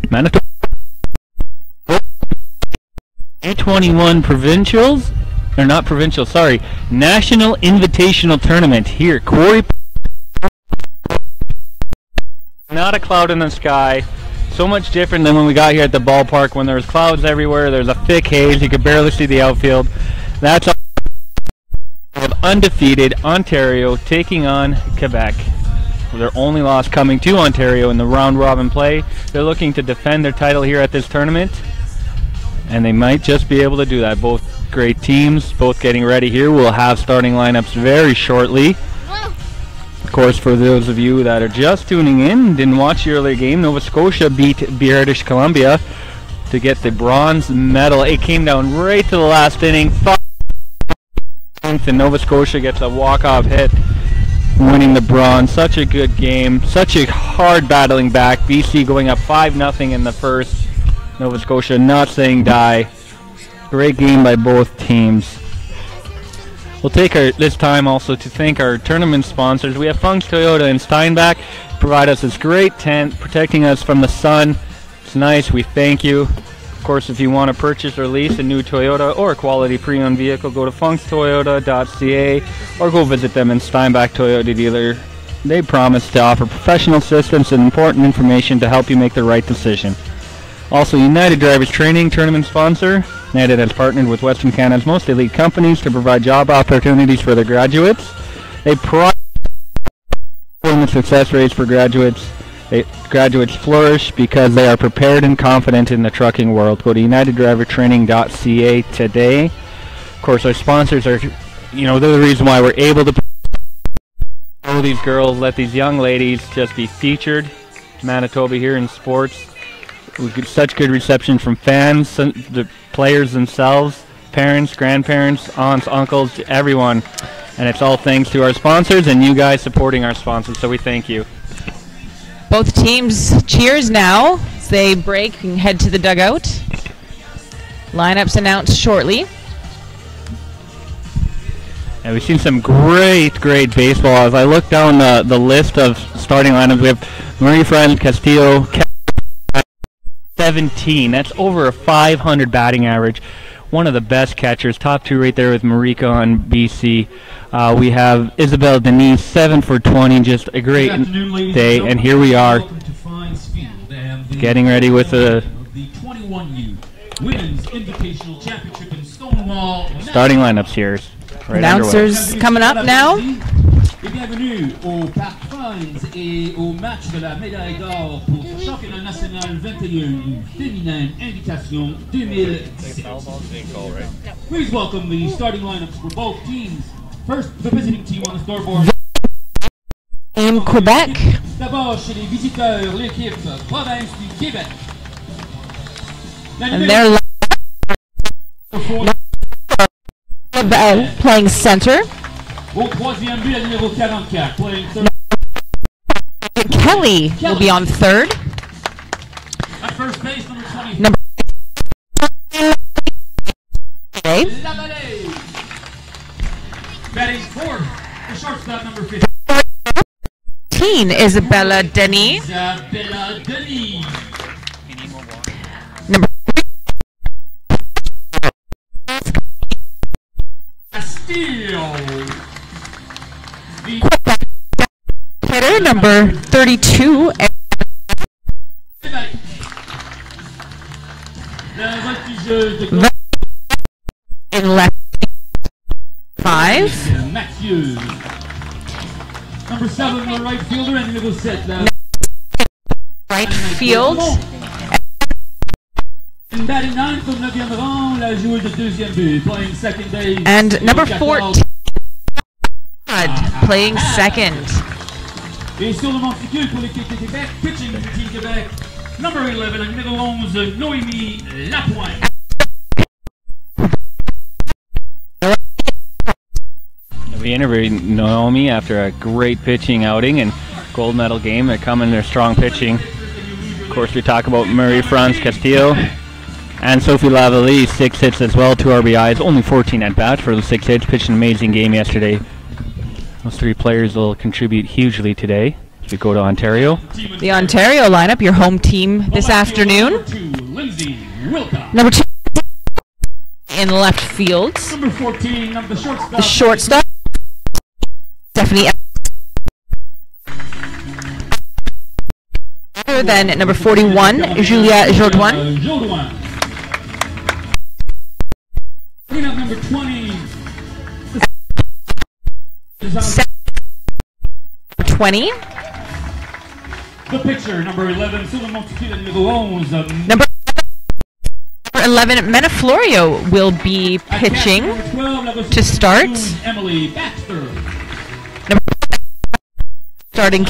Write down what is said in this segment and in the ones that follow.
Manitoba A21 Provincials, or not Provincial, sorry, National Invitational Tournament here. Quarry, not a cloud in the sky. So much different than when we got here at the ballpark when there was clouds everywhere. There's a thick haze. You could barely see the outfield. That's undefeated Ontario taking on Quebec. Their only loss coming to Ontario in the round-robin play. They're looking to defend their title here at this tournament, and they might just be able to do that. Both great teams, both getting ready here. We'll have starting lineups very shortly. Of course, for those of you that are just tuning in, didn't watch the earlier game, Nova Scotia beat British Columbia to get the bronze medal. It came down right to the last inning. And Nova Scotia gets a walk-off hit, winning the bronze. Such a good game, such a hard battling back. BC going up 5-0 in the first. Nova Scotia not saying die. Great game by both teams. We'll take this time also to thank our tournament sponsors. We have Funk's Toyota in Steinbach, provide us this great tent, protecting us from the sun. It's nice, we thank you. Of course, if you want to purchase or lease a new Toyota or a quality pre-owned vehicle, go to funkstoyota.ca or go visit them in Steinbach Toyota dealer. They promise to offer professional assistance and important information to help you make the right decision. Also, United Drivers Training, tournament sponsor. United has partnered with Western Canada's most elite companies to provide job opportunities for their graduates. They provide success rates for graduates. Graduates flourish because they are prepared and confident in the trucking world. Go to uniteddrivertraining.ca today. Of course, our sponsors are, they're the reason why we're able to show these girls, let these young ladies just be featured. Manitoba here in sports. We get such good reception from fans, the players themselves, parents, grandparents, aunts, uncles, everyone. And it's all thanks to our sponsors and you guys supporting our sponsors, so we thank you. Both teams cheers now as they break and head to the dugout. Lineups announced shortly. And we've seen some great baseball. As I look down the list of starting lineups, we have Marie-France Castillo, 17. That's over a 500 batting average. One of the best catchers. Top two right there with Marika on BC. We have Isabelle Denis, 7 for 20. Just a great day. And here we are getting ready with the 21U Women's Invitational Championship in Stonewall. Starting lineups here. Right Announcers underway. Coming up now. Bienvenue au Parc Prince et au match de la médaille d'or pour le championnat national 21 féminin invitation 2017. Please welcome the starting lineups for both teams. First, the visiting team on the scoreboard. In Quebec. D'abord chez les visiteurs, l'équipe Province du Québec. And they're playing center. Au troisième but, la numéro 44, playing third. Kelly will be on third. At first base, number 20. Number Batting fourth, the shortstop, number 15, Isabella Denis. Isabella Denis. Number Castillo. hitter, number 32. In left 5. Mathieu. Number 7, the right fielder, and number 7. Right field. And batting 9 from 9e rang, la joueuse de deuxième but, playing second base. And number 14, playing second. Et sur le monticule pour l'équipe de Québec, pitching for Team Québec, number 11, la numéro 11, Noémie Lapointe. We interviewed Naomi after a great pitching outing and gold medal game. They come in their strong pitching. Of course, we talk about Marie-France Castillo and Sophie Lavallée, 6 hits as well, 2 RBIs, only 14 at bat for the 6 hits. Pitched an amazing game yesterday. Those 3 players will contribute hugely today. We go to Ontario. The Ontario lineup, your home team this afternoon. Number 2 in left field. Number 14, the shortstop. Stephanie. Then at number 41, Julia Jourdouin. Number 20. 20. The pitcher, number 11, sur le monticule, numéro 11. Number 11, Menaflorio will be pitching to start. Emily Baxter. Number starting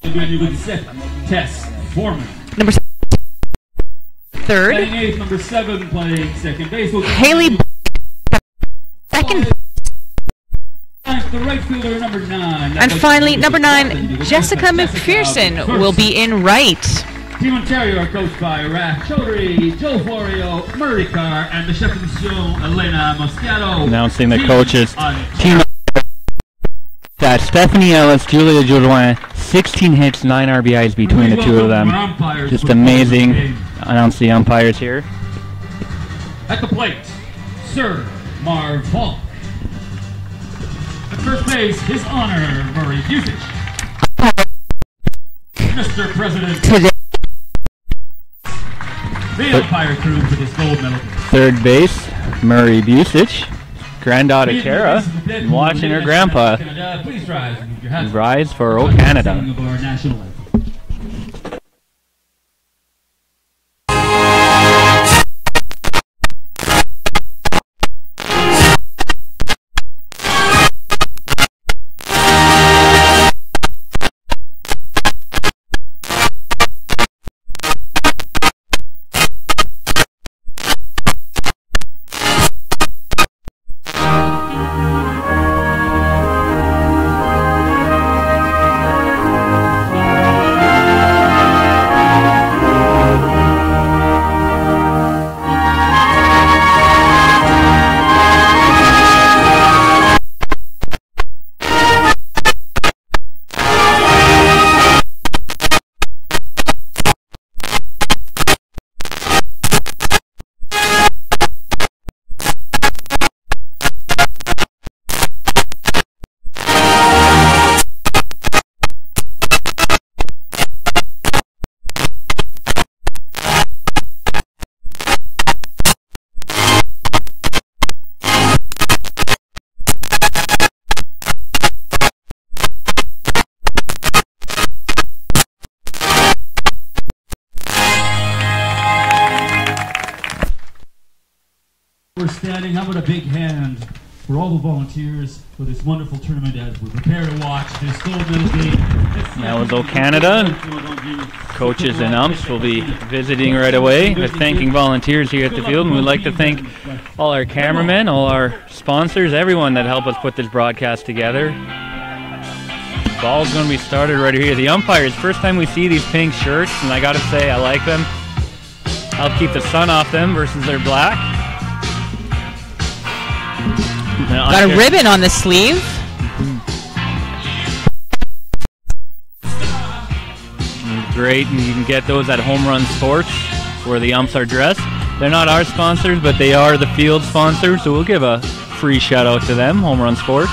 Numéro 17, Tess Foreman. Number 3rd, Number 7 playing second base. Haley. Second. The right fielder, number 9. And finally, number 9, Jessica McPherson will be in right. Team Ontario are coached by Raf Chaudhry, Joe Florio, Murray Carr, and the chef de mission, Elena Moscato. Announcing the coaches. Team that Stephanie Ellis, Julia Jourdouin, 16 hits, 9 RBIs between the two of them. Just amazing. Announce the umpires here. At the plate, Sir Marv Falk. At first base, His Honor Murray Busich. Mr. President. Today. The umpire crew for this gold medal. Third base, Murray Busich. Granddaughter Kara, watching her grandpa rise for O Canada. We're standing. How about a big hand for all the volunteers for this wonderful tournament as we prepare to watch this gold medal game. That was O Canada. Coaches and umps will be visiting right away. They're thanking volunteers here at the field, and we'd like to thank all our cameramen, all our sponsors, everyone that helped us put this broadcast together. Ball's going to be started right here. The umpires, first time we see these pink shirts, and I got to say I like them. Help keep the sun off them versus their black. Got a ribbon on the sleeve. Great, and you can get those at Home Run Sports where the umps are dressed. They're not our sponsors, but they are the field sponsors, so we'll give a free shout out to them, Home Run Sports.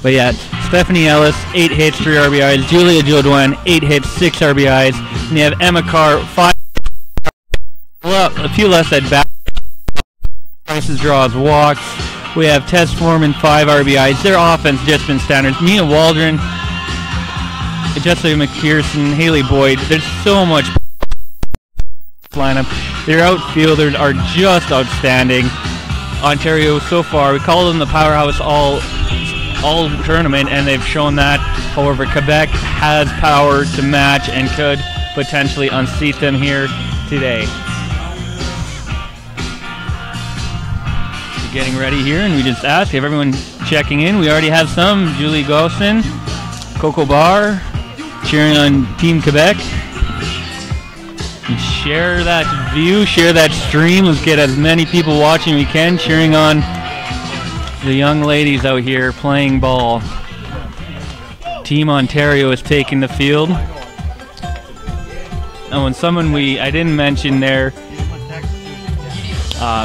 But yeah, Stephanie Ellis, 8 hits, 3 RBIs. Julia Jourdouin, 8 hits, 6 RBIs. And you have Emma Carr, 5. Well, a few less at bat. Prices, draws, walks. We have Tess Foreman, 5 RBIs. Their offense just been standards. Mia Waldron, Jessica McPherson, Haley Boyd. There's so much lineup. Their outfielders are just outstanding. Ontario so far, we call them the powerhouse all tournament, and they've shown that. However, Quebec has power to match and could potentially unseat them here today. Getting ready here, and we just asked if everyone checking in. We already have some. Julie Gosson, Coco Bar, cheering on Team Quebec. And share that view, share that stream. Let's get as many people watching we can, cheering on the young ladies out here playing ball. Team Ontario is taking the field. And when someone I didn't mention there,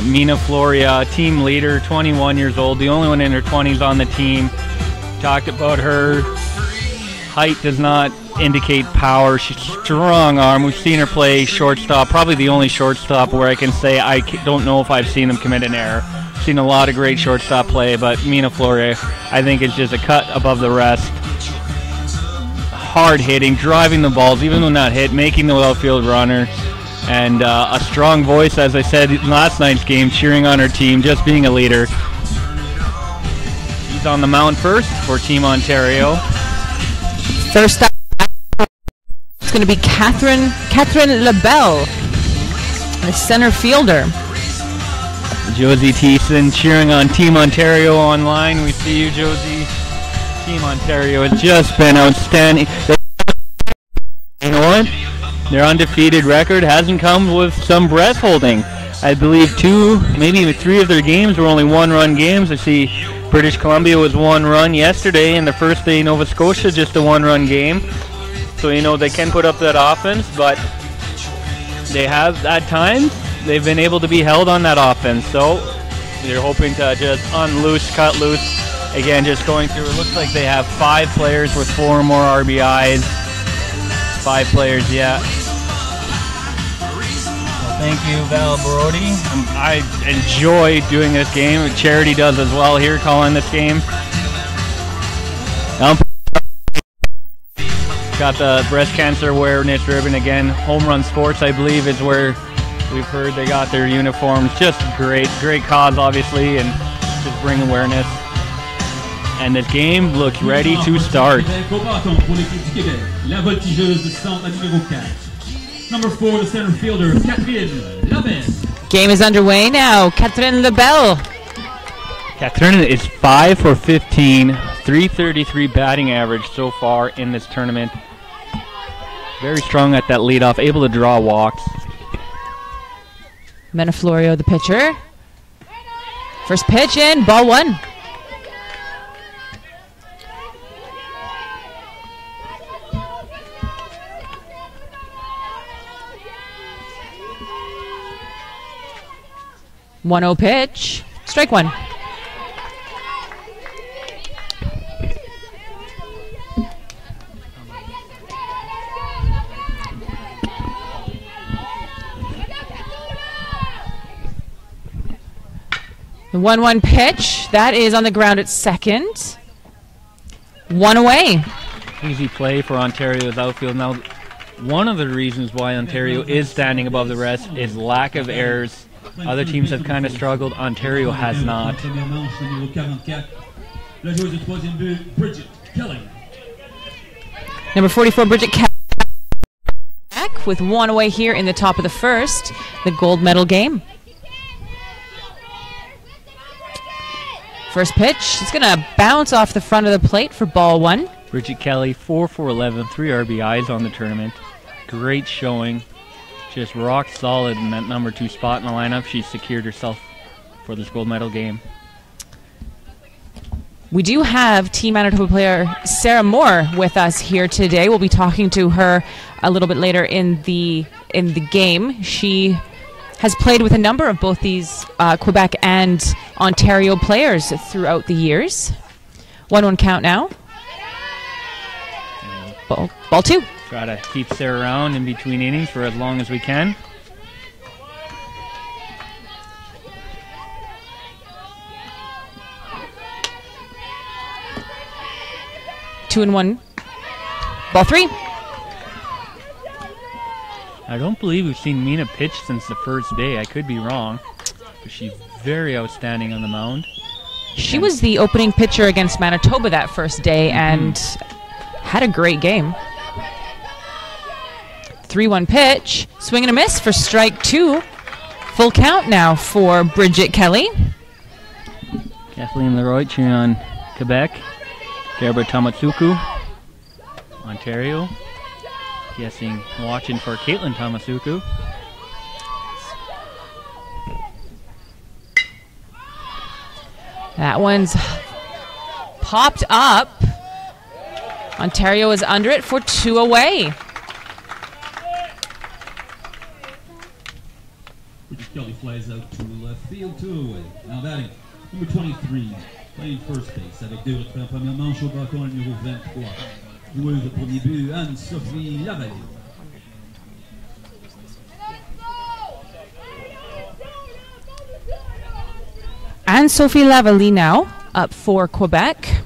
Mina Floria, team leader, 21 years old, the only one in her 20s on the team. Talked about her height does not indicate power. She's strong arm. We've seen her play shortstop, probably the only shortstop where I can say I don't know if I've seen them commit an error. Seen a lot of great shortstop play, but Mina Floria, I think, is just a cut above the rest. Hard hitting, driving the balls, even when not hit, making the outfield runner. And a strong voice, as I said in last night's game, cheering on her team, just being a leader. She's on the mound first for Team Ontario. First up, it's going to be Catherine LaBelle, the center fielder. Josie Thiessen cheering on Team Ontario online. We see you, Josie. Team Ontario has just been outstanding. You know what? Their undefeated record hasn't come with some breath holding. I believe 2, maybe even 3 of their games were only one-run games. I see British Columbia was 1 run yesterday, and the first day Nova Scotia just a 1-run game. So you know they can put up that offense, but they have at times they've been able to be held on that offense. So they're hoping to just cut loose. Again, just going through, it looks like they have 5 players with 4 or more RBIs. 5 players, yeah. Well, thank you, Val Brody. I enjoy doing this game. Charity does as well here, calling this game. Got the breast cancer awareness ribbon again. Home Run Sports, I believe, is where we've heard they got their uniforms. Just great cause, obviously, and just bring awareness. And this game looks ready to start. Number 4, the center fielder, Catherine LaBelle. Game is underway now. Catherine LaBelle. Catherine is 5 for 15, 333 batting average so far in this tournament. Very strong at that leadoff, able to draw walks. Menaflorio, the pitcher. First pitch in, ball 1. One-0 pitch. Strike 1. The 1-1 pitch. That is on the ground at second. 1 away. Easy play for Ontario's outfield. Now, one of the reasons why Ontario is standing above the rest is lack of errors. Other teams have kind of struggled. Ontario has not. Number 44, Bridget Kelly, with 1 away here in the top of the first. The gold medal game. First pitch. It's going to bounce off the front of the plate for ball 1. Bridget Kelly, 4 for 11, 3 RBIs on the tournament. Great showing. Just rock solid in that number 2 spot in the lineup. She's secured herself for this gold medal game. We do have Team Manitoba player Sarah Moore with us here today. We'll be talking to her a little bit later in the game. She has played with a number of both these Quebec and Ontario players throughout the years. 1-1 count now. Ball 2. Try to keep Sarah around in between innings for as long as we can. Two and 1. Ball 3. I don't believe we've seen Mina pitch since the first day. I could be wrong, but she's very outstanding on the mound. She was the opening pitcher against Manitoba that first day and had a great game. 3-1 pitch. Swing and a miss for strike 2. Full count now for Bridget Kelly. Kathleen Leroy cheering on Quebec. Deborah Tamatsuku, Ontario. Guessing, watching for Caitlin Tamatsuku. That one's popped up Ontario is under it for 2 away. Kelly flies out to left field, 2 away. Now batting, number 23, playing first base avec 2 retraits en première manche au bâton numéro 23. Joueuse de premier but, Anne-Sophie Lavallée. Anne-Sophie Lavallée now up for Quebec.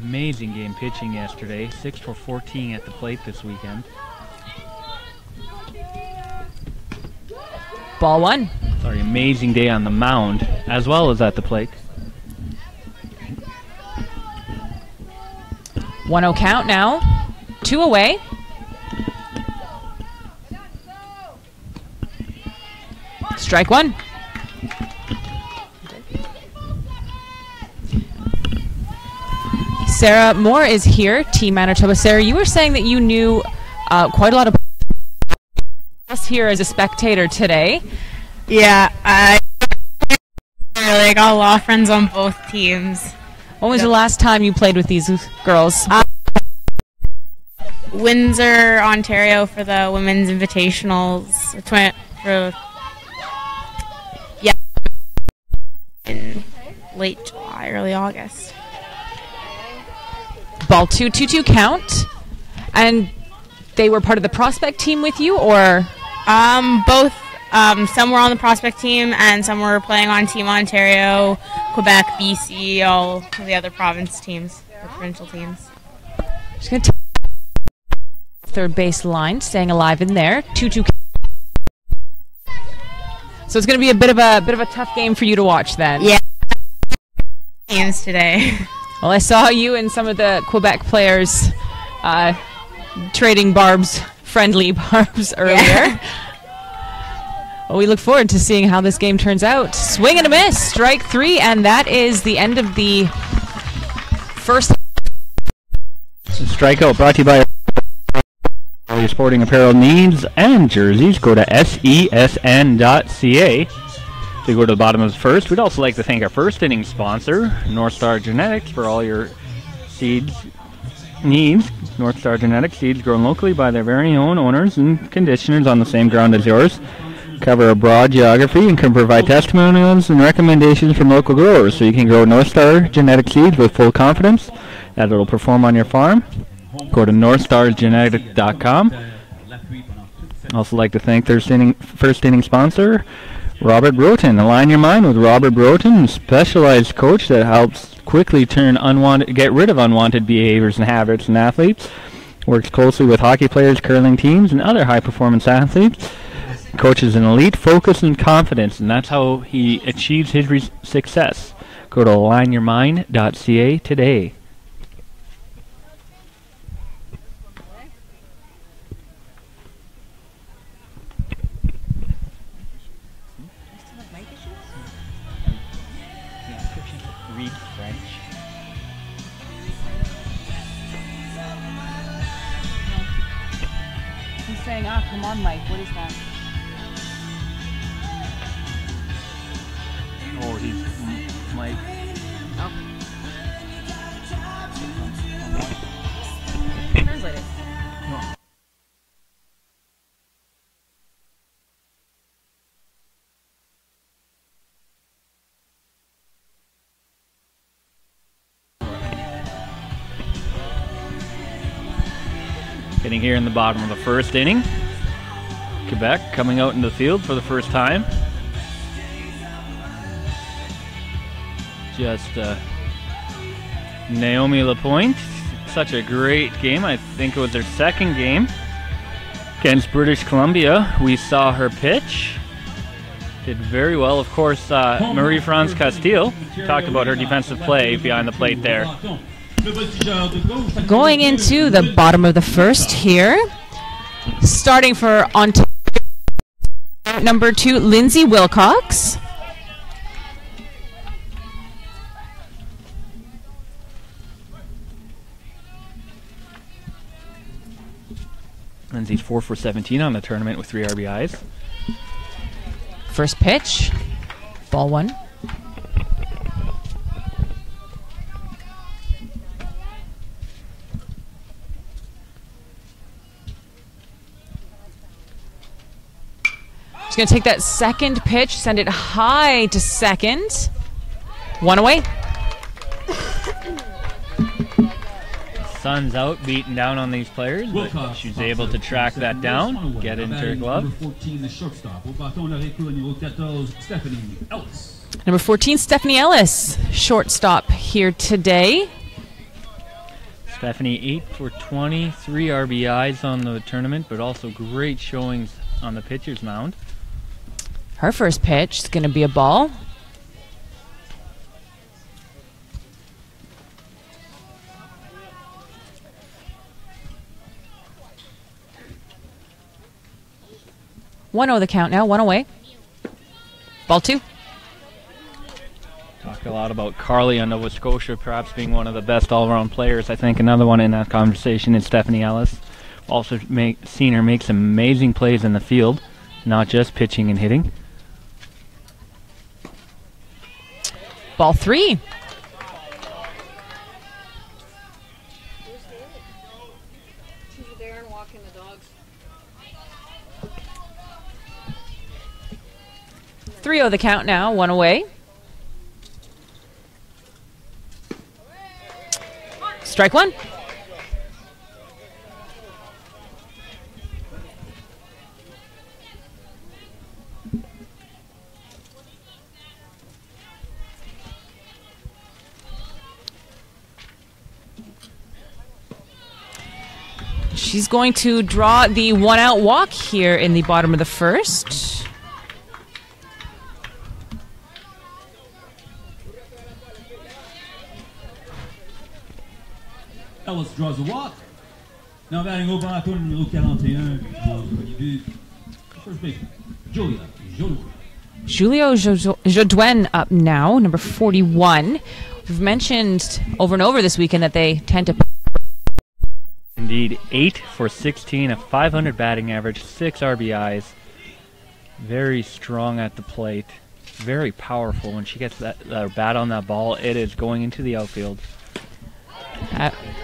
Amazing game pitching yesterday. 6 for 14 at the plate this weekend. Ball 1. Sorry, amazing day on the mound as well as at the plate. 1-0 count now. 2 away. Strike 1. Sarah Moore is here, Team Manitoba. Sarah, you were saying that you knew quite a lot of us here as a spectator today. Yeah, I got a lot of friends on both teams. When was the last time you played with these girls? Windsor, Ontario for the Women's Invitationals. In late July, early August. Ball 2, 2-2 count. And they were part of the prospect team with you, or? Both. Some were on the prospect team, and some were playing on Team Ontario, Quebec, BC, all of the other province teams, or provincial teams. Just going to third base line, staying alive in there. 2-2. So it's going to be a bit of a tough game for you to watch then. Yeah. Games today. Well, I saw you and some of the Quebec players trading friendly barbs earlier. Yeah. Well, we look forward to seeing how this game turns out. Swing and a miss, strike 3, and that is the end of the first. Strikeout brought to you by all your sporting apparel needs and jerseys. Go to SESN.ca. To go to the bottom of the first, we'd also like to thank our first inning sponsor, NorthStar Genetics, for all your seeds needs. NorthStar Genetics seeds grown locally by their very own owners and conditioners on the same ground as yours. Cover a broad geography and can provide testimonials and recommendations from local growers, so you can grow NorthStar Genetic seeds with full confidence that it will perform on your farm. Go to NorthStarGenetic.com. Also like to thank their first inning sponsor, Robert Broten. Align your mind with Robert Broten, a specialized coach that helps quickly get rid of unwanted behaviors and habits in athletes. Works closely with hockey players, curling teams, and other high-performance athletes. Coaches an elite focus and confidence, and that's how he achieves his success. Go to alignyourmind.ca today. Read French. He's saying, come on, Mike, what is that? Oh, he's Mike. Oh. Translate it. No. Getting here in the bottom of the first inning. Quebec coming out in the field for the first time. Just Naomi Lapointe, such a great game. I think it was her second game against British Columbia. We saw her pitch. Did very well. Of course, Marie-France Castile talked about her defensive play behind the plate there. Going into the bottom of the first here. Starting for Ontario, number 2, Lindsay Wilcox. Lindsay's 4 for 17 on the tournament with 3 RBIs. First pitch, ball 1. She's going to take that second pitch, send it high to second. One away. Sun's out, beating down on these players, but she's able to track that down, get into her glove. Number 14, Stephanie Ellis, shortstop here today. Stephanie 8 for 20, 3 RBIs on the tournament, but also great showings on the pitcher's mound. Her first pitch is going to be a ball. One the count now, one away. Ball 2. Talked a lot about Carly on Nova Scotia perhaps being one of the best all-around players. I think another one in that conversation is Stephanie Ellis. Also seen her make some amazing plays in the field, not just pitching and hitting. Ball 3. Three the count now, one away. Strike one. She's going to draw the one-out walk here in the bottom of the first. Ellis draws a walk. Now batting over on tour numéro 41, first baseman, Julia Jodouin. Julio Jodouin up now, number 41. We've mentioned over and over this weekend that they tend to... Indeed, 8 for 16, a 500 batting average, 6 RBIs. Very strong at the plate. Very powerful. When she gets that bat on that ball, it is going into the outfield.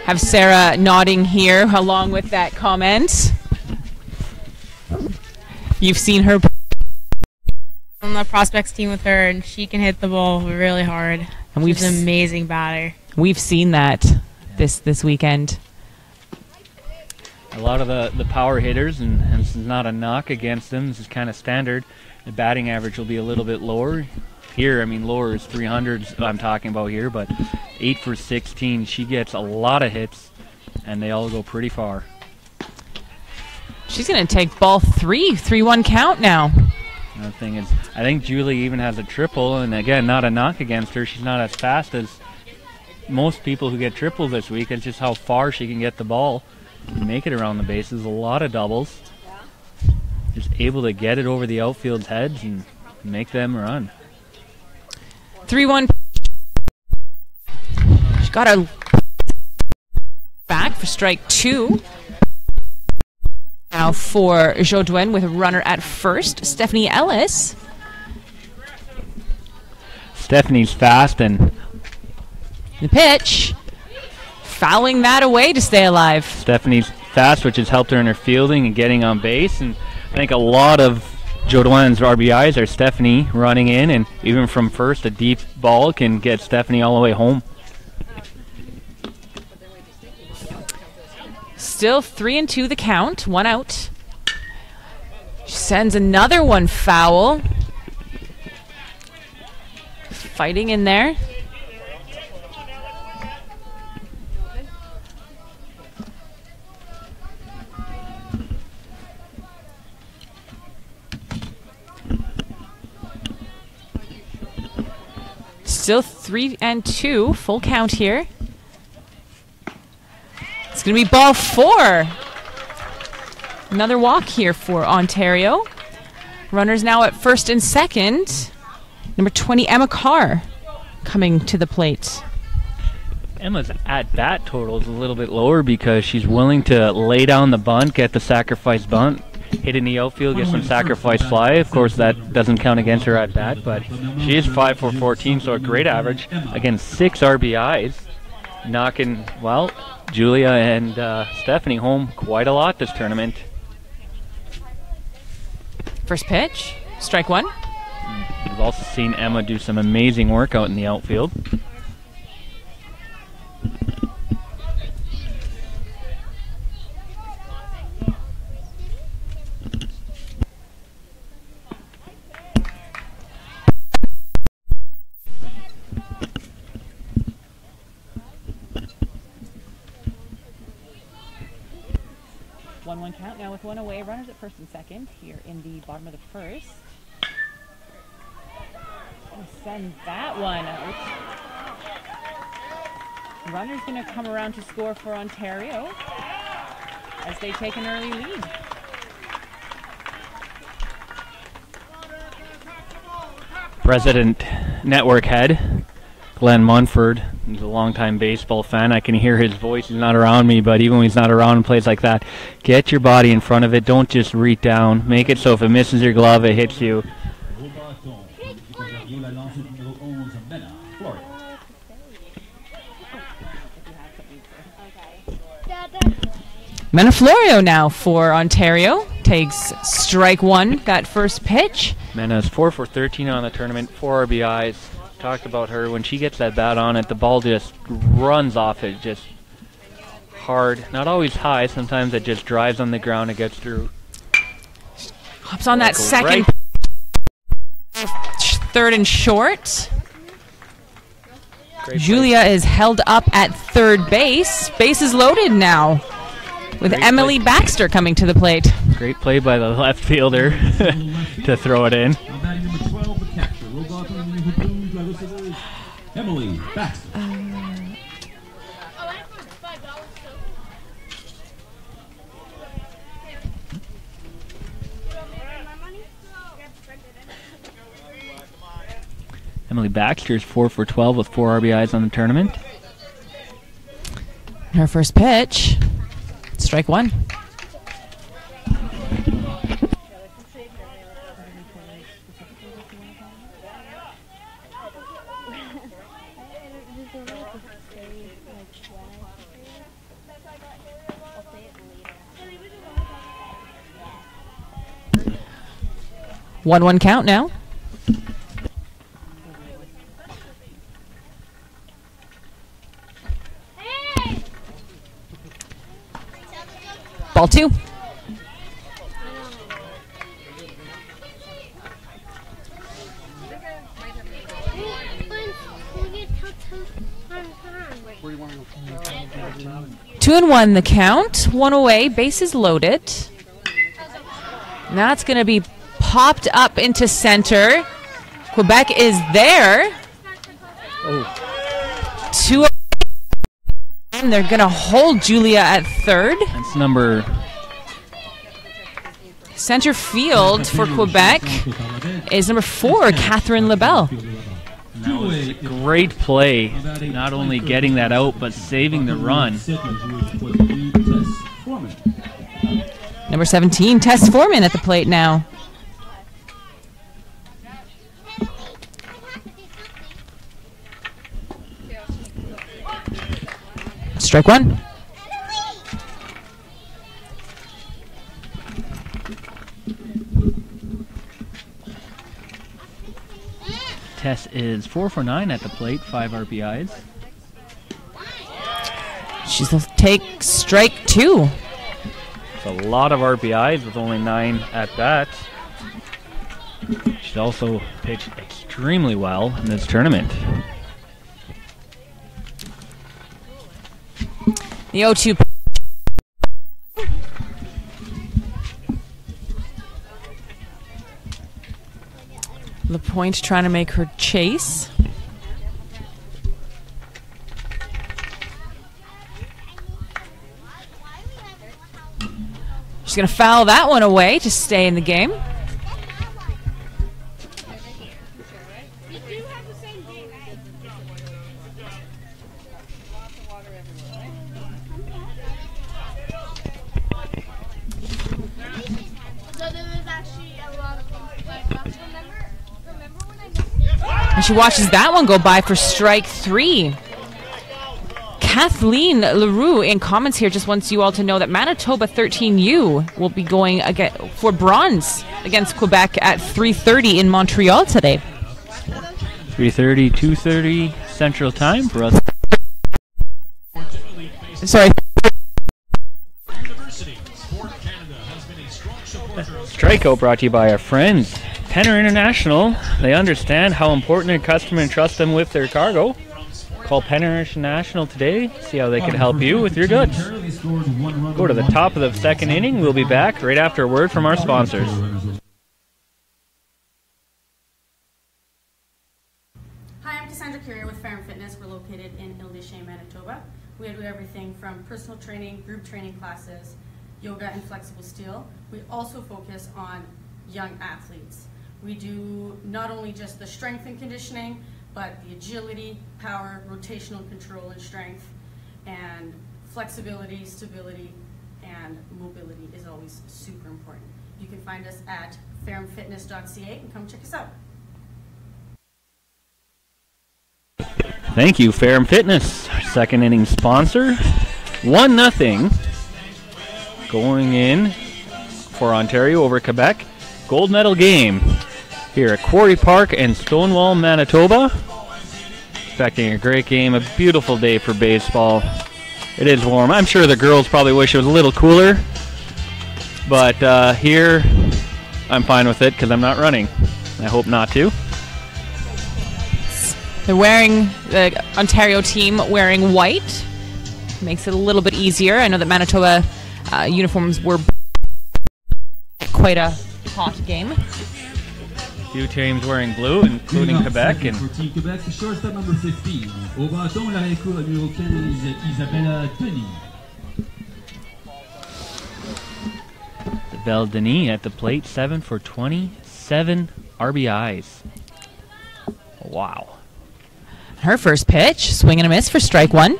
Have Sarah nodding here along with that comment. You've seen her on the prospects team with her, and she can hit the ball really hard. And she's an amazing batter. We've seen that this weekend. A lot of the power hitters, and this is not a knock against them. This is kind of standard. The batting average will be a little bit lower. Here, I mean, lower is 300s I'm talking about here, but 8 for 16. She gets a lot of hits, and they all go pretty far. She's going to take ball 3, 3-1 count now. The thing is, I think Julie even has a triple, and again, not a knock against her. She's not as fast as most people who get triples this week. It's just how far she can get the ball and make it around the bases. A lot of doubles. Just able to get it over the outfield's heads and make them run. 3-1. She got a back for strike 2. Now for Jodouin with a runner at first, Stephanie Ellis. Stephanie's fast, and the pitch, fouling that away to stay alive. Stephanie's fast, which has helped her in her fielding and getting on base, and I think a lot of Jodouin's RBIs are Stephanie running in, and even from first, a deep ball can get Stephanie all the way home. Still 3-2 the count, one out. She sends another one foul. Fighting in there. Still 3-2, full count here. It's going to be ball 4. Another walk here for Ontario. Runners now at first and second. Number 20, Emma Carr, coming to the plate. Emma's at-bat total is a little bit lower because she's willing to lay down the bunt, get the sacrifice bunt, hit in the outfield, get some sacrifice fly. Of course, that doesn't count against her at-bat, but she is 5 for 14, so a great average. Again, 6 RBIs, knocking, well, Julia and Stephanie home quite a lot this tournament. First pitch, strike one. We've also seen Emma do some amazing work out in the outfield. One count now with one away. Runners at first and second here in the bottom of the first. Send that one out. Runner's going to come around to score for Ontario as they take an early lead. President Network Head Glenn Munford, he's a longtime baseball fan. I can hear his voice. He's not around me, but even when he's not around in plays like that, get your body in front of it. Don't just reach down. Make it so if it misses your glove, it hits you. Menaflorio now for Ontario. Takes strike one, that first pitch. Mena's 4 for 13 on the tournament, 4 RBIs. Talked about her. When she gets that bat on it, the ball just runs off it, just hard. Not always high. Sometimes it just drives on the ground and gets through. Hops on that second. Third and short. Great Julia is held up at third base. Base is loaded now with Emily Baxter coming to the plate. Great play by the left fielder to throw it in. Emily Baxter. Emily Baxter is 4 for 12 with 4 RBIs on the tournament. Her first pitch, strike one. One count now. Ball two. Two and one the count. One away. Bases loaded. Now it's going to be popped up into center. Quebec is there. Two. And they're going to hold Julia at third. That's number... Center field for Quebec is number 4, Catherine LaBelle. That was a great play. Not only getting that out, but saving the run. Number 17, Tess Foreman at the plate now. Strike one. Tess is 4 for 9 at the plate, 5 RBIs. She'll take strike two. It's a lot of RBIs with only 9 at bats. She's also pitched extremely well in this tournament. The 0-2. LaPointe trying to make her chase. She's going to foul that one away to stay in the game. And she watches that one go by for strike three. Kathleen LaRue in comments here just wants you all to know that Manitoba 13U will be going again for bronze against Quebec at 3:30 in Montreal today. 3:30, 2:30 Central Time for us. Sorry. Strikeout brought to you by our friends, Penner International. They understand how important a customer entrusts them with their cargo. Call Penner International today, see how they can help you with your goods. Go to the top of the second inning. We'll be back right after a word from our sponsors. Hi, I'm Cassandra Curie with Fair & Fitness. We're located in Île-des-Chênes, Manitoba. We do everything from personal training, group training classes, yoga and flexible steel. We also focus on young athletes. We do not only just the strength and conditioning, but the agility, power, rotational control and strength, and flexibility, stability, and mobility is always super important. You can find us at fairandfitness.ca and come check us out. Thank you, Fair & Fitness, our second inning sponsor. 1-0 going in for Ontario over Quebec. Gold medal game here at Quarry Park and Stonewall, Manitoba. Expecting a great game, a beautiful day for baseball. It is warm. I'm sure the girls probably wish it was a little cooler, but here I'm fine with it because I'm not running. I hope not to. They're wearing, the Ontario team wearing white. Makes it a little bit easier. I know that Manitoba uniforms were quite a hot game. Few teams wearing blue, including Quebec. And for Team Quebec, shortstop number 15. Au bâton, la récours numéro 15, Isabella Denis. Isabelle Denis at the plate, 7 for 27 RBIs. Wow. Her first pitch, swing and a miss for strike one.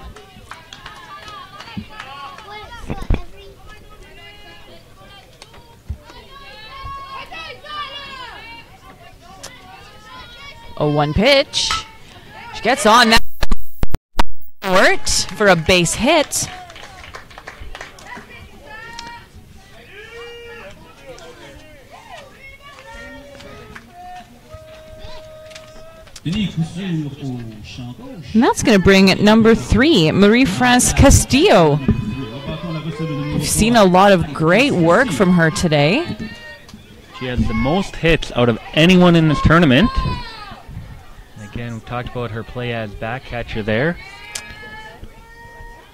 A 1 pitch. She gets on that short for a base hit. And that's going to bring it number 3, Marie-France Castillo. We've seen a lot of great work from her today. She has the most hits out of anyone in this tournament. And again, we talked about her play as back catcher there.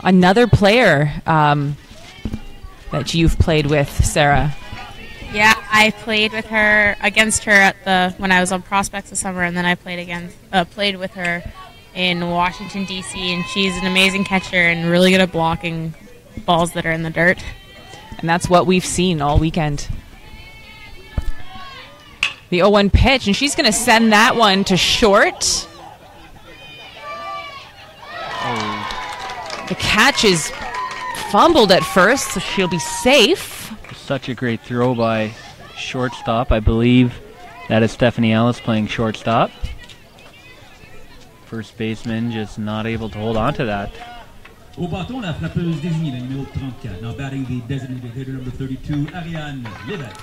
Another player that you've played with, Sarah. Yeah, I played with her against her at when I was on Prospects this summer, and then I played with her in Washington D.C. And she's an amazing catcher and really good at blocking balls that are in the dirt. And that's what we've seen all weekend. The 0-1 pitch, and she's going to send that one to short. The catch is fumbled at first, so she'll be safe. Such a great throw by shortstop. I believe that is Stephanie Ellis playing shortstop. First baseman just not able to hold on to that. Au bâton, la frappeuse désignée, le numéro 34. Now batting the designated hitter number 32, Ariane Levesque.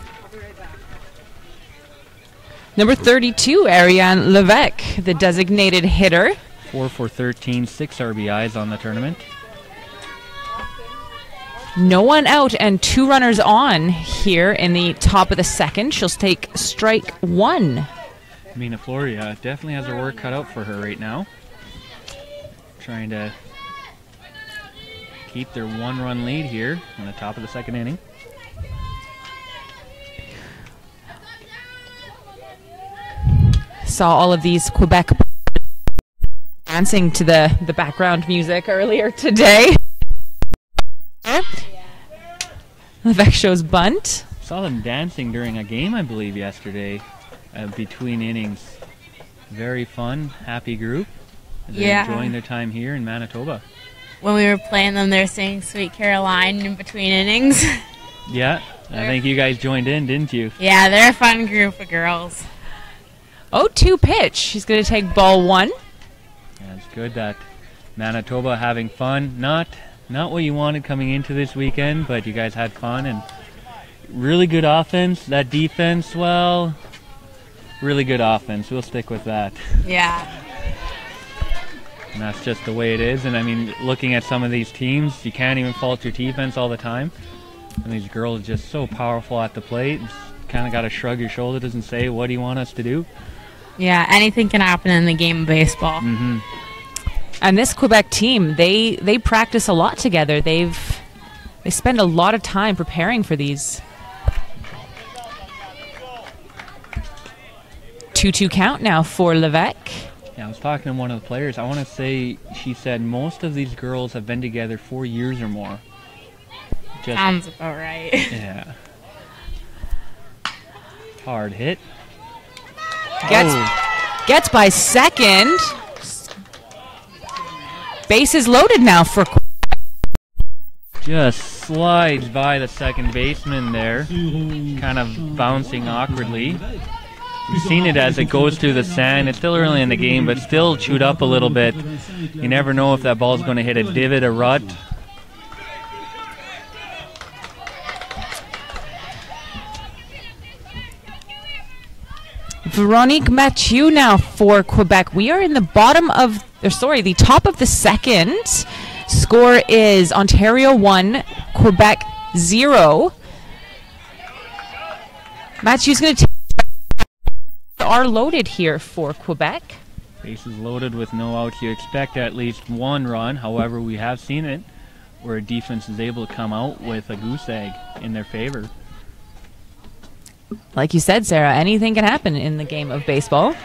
Number 32, Ariane Levesque, the designated hitter. 4 for 13, 6 RBIs on the tournament. No one out and 2 runners on here in the top of the second. She'll take strike 1. Mina Floria definitely has her work cut out for her right now. Trying to keep their 1-run lead here on the top of the second inning. Saw all of these Quebec dancing to the background music earlier today. Levesque shows bunt. Saw them dancing during a game, I believe, yesterday between innings. Very fun, happy group. They're enjoying their time here in Manitoba. When we were playing them, they were singing Sweet Caroline in between innings. Yeah, I think you guys joined in, didn't you? Yeah, they're a fun group of girls. 0-2 pitch. She's going to take ball 1. Yeah, it's good that Manitoba having fun. Not what you wanted coming into this weekend, but you guys had fun, and really good offense. That defense, well, really good offense. We'll stick with that. Yeah. And that's just the way it is. And I mean, looking at some of these teams, you can't even fault your defense all the time. And these girls are just so powerful at the plate. Kind of got to shrug your shoulders and say, what do you want us to do? Yeah, anything can happen in the game of baseball. Mm-hmm. And this Quebec team, they practice a lot together. They spend a lot of time preparing for these. 2-2 count now for Levesque. Yeah, I was talking to one of the players. I want to say she said most of these girls have been together 4 years or more. Sounds about right. Yeah. Hard hit. Gets by second. Bases loaded now for just slides by the second baseman there, kind of bouncing awkwardly. You've seen it as it goes through the sand. It's still early in the game, but still chewed up a little bit. You never know if that ball's going to hit a divot, a rut. Veronique Mathieu now for Quebec. We are in the the top of the second. Score is Ontario 1, Quebec 0. Mathieu's going to are loaded here for Quebec. Bases loaded with no outs. You expect at least one run. However, we have seen it where a defense is able to come out with a goose egg in their favor. Like you said, Sarah, anything can happen in the game of baseball.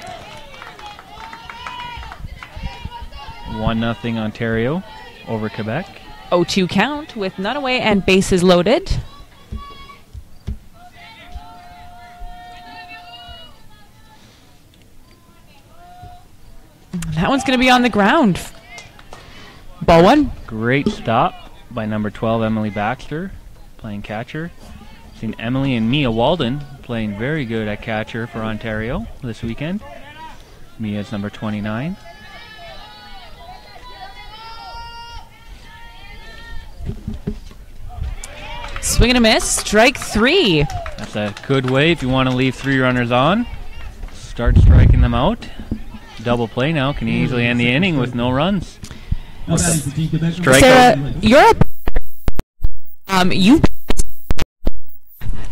1-0 Ontario over Quebec. 0-2 count with none away and bases loaded. That one's going to be on the ground. Ball one. Great stop by number 12, Emily Baxter, playing catcher. Seen Emily and Mia Walden playing very good at catcher for Ontario this weekend. Mia's number 29. Swing and a miss. Strike three. That's a good way if you want to leave 3 runners on. Start striking them out. Double play now can easily end the inning with no runs. Strike Sarah, out. you're you.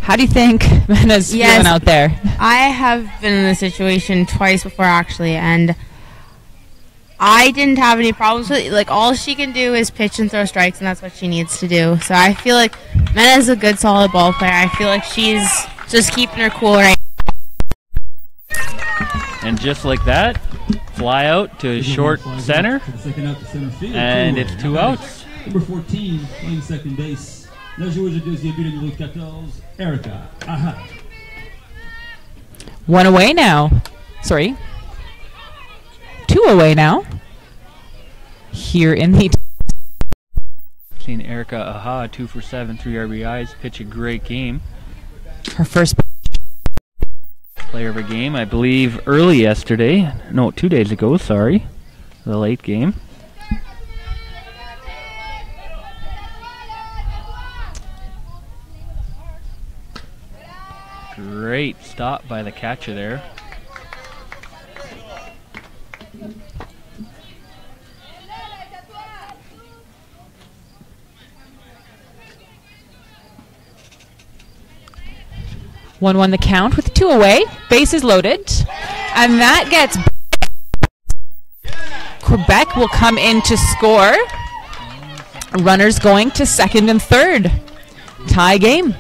How do you think Mena's feeling out there? I have been in this situation twice before, actually, and I didn't have any problems with it. Like, all she can do is pitch and throw strikes, and that's what she needs to do. So I feel like Mena's a good, solid ball player. I feel like she's just keeping her cool right now. And just like that, fly out to short center, and it's 2 outs. Number 14, playing second base. La joueuse de deuxième but, le numéro 14, Erica Aha. One away now. Sorry. 2 away now. Here in the... Seen Erica Aha, 2 for 7, 3 RBIs, pitch a great game. Her first... Player of a game, I believe, early yesterday. No, 2 days ago, sorry. The late game. Great stop by the catcher there. One the count with 2 away. Bases loaded. And that gets... Quebec will come in to score. Runners going to second and third. Tie game.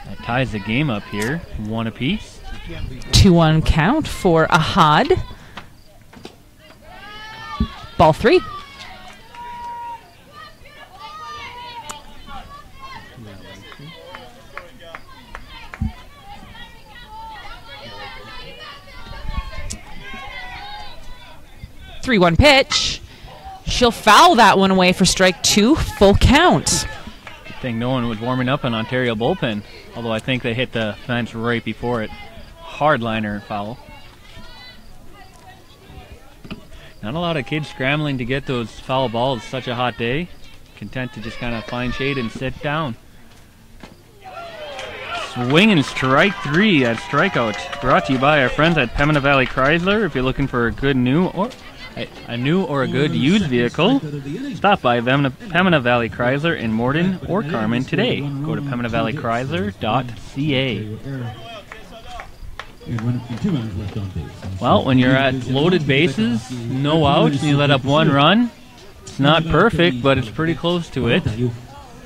That ties the game up here, 1 apiece. 2-1 count for Ahad. Ball 3. Three-one pitch. She'll foul that one away for strike 2, full count. think no one was warming up an Ontario bullpen, although I think they hit the fence right before it. Hardliner foul. Not a lot of kids scrambling to get those foul balls. It's such a hot day. Content to just kind of find shade and sit down. Swing and strike 3 at strikeout. Brought to you by our friends at PEMBINA Valley Chrysler. If you're looking for a good new or a good used vehicle, stop by PEMBINA Valley Chrysler in Morden or Carmen today. Go to PEMBINAValleyChrysler.ca. Well, when you're at loaded bases, no outs, and you let up 1 run, it's not perfect, but it's pretty close to it.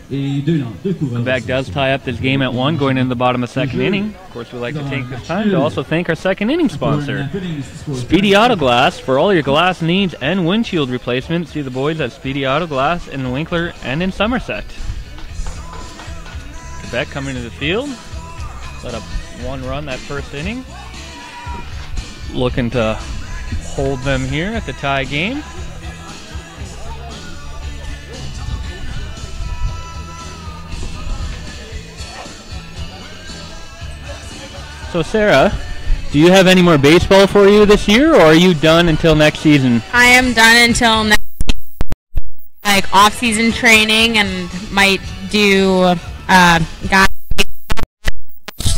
Quebec does tie up this game at 1 going into the bottom of the 2nd inning. Of course, we'd like to take this time to also thank our 2nd inning sponsor, Speedy Auto Glass. For all your glass needs and windshield replacement, see the boys at Speedy Auto Glass in Winkler and in Somerset. Quebec coming to the field. Let up 1 run that 1st inning. Looking to hold them here at the tie game. So Sarah, do you have any more baseball for you this year, or are you done until next season? I am done until next, like off-season training, and might do guys.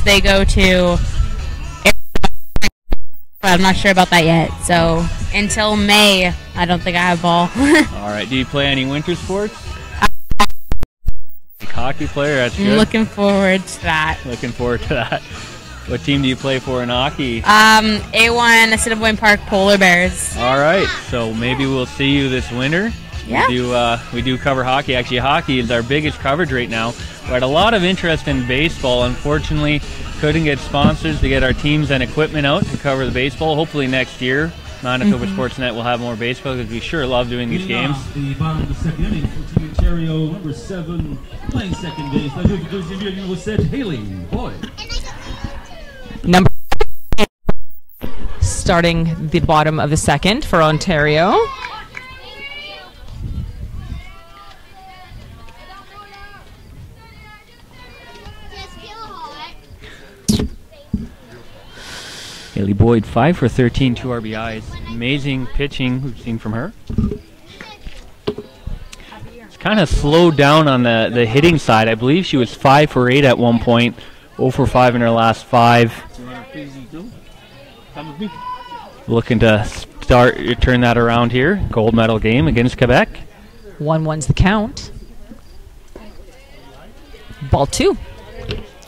They go to. I'm not sure about that yet. So until May, I don't think I have ball. All right. Do you play any winter sports? Hockey player. That's good. I'm looking forward to that. Looking forward to that. What team do you play for in hockey? A1 Assiniboine Park Polar Bears. All right, so maybe we'll see you this winter. Yeah. We do cover hockey. Actually, hockey is our biggest coverage right now. We had a lot of interest in baseball. Unfortunately, couldn't get sponsors to get our teams and equipment out to cover the baseball. Hopefully next year, Manitoba Sportsnet will have more baseball because we sure love doing these games. The bottom of the 2nd inning for Team Ontario, number 7, playing second base. Number 7, Haley Boyd. Number starting the bottom of the 2nd for Ontario. Haley Boyd, 5 for 13, 2 RBIs. Amazing pitching we've seen from her. It's kind of slowed down on the hitting side. I believe she was 5 for 8 at one point, 0 for 5 in her last 5. Looking to turn that around here. Gold medal game against Quebec. 1-1's the count. Ball 2.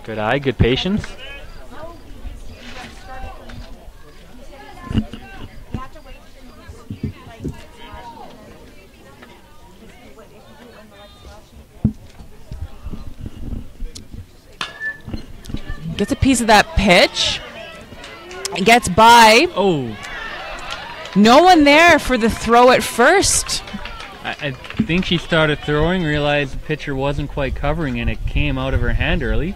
Good eye, good patience. Gets a piece of that pitch. Gets by. Oh. No one there for the throw at first. I think she started throwing, realized the pitcher wasn't quite covering, and it came out of her hand early.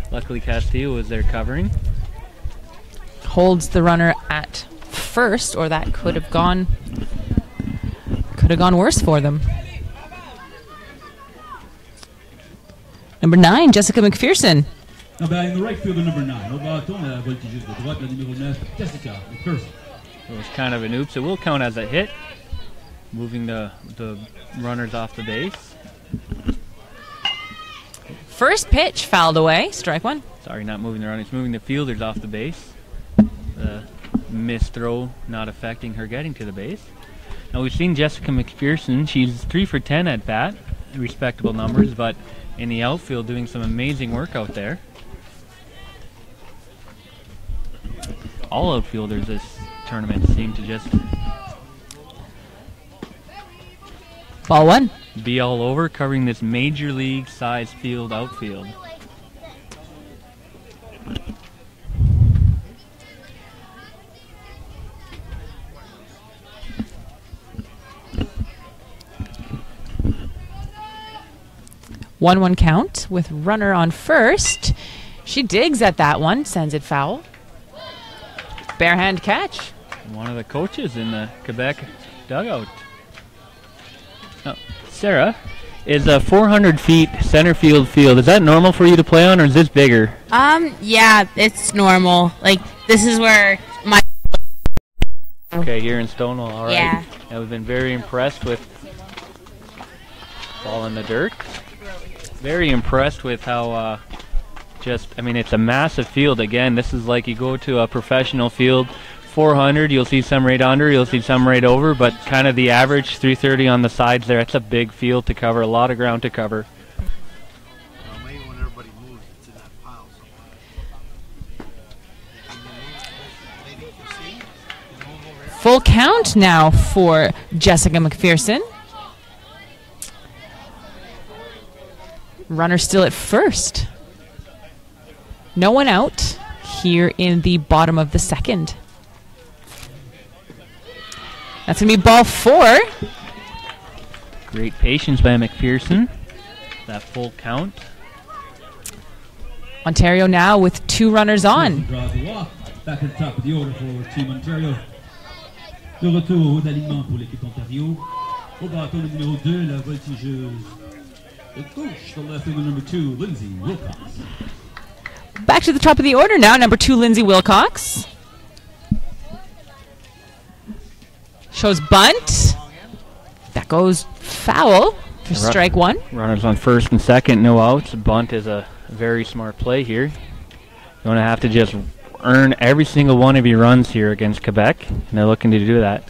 Luckily, Castillo was there covering. Holds the runner at first, or that could have gone worse for them. Number 9, Jessica McPherson. In the right fielder, number 9. Au bâton, la voltigiste de droite, la numéro 9, Jessica McPherson. It was kind of an oops. It will count as a hit, moving the runners off the base. First pitch fouled away. Strike 1. Sorry, not moving the runners, moving the fielders off the base. The missed throw not affecting her getting to the base. Now we've seen Jessica McPherson. She's 3 for 10 at bat, respectable numbers, but in the outfield doing some amazing work out there. All outfielders this tournament seem to just Ball 1. Be all over, covering this major league size field outfield. One count with runner on first. She digs at that one, sends it foul. Barehand catch. One of the coaches in the Quebec dugout. Now, Sarah, Is a 400 feet center field field, is that normal for you to play on, or is this bigger? Yeah, it's normal. Like, this is where my... Okay, here in Stonewall, all right. Yeah. And we've been very impressed with ball in the dirt. Very impressed with how it's a massive field. Again, this is like you go to a professional field, 400, you'll see some right under, you'll see some right over, but kind of the average 330 on the sides there. It's a big field to cover, a lot of ground to cover. Maybe when everybody moves to that pile somewhere. Full count now for Jessica McPherson. Runner still at first. No one out here in the bottom of the second. That's going to be ball 4. Great patience by McPherson. That full count. Ontario now with 2 runners on. Draws the walk. Back at the top of the order for Team Ontario. De retour d'alignement pour l'équipe Ontario. Au bâton le numéro 2, la voltigeuse de gauche, the left fielder number 2, Lindsay Wilcox. Back to the top of the order now, number 2, Lindsay Wilcox. Shows bunt. That goes foul for strike 1. Runners on first and second, no outs. Bunt is a very smart play here. You want to have to just earn every single one of your runs here against Quebec, and they're looking to do that.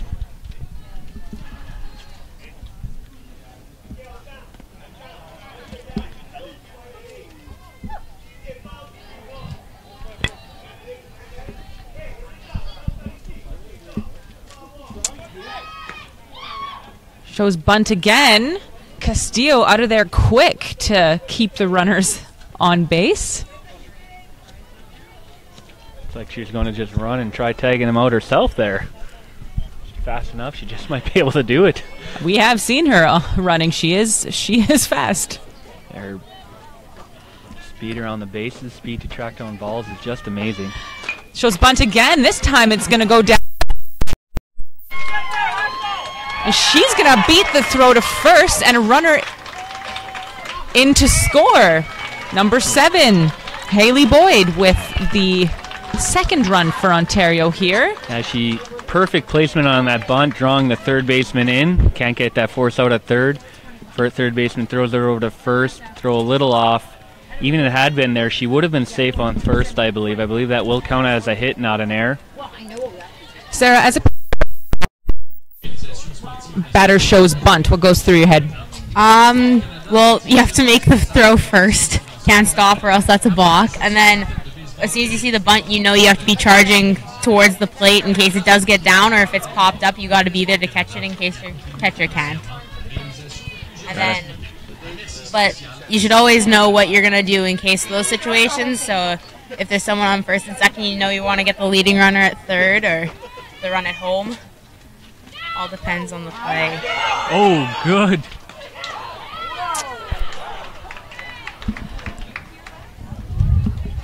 Shows bunt again. Castillo out of there quick to keep the runners on base. Looks like she's going to just run and try tagging them out herself there. She's fast enough, she just might be able to do it. We have seen her running. She is fast. Her speed around the bases, speed to track down balls is just amazing. Shows bunt again. This time it's going to go down. And she's going to beat the throw to first and a runner in to score. Number 7, Haley Boyd with the second run for Ontario here. Perfect placement on that bunt, drawing the third baseman in. Can't get that force out at third. Third baseman throws her over to first, throw a little off. Even if it had been there, she would have been safe on first, I believe. I believe that will count as a hit, not an error. Sarah, as a batter shows bunt, what goes through your head? Well, you have to make the throw first. Can't stop or else that's a balk. And then as soon as you see the bunt, you know you have to be charging towards the plate in case it does get down, or if it's popped up, you got to be there to catch it in case your catcher can't. And then, but you should always know what you're going to do in case of those situations. So if there's someone on first and second, you know you want to get the leading runner at third or the run at home. All depends on the play. Oh, good.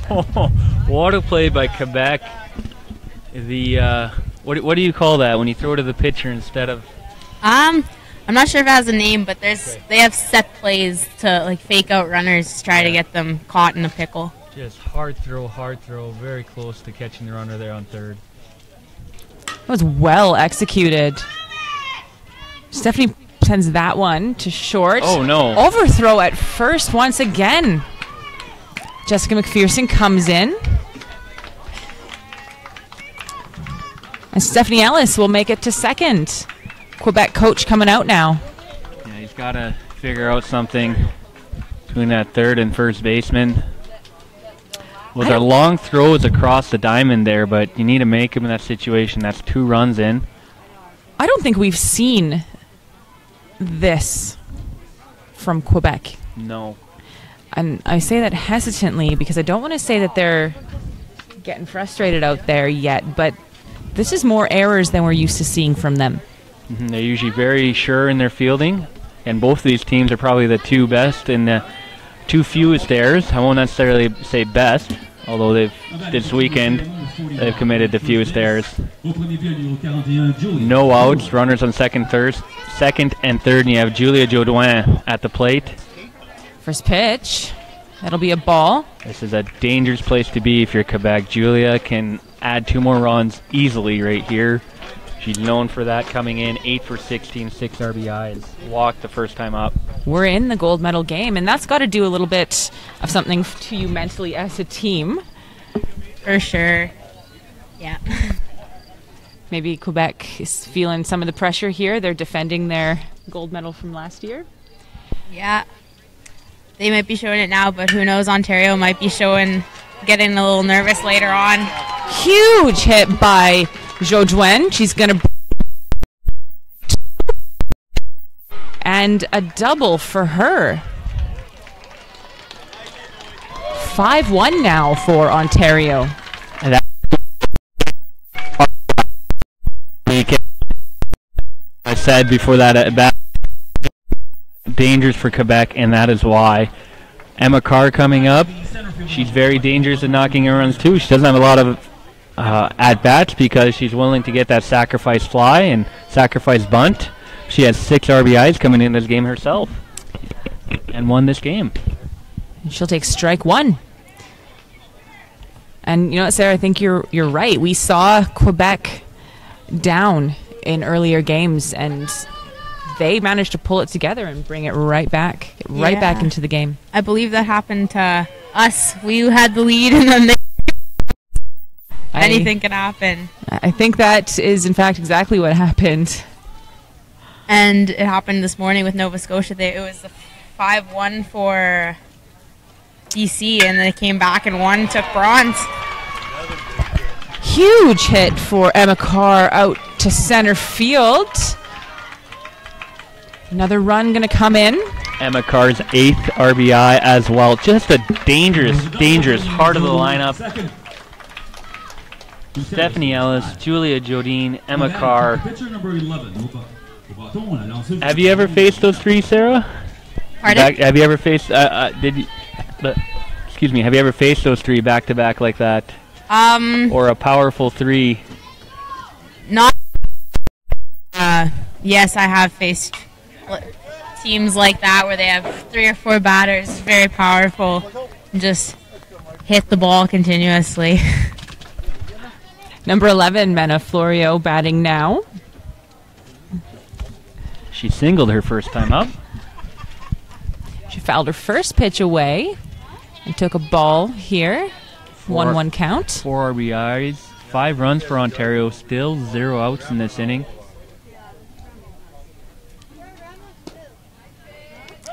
Oh, what a play by Quebec. The what do you call that when you throw to the pitcher instead of? I'm not sure if it has a name, but they have set plays to like fake out runners to try to get them caught in a pickle. Just hard throw, very close to catching the runner there on third. That was well executed. Stephanie sends that one to short. Oh, no. Overthrow at first once again. Jessica McPherson comes in. And Stephanie Ellis will make it to second. Quebec coach coming out now. Yeah, he's got to figure out something between that third and first baseman. Well, there are long throws across the diamond there, but you need to make him in that situation. That's 2 runs in. I don't think we've seen this from Quebec. No. And I say that hesitantly because I don't want to say that they're getting frustrated out there yet, but this is more errors than we're used to seeing from them. Mm-hmm. They're usually very sure in their fielding, and both of these teams are probably the 2 best and the 2 fewest errors. I won't necessarily say best. Although this weekend they've committed the fewest errors. No outs, runners on second and third, and you have Julia Jodoin at the plate. First pitch. That'll be a ball. This is a dangerous place to be if you're Quebec. Julia can add 2 more runs easily right here. She's known for that, coming in 8 for 16, 6 RBIs. Walked the first time up. We're in the gold medal game, and that's got to do a little bit of something to you mentally as a team. For sure. Yeah. Maybe Quebec is feeling some of the pressure here. They're defending their gold medal from last year. Yeah. They might be showing it now, but who knows, Ontario might be getting a little nervous later on. Huge hit by Jodoin. She's going to... And a double for her. 5-1 now for Ontario. I said before that, dangerous for Quebec, and that is why. Emma Carr coming up. She's very dangerous at knocking her runs too. She doesn't have a lot of at-bats because she's willing to get that sacrifice fly and sacrifice bunt. She has 6 RBIs coming in this game herself and won this game. She'll take strike 1. And you know what, Sarah, I think you're right. We saw Quebec down in earlier games, and they managed to pull it together and bring it right back into the game. I believe that happened to us. We had the lead, and then anything can happen. I think that is, in fact, exactly what happened. And it happened this morning with Nova Scotia. It was a 5-1 for BC, and they came back and won, took bronze. Huge hit for Emma Carr out to center field. Another run going to come in. Emma Carr's 8th RBI as well. Just a dangerous heart of the lineup. Stephanie Ellis, Julia Jodoin, Emma Carr. Have you ever faced those 3, Sarah? Pardon? Have you ever faced? Excuse me. Have you ever faced those 3 back to back like that? Or a powerful 3? Not. Yes, I have faced teams like that where they have 3 or 4 batters. It's very powerful. And just hit the ball continuously. Number 11, Mena Florio, batting now. She singled her first time up. She fouled her first pitch away and took a ball here. 1-1 count. 4 RBIs, 5 runs for Ontario. Still 0 outs in this inning.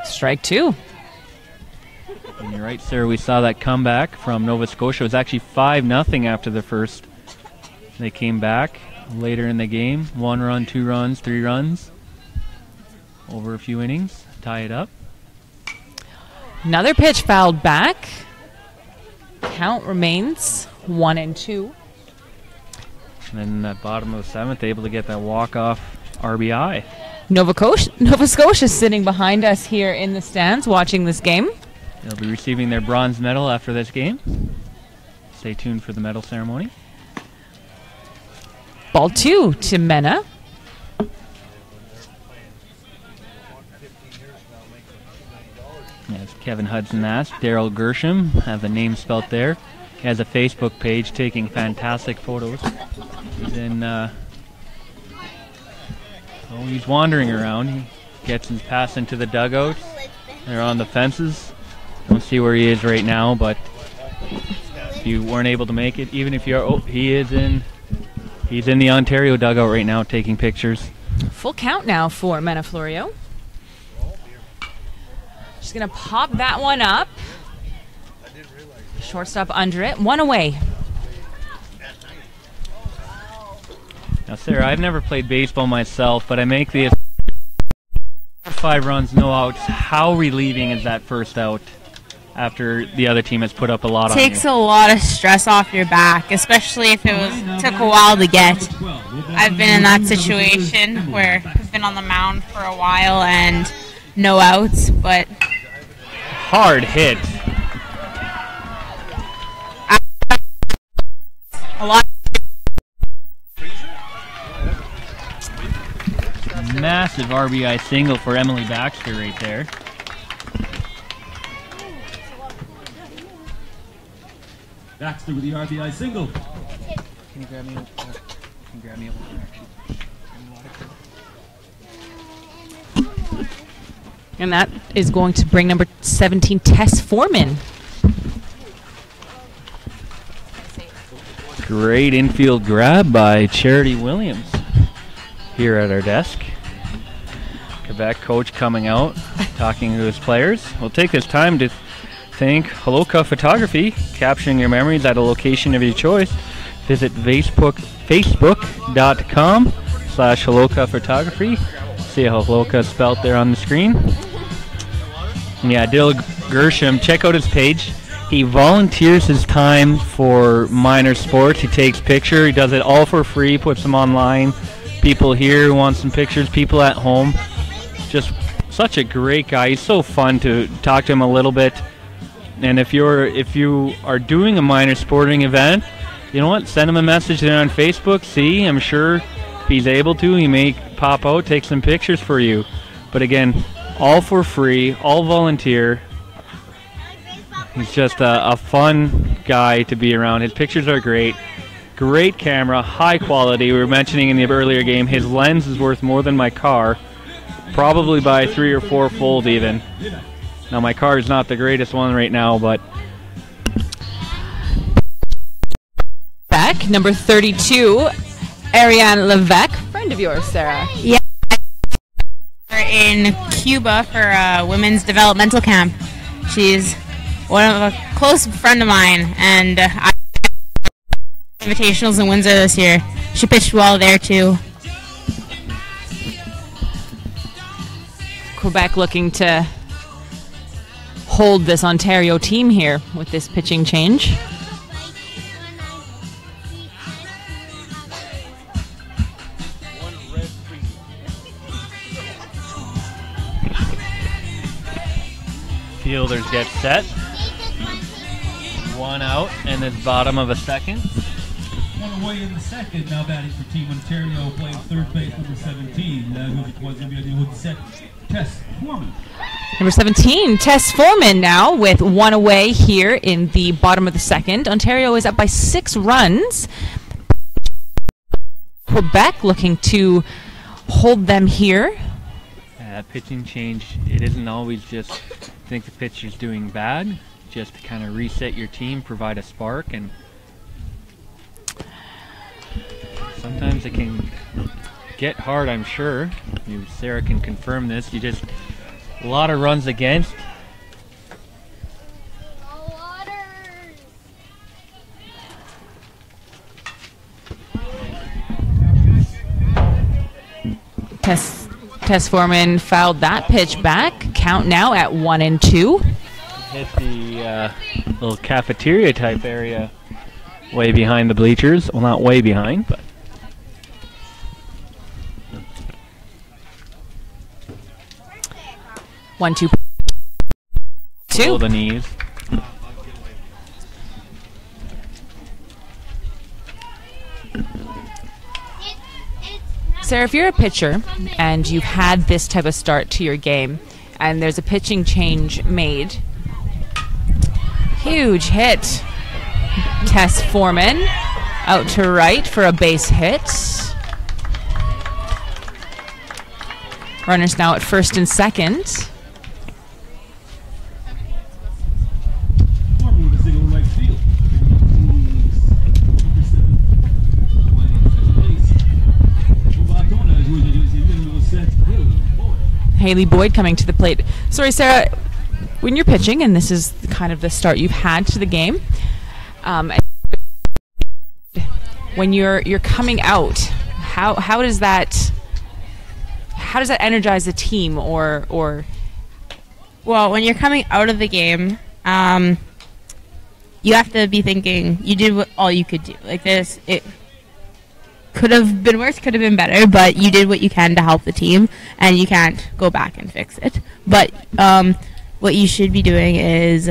Strike 2. And you're right, Sarah. We saw that comeback from Nova Scotia. It was actually 5-0 after the first. They came back later in the game. 1 run, 2 runs, 3 runs. Over a few innings. Tie it up. Another pitch fouled back. Count remains 1-2. And then at bottom of the 7th, able to get that walk-off RBI. Nova Scotia sitting behind us here in the stands watching this game. They'll be receiving their bronze medal after this game. Stay tuned for the medal ceremony. Ball 2 to Mena. As Kevin Hudson asked, Daryl Gershom, have the name spelt there. He has a Facebook page taking fantastic photos. He's in, he's wandering around. He gets his pass into the dugout. They're on the fences. Don't see where he is right now, but if you weren't able to make it, even if you are, he's in the Ontario dugout right now taking pictures. Full count now for Mena Florio. Just going to pop that one up. Shortstop under it. 1 away. Now, Sarah, I've never played baseball myself, but I make the 5 runs, no outs. How relieving is that first out after the other team has put up a lot on you? Takes a lot of stress off your back, especially if it took a while to get. I've been in that situation where I've been on the mound for a while and no outs, but hard hit. a lot. Massive RBI single for Emily Baxter right there. Baxter with the RBI single. Can you grab me? Can you grab me And that is going to bring number 17, Tess Foreman. Great infield grab by Charity Williams here at our desk. Quebec coach coming out, talking to his players. We'll take this time to thank Holoka Photography, capturing your memories at a location of your choice. Visit facebook.com/Holoka Photography. See how Holoka is spelled there on the screen. Yeah, Dill Gershom, check out his page. He volunteers his time for minor sports. He takes pictures. He does it all for free, puts them online. People here who want some pictures, people at home. Just such a great guy. He's so fun to talk to him a little bit. And if you are doing a minor sporting event, you know what? Send him a message there on Facebook. See, I'm sure if he's able to, he may pop out, take some pictures for you. But again, all for free, all volunteer. He's just a fun guy to be around. His pictures are great. Great camera, high quality. We were mentioning in the earlier game, his lens is worth more than my car. Probably by 3 or 4 fold even. Now my car is not the greatest one right now, but... Back, number 32, Ariane Levesque. Friend of yours, Sarah. Yeah. We're in Cuba for a women's developmental camp. She's one of a close friend of mine, and I invitationals in Windsor this year. She pitched well there too. Quebec looking to hold this Ontario team here with this pitching change. Fielders get set. One out, and it's bottom of a second. One away in the second, now batting for Team Ontario, playing third base, number 17. Tess Foreman. Number 17, Tess Foreman now with one away here in the bottom of the second. Ontario is up by 6 runs. Quebec looking to hold them here. That pitching change, it isn't always just think the pitcher's doing bad, just to kind of reset your team, provide a spark, and sometimes it can get hard, I'm sure. Sarah can confirm this. You just, a lot of runs against. Tess Foreman fouled that pitch back. Count now at 1-2. Hit the little cafeteria type area way behind the bleachers. Well, not way behind, but. One, two. Pull the knees. Sarah, if you're a pitcher and you've had this type of start to your game and there's a pitching change made, huge hit. Tess Foreman out to right for a base hit. Runners now at first and second. Haley Boyd coming to the plate. Sorry, Sarah, when you're pitching, and this is kind of the start you've had to the game, when you're coming out, how does that energize the team or? Well, when you're coming out of the game, you have to be thinking you did all you could do. Like this, it could have been worse, could have been better, but you did what you can to help the team, and you can't go back and fix it. But what you should be doing is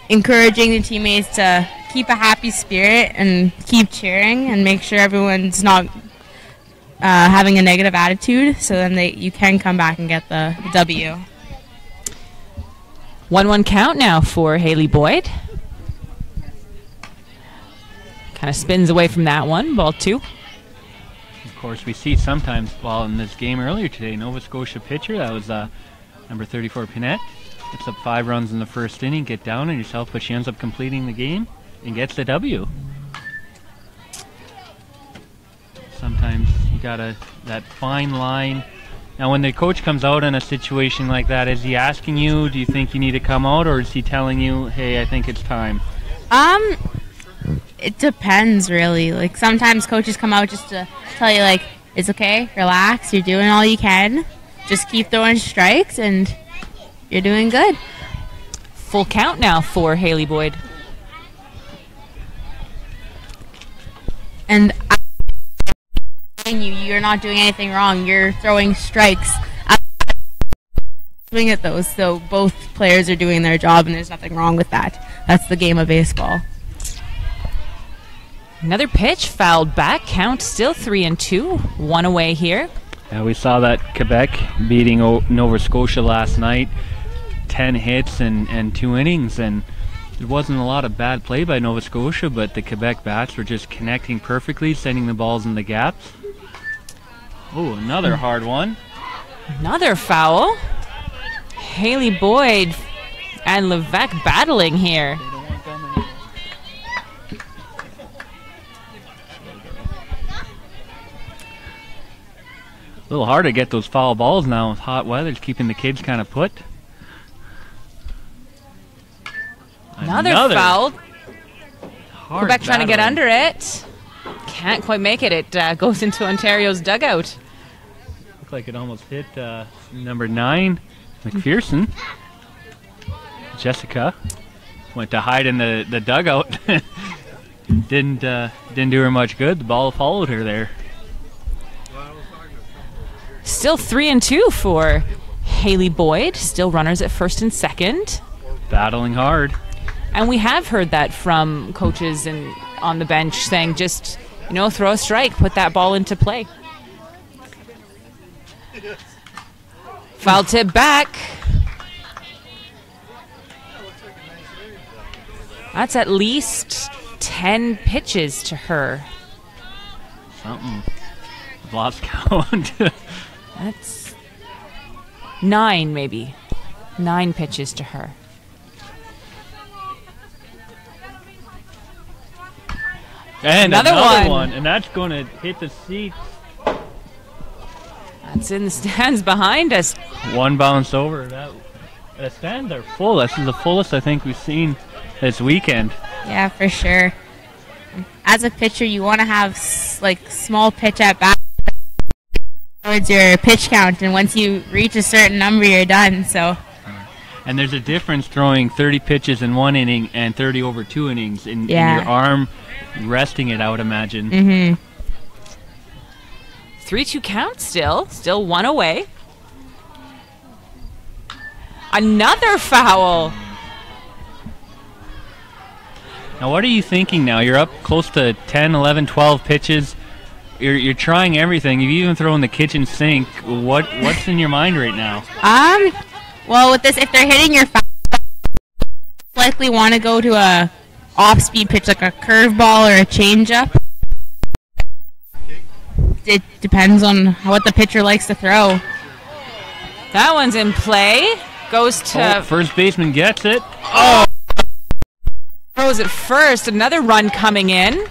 encouraging the teammates to keep a happy spirit and keep cheering and make sure everyone's not having a negative attitude, so then you can come back and get the W. 1-1 count now for Haley Boyd. Kind of spins away from that one. Ball 2. Of course, we see sometimes, well, in this game earlier today, Nova Scotia pitcher, that was number 34, Pinette, gets up 5 runs in the first inning, get down on yourself, but she ends up completing the game and gets the W. Sometimes you got that fine line. Now, when the coach comes out in a situation like that, is he asking you, do you think you need to come out, or is he telling you, hey, I think it's time? It depends, really. Like, sometimes coaches come out just to tell you, like, it's okay, relax, you're doing all you can. Just keep throwing strikes, and you're doing good. Full count now for Haley Boyd. And you're not doing anything wrong. You're throwing strikes. Swing at those, so both players are doing their job, and there's nothing wrong with that. That's the game of baseball. Another pitch fouled back. Count still 3-2. 1 away here. Yeah, we saw that Quebec beating Nova Scotia last night. 10 hits and 2 innings, and there wasn't a lot of bad play by Nova Scotia, but the Quebec bats were just connecting perfectly, sending the balls in the gaps. Oh, another hard one. Another foul. Haley Boyd and Levesque battling here. A little hard to get those foul balls now with hot weather. It's keeping the kids kind of put. Another foul. Quebec trying to get battling. under it. Can't quite make it. It goes into Ontario's dugout. Looked like it almost hit number 9, McPherson. Jessica went to hide in the dugout. didn't do her much good. The ball followed her there. Still 3-2 for Haley Boyd. Still runners at first and second. Battling hard. And we have heard that from coaches and on the bench saying just, throw a strike, put that ball into play. Foul tip back. That's at least 10 pitches to her. Something. I've lost count. That's 9 maybe. 9 pitches to her. And another one. And that's going to hit the seats. That's in the stands behind us. One bounce over. The stands are full. This is the fullest I think we've seen this weekend. Yeah, for sure. As a pitcher, you want to have small pitch at bat towards your pitch count, and once you reach a certain number, you're done. So. And there's a difference throwing 30 pitches in 1 inning and 30 over 2 innings in your arm resting it, I would imagine. Mm-hmm. 3-2 count still 1 away. Another foul. Now what are you thinking now? You're up close to 10, 11, 12 pitches. You're trying everything. You've even thrown the kitchen sink. What's in your mind right now? Well, with this, if they're hitting your foul, likely want to go to a off-speed pitch like a curveball or a changeup. It depends on what the pitcher likes to throw. That one's in play. Goes to first baseman gets it. Oh! Throws it first. Another run coming in.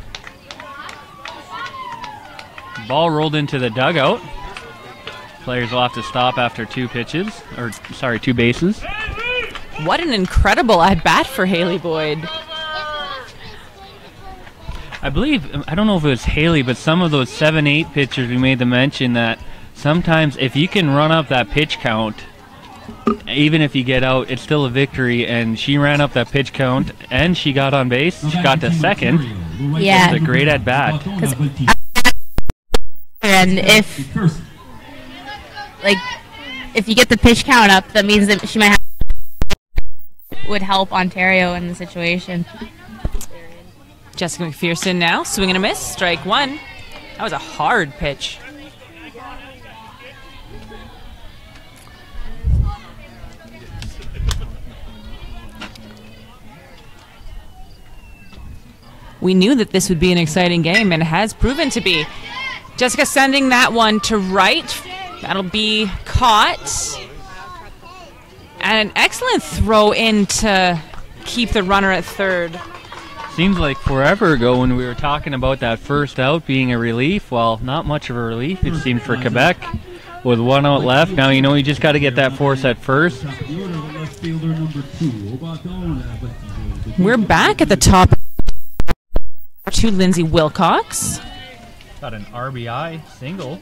Ball rolled into the dugout. Players will have to stop after 2 pitches, or 2 bases. What an incredible at-bat for Haley Boyd. I don't know if it was Haley, but some of those 7-8 pitchers we made the mention that sometimes if you can run up that pitch count, even if you get out, it's still a victory, and she ran up that pitch count, and she got on base. She got to second. Yeah. It's a great at-bat. And if you get the pitch count up, that means that she might have would help Ontario in the situation. Jessica McPherson now, swing and a miss, strike one. That was a hard pitch. We knew that this would be an exciting game, and it has proven to be. Jessica sending that one to right. That'll be caught. And an excellent throw in to keep the runner at third. Seems like forever ago when we were talking about that first out being a relief. Well, not much of a relief, it seemed, for Quebec. With one out left, now you just got to get that force at first. We're back at the top to Lindsay Wilcox. Got an RBI single.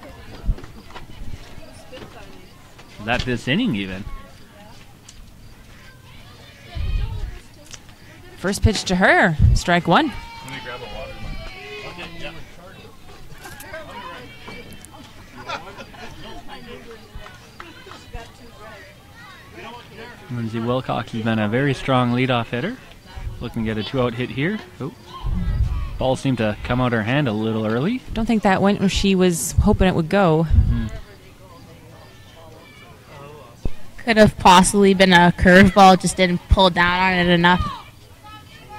Is that this inning even? First pitch to her, strike one. Let me grab a water. Okay, yeah. Lindsay Wilcox has been a very strong leadoff hitter. Looking to get a 2-out hit here. Oh. Ball seemed to come out her hand a little early. Don't think that went where she was hoping it would go. Could have possibly been a curveball, just didn't pull down on it enough.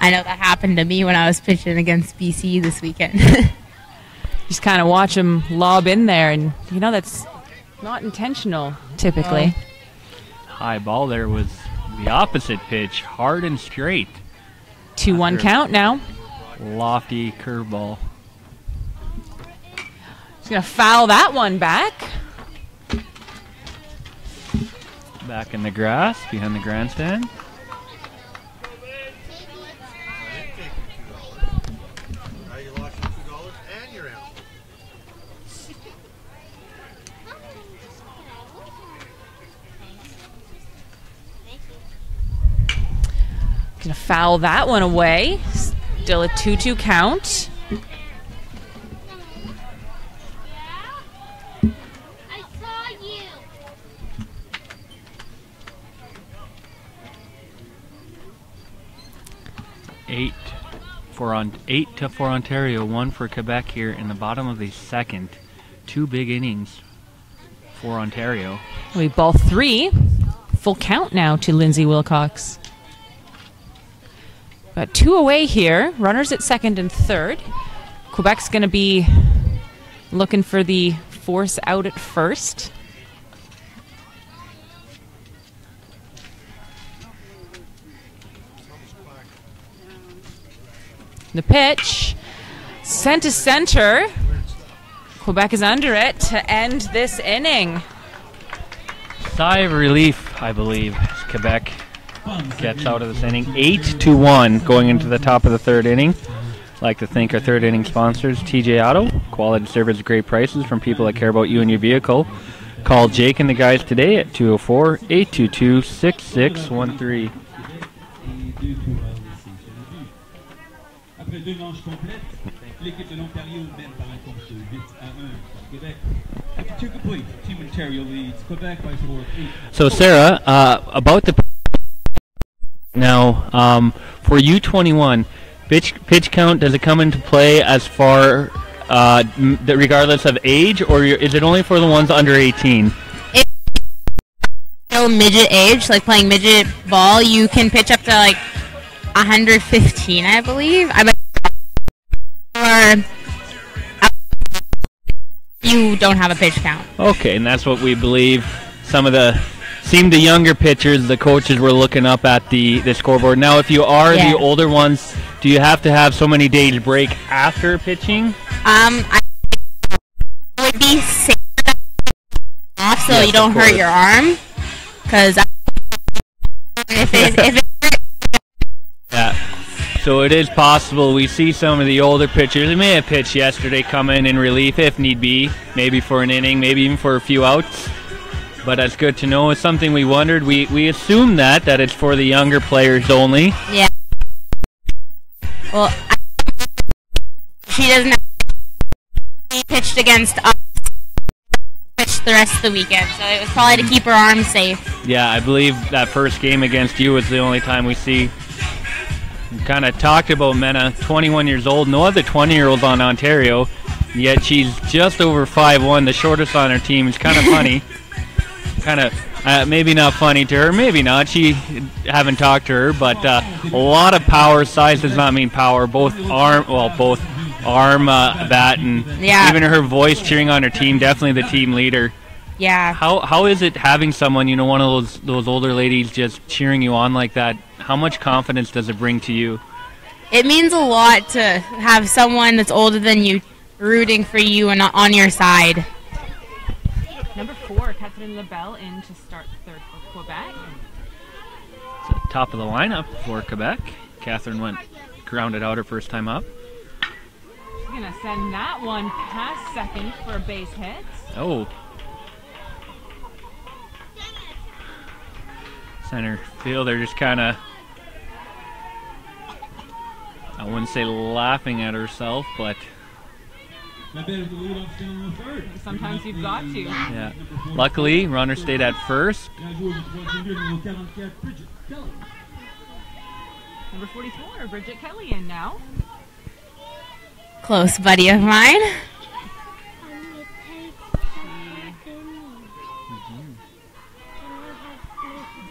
I know that happened to me when I was pitching against BC this weekend. Just kind of watch them lob in there, and that's not intentional typically. High ball there was the opposite pitch, hard and straight. 2-1 count now. Lofty curveball. She's going to foul that one back. Back in the grass, behind the grandstand. Now you lost your $2 and you're out. Going to foul that one away. Still a 2-2 count. I saw you. 8 for Ontario, 1 for Quebec here in the bottom of the second. 2 big innings for Ontario. We ball 3. Full count now to Lindsay Wilcox. Got 2 away here. Runners at second and third. Quebec's going to be looking for the force out at first. The pitch sent to center. Quebec is under it to end this inning. Sigh of relief, I believe, as Quebec gets out of this inning. 8-1 going into the top of the third inning. I'd like to thank our third inning sponsors, TJ Auto, quality service, great prices from people that care about you and your vehicle. Call Jake and the guys today at 204-822-6613. Après 2 manches complètes, l'équipe de l'Ontario mène par un compte de 8-1 par Québec. After 2 complete, Team Ontario leads Quebec by score of 8. So Sarah, about the now for U21, pitch count, does it come into play as far regardless of age, or is it only for the ones under 18? If you're midget age, like playing midget ball, you can pitch up to like 115, I believe. Or you don't have a pitch count. Okay, and that's what we believe. Some of the younger pitchers, the coaches were looking up at the scoreboard. Now, if you are the older ones, do you have to have so many days break after pitching? I would be safe off so you don't hurt your arm. Because if it yeah. So it is possible we see some of the older pitchers. They may have pitched yesterday, come in relief if need be, maybe for an inning, maybe even for a few outs. But that's good to know. It's something we wondered. We assume that it's for the younger players only. Yeah. Well, she doesn't. He pitched against us. Pitched the rest of the weekend, so it was probably to keep her arms safe. Yeah, I believe that first game against you was the only time we see. We kind of talked about Mena, 21 years old, no other 20-year-olds on Ontario, yet she's just over 5'1", the shortest on her team. It's kind of funny. Kind of, maybe not funny to her, maybe not. She haven't talked to her, but a lot of power. Size does not mean power. Both arm, bat, and even her voice cheering on her team. Definitely the team leader. Yeah. How is it having someone, you know, one of those older ladies just cheering you on like that? How much confidence does it bring to you? It means a lot to have someone that's older than you rooting for you and on your side. Number 4, Catherine Lebel in to start third for Quebec. So top of the lineup for Quebec. Catherine grounded out her first time up. She's going to send that one past second for a base hit. Oh. Center fielder just kind of, I wouldn't say laughing at herself, but sometimes you've got to. Yeah. Luckily, runner stayed at first. Number 44, Bridget Kelly in now. Close buddy of mine.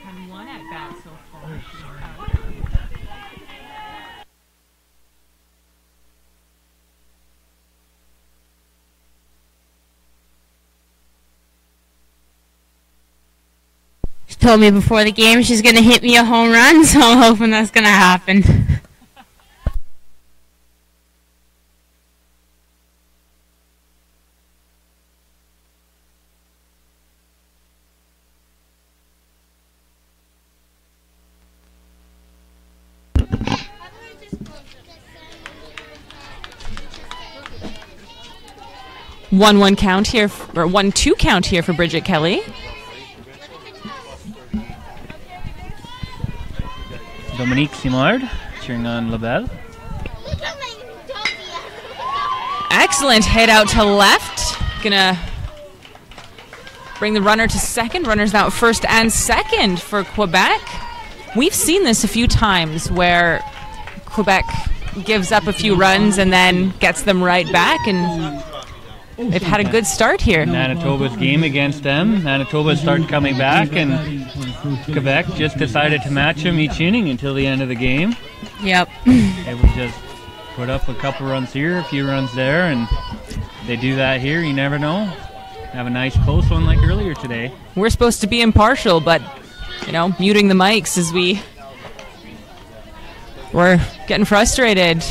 Had one at bat so far. She told me before the game she's going to hit me a home run, so I'm hoping that's going to happen. One count here, or 1-2 count here for Bridget Kelly. Dominique Simard cheering on Lebel. Excellent hit out to left. Gonna bring the runner to second. Runner's now at first and second for Quebec. We've seen this a few times where Quebec gives up a few runs and then gets them right back, and they've had a good start here. Manitoba's game against them. Manitoba started coming back, and Quebec just decided to match them each inning until the end of the game. Yep. Able to just put up a couple runs here, a few runs there, and they do that here. You never know. Have a nice close one like earlier today. We're supposed to be impartial, but, you know, muting the mics as we're getting frustrated.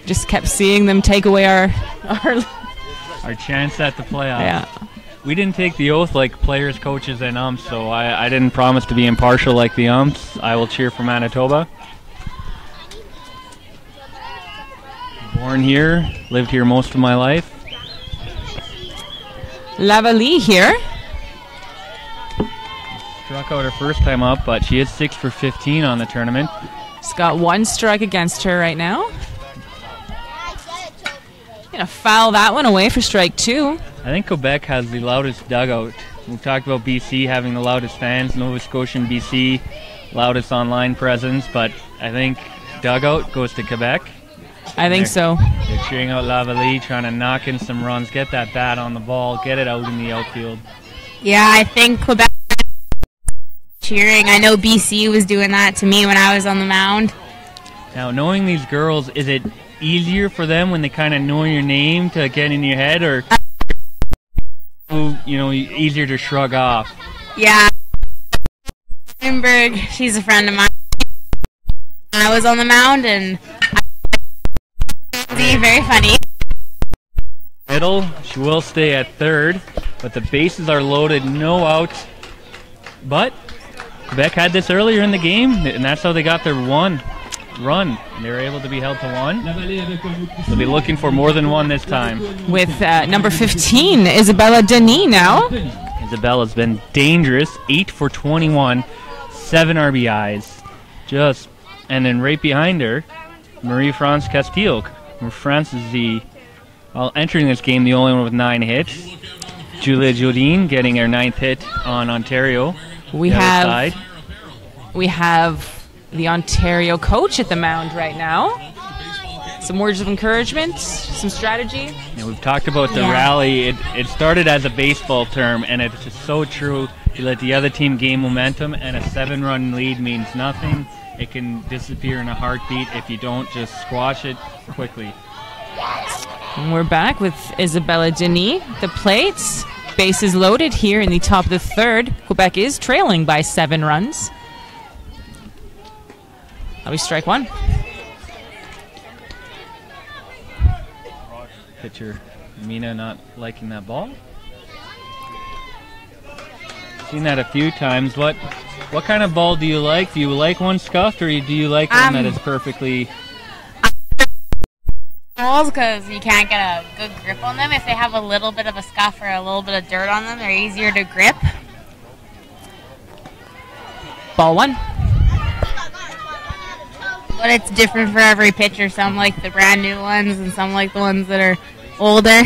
Just kept seeing them take away our chance at the playoffs. Yeah. We didn't take the oath like players, coaches, and umps, so I didn't promise to be impartial like the umps. I will cheer for Manitoba. Born here, lived here most of my life. Lavallée here. Struck out her first time up, but she is 6 for 15 on the tournament. She's got one strike against her right now. Gonna foul that one away for strike 2. I think Quebec has the loudest dugout. We've talked about BC having the loudest fans, Nova Scotia and BC loudest online presence, but I think dugout goes to Quebec. I think so. They're cheering out Lavallée, trying to knock in some runs, get that bat on the ball, get it out in the outfield. Yeah, I think Quebec cheering. I know BC was doing that to me when I was on the mound. Now, knowing these girls, is it easier for them when they kind of know your name to get in your head, or easier to shrug off? Yeah. Lindbergh, she's a friend of mine. I was on the mound, and very funny. Middle, she will stay at third, but the bases are loaded, no outs. But Quebec had this earlier in the game, and that's how they got their one run. They were able to be held to one. They'll be looking for more than one this time. With number 15, Isabella Denis now. Isabella's been dangerous, 8 for 21, 7 RBIs. And then right behind her, Marie-France Castillo. France is entering this game, the only one with 9 hits. Julia Jodine getting her 9th hit on Ontario. We have the Ontario coach at the mound right now. Some words of encouragement, some strategy. Yeah, we've talked about the rally. It started as a baseball term, and it's just so true. You let the other team gain momentum, and a 7-run lead means nothing. It can disappear in a heartbeat if you don't just squash it quickly. And we're back with Isabella Denis. The plates, bases loaded here in the top of the 3rd. Quebec is trailing by 7 runs. That'll be strike 1. Pitcher Mina not liking that ball. Seen that a few times. What kind of ball do you like? Do you like one scuffed, or do you like one that is perfectly... Balls, because you can't get a good grip on them. If they have a little bit of a scuff or a little bit of dirt on them, they're easier to grip. Ball 1. But it's different for every pitcher. Some like the brand new ones, and some like the ones that are older.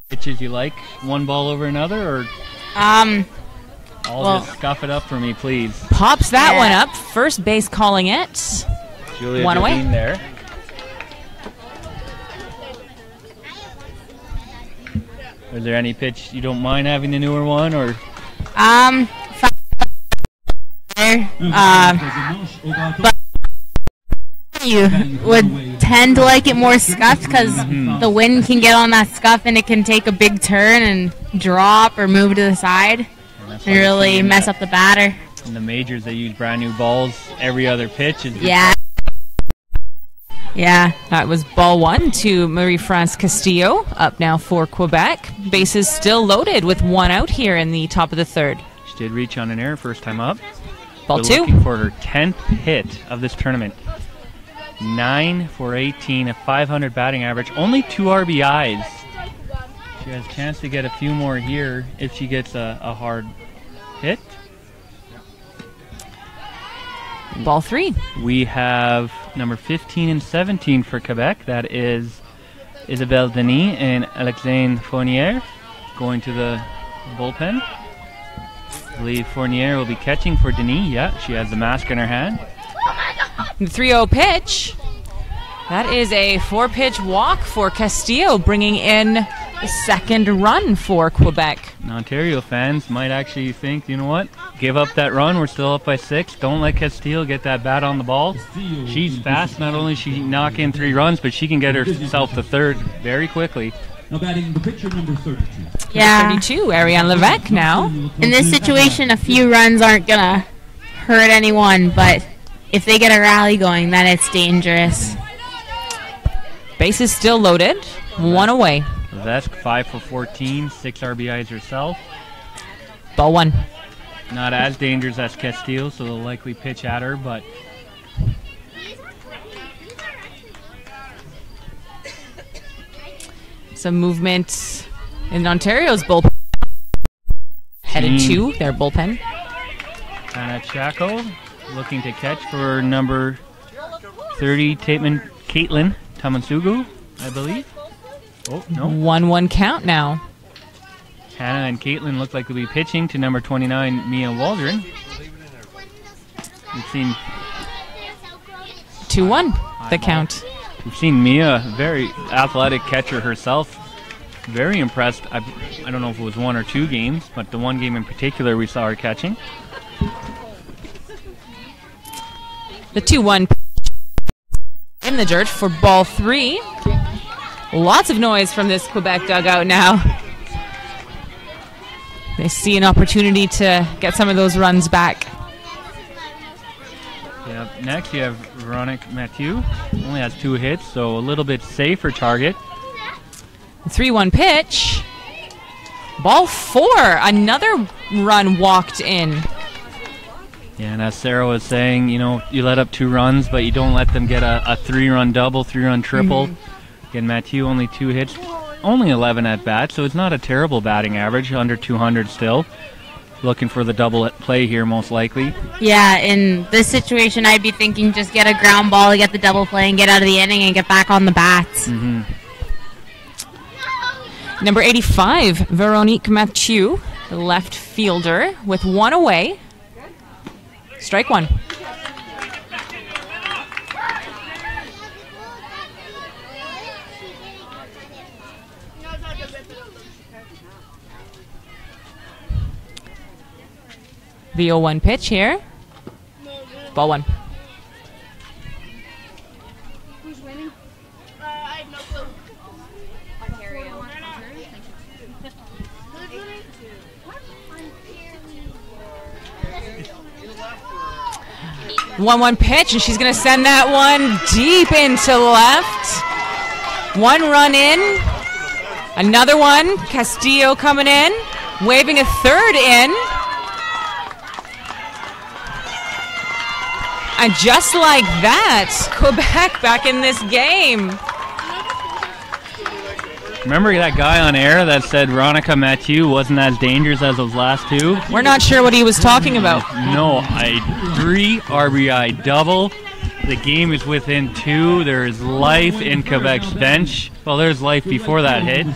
Pitches you like one ball over another, or just scuff it up for me, please. Pops that one up. First base calling it. Julia one away. There. Is there any pitch you don't mind having the newer one, or? But you would tend to like it more scuffed because the wind can get on that scuff and it can take a big turn and drop or move to the side and really mess up the batter. In the majors, they use brand new balls every other pitch. Yeah. That was ball 1 to Marie-France Castillo. Up now for Quebec. Bases still loaded with 1 out here in the top of the 3rd. She did reach on an error first time up. Ball We're 2. Looking for her 10th hit of this tournament. 9 for 18, a 500 batting average. Only 2 RBIs. She has a chance to get a few more here if she gets a hard hit. Ball 3. We have number 15 and 17 for Quebec. That is Isabelle Denis and Alexandre Fournier going to the bullpen. I believe Fournier will be catching for Denis. Yeah, she has the mask in her hand. The 3-0 pitch. That is a 4-pitch walk for Castillo, bringing in the 2nd run for Quebec. And Ontario fans might actually think, you know what? Give up that run. We're still up by 6. Don't let Castillo get that bat on the ball. She's fast. Not only she knock in 3 runs, but she can get herself to 3rd very quickly. Now batting the pitcher number 32. Yeah. 32, Ariane Levesque now. In this situation, a few runs aren't going to hurt anyone, but if they get a rally going, then it's dangerous. Bases still loaded. 1 away. Levesque 5 for 14, 6 RBIs herself. Ball 1. Not as dangerous as Castillo, so they'll likely pitch at her, but some movement in Ontario's bullpen. Headed to their bullpen. Anna Chaco looking to catch for number 30, Caitlin Tamansugu, I believe. Oh, no. 1-1 count now. Hannah and Caitlin look like they'll be pitching to number 29, Mia Waldron. We've seen 2-1, the count. We've seen Mia, very athletic catcher herself. Very impressed. I don't know if it was 1 or 2 games, but the 1 game in particular we saw her catching. The 2-1 in the dirt for ball 3. Lots of noise from this Quebec dugout now. They see an opportunity to get some of those runs back. Yeah, next you have Veronique Mathieu. Only has 2 hits, so a little bit safer target. 3-1 pitch. Ball 4. Another run walked in. Yeah, and as Sarah was saying, you know, you let up 2 runs, but you don't let them get a 3-run double, 3-run triple. Again, Mathieu only 2 hits, only 11 at bat, so it's not a terrible batting average, under 200 still. Looking for the double play here, most likely. Yeah, in this situation, I'd be thinking just get a ground ball, get the double play, and get out of the inning and get back on the bats. Number 85, Veronique Mathieu, the left fielder, with 1 away. Strike 1. The 0-1 pitch here. Ball 1. Who's winning? I have no clue. Ontario. Who's winning? 1-1 pitch, and she's going to send that one deep into left. 1 run in. Another one. Castillo coming in. Waving a third in. And just like that, Quebec back in this game. Remember that guy on air that said Veronica Mathieu wasn't as dangerous as those last two? We're not sure what he was talking about. No, I agree. RBI double. The game is within 2. There is life in Quebec's bench. Well, there's life before that hit.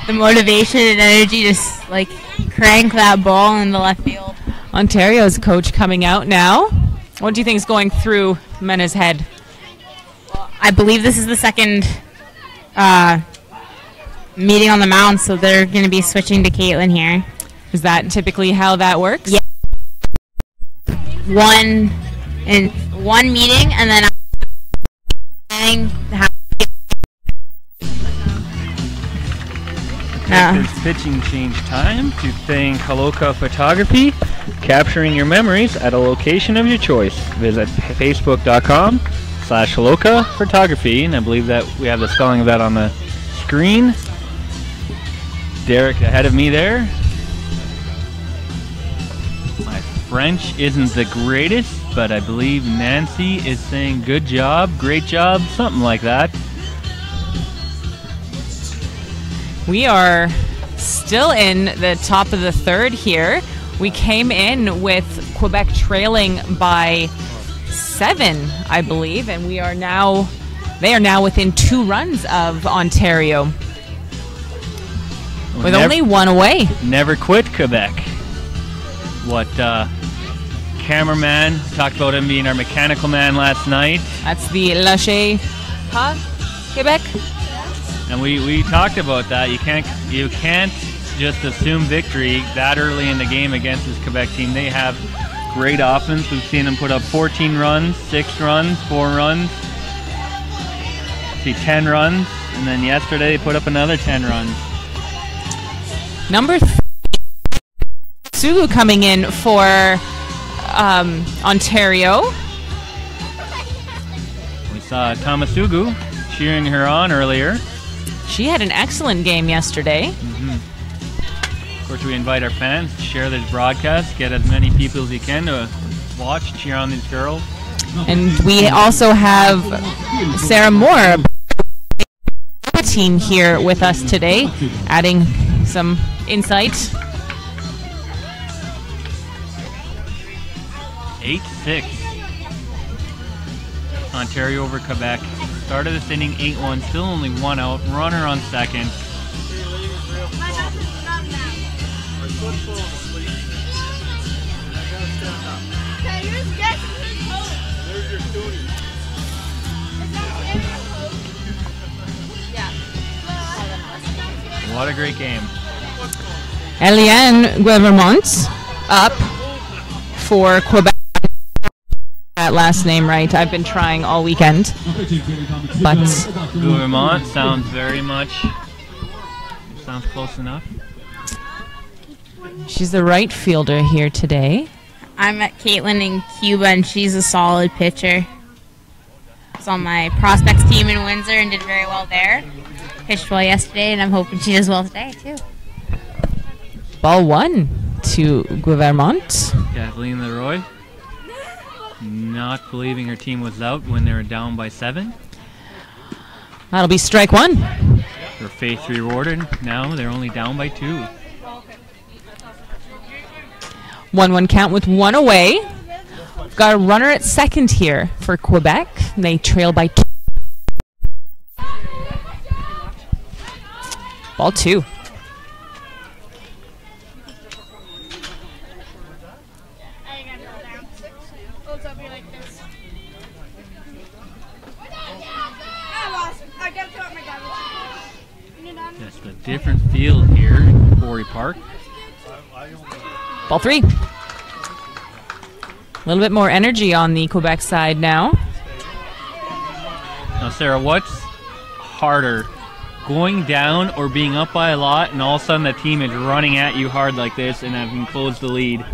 The motivation and energy to like crank that ball in the left field. Ontario's coach coming out now. What do you think is going through Mena's head? I believe this is the second meeting on the mound, so they're going to be switching to Caitlin here. Is that typically how that works? Yeah. One meeting, and then It's pitching change time to thank Haloka Photography, capturing your memories at a location of your choice. Visit facebook.com/Haloka Photography, and I believe that we have the spelling of that on the screen. Derek ahead of me there. My French isn't the greatest, but I believe Nancy is saying good job, great job, something like that. We are still in the top of the third here. We came in with Quebec trailing by 7, I believe, and they are now within 2 runs of Ontario, with only 1 away. Never quit, Quebec. What cameraman talked about him being our mechanical man last night. That's the Lâcher Pas, Quebec. And we talked about that. You can't just assume victory that early in the game against this Quebec team. They have great offense. We've seen them put up 14 runs, 6 runs, 4 runs. See, 10 runs, and then yesterday they put up another 10 runs. Number 3, Sugu coming in for Ontario. We saw Tamasugu cheering her on earlier. She had an excellent game yesterday. Of course, we invite our fans to share this broadcast, get as many people as you can to watch, cheer on these girls. And we also have Sarah Moore, team here with us today, adding some insight. 8-6. Ontario over Quebec. Started this inning 8-1, still only 1 out. Runner on second. What a great game. Eliane Guevermont up for Quebec. That last name right. I've been trying all weekend. But Guevermont sounds close enough. She's the right fielder here today. I met Caitlin in Cuba, and she's a solid pitcher. I was on my prospects team in Windsor and did very well there. Pitched well yesterday, and I'm hoping she does well today, too. Ball 1 to Guevermont. Kathleen Leroy not believing her team was out when they were down by 7. That'll be strike 1. Her faith rewarded. Now they're only down by 2. 1-1 count with 1 away. We've got a runner at second here for Quebec. They trail by 2. Ball 2. Just a different field here in Quarry Park. Ball 3. A little bit more energy on the Quebec side now. Now, Sarah, what's harder, going down or being up by a lot and all of a sudden the team is running at you hard like this and having closed the lead?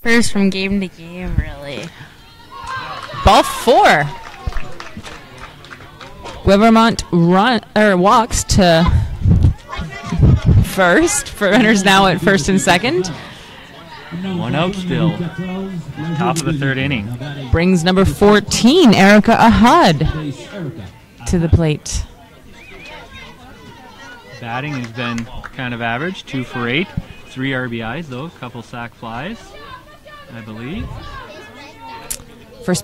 First from game to game, really. Ball 4. Guevermont walks to first. For runners now at first and second. 1 out still. Top of the 3rd inning. Brings number 14, Erica Ahad, to the plate. Batting has been kind of average, 2 for 8. 3 RBIs though, a couple sac flies, I believe. First.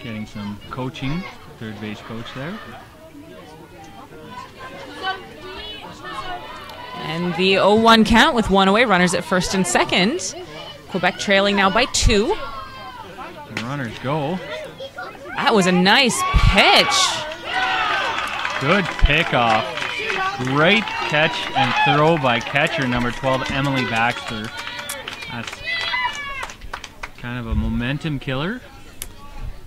Getting some coaching, third base coach there. And the 0-1 count with 1 away, runners at first and second. Quebec trailing now by 2. The runners go. That was a nice pitch. Good pickoff. Great catch and throw by catcher number 12, Emily Baxter. That's kind of a momentum killer.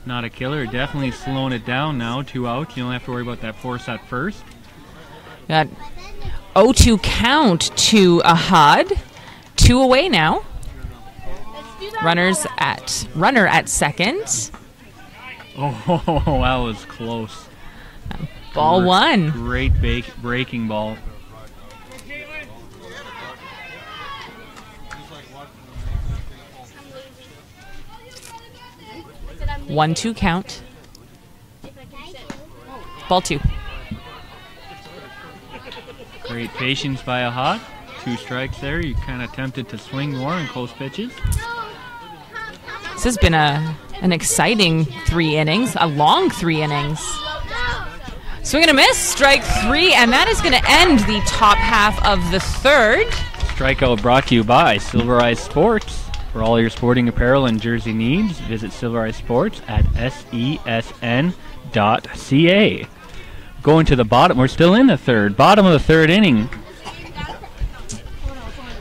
Not a killer, definitely slowing it down now. 2 out. You don't have to worry about that force at first. Got 0-2 count to Ahad. 2 away now. Runner at second. Oh, that was close. Ball 1. Great breaking ball. One, 2 count. Ball 2. Great patience by Ahad. 2 strikes there. You kind of tempted to swing more in close pitches. This has been an exciting 3 innings, a long 3 innings. Swing and a miss, strike 3, and that is going to end the top half of the 3rd. Strikeout brought to you by Silverized Sports. For all your sporting apparel and jersey needs, visit Silverized Sports at sesn.ca. Going to the bottom, we're still in the 3rd. Bottom of the 3rd inning.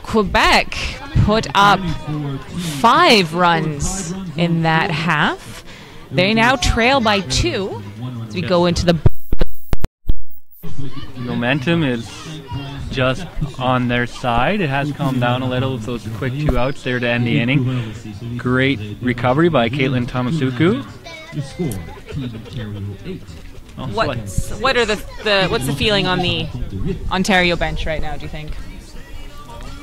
Quebec put up 5 runs in that half. They now trail by 2 as we go into the... Momentum is just on their side. It has calmed down a little with those quick 2 outs there to end the inning. Great recovery by Caitlin Tomasuku. What's the feeling on the Ontario bench right now, do you think?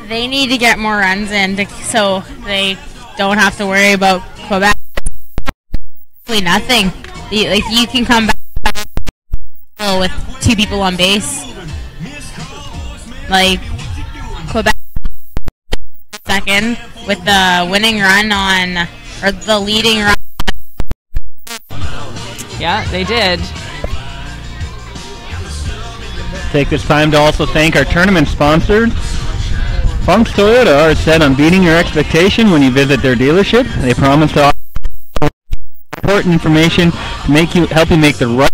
They need to get more runs in so they don't have to worry about Quebec. Nothing. You can come back with 2 people on base. Like Quebec second with the winning run on, or the leading run. Yeah, they did. Take this time to also thank our tournament sponsor. Funk's Toyota are set on beating your expectation when you visit their dealership. They promise to offer important information to help you make the right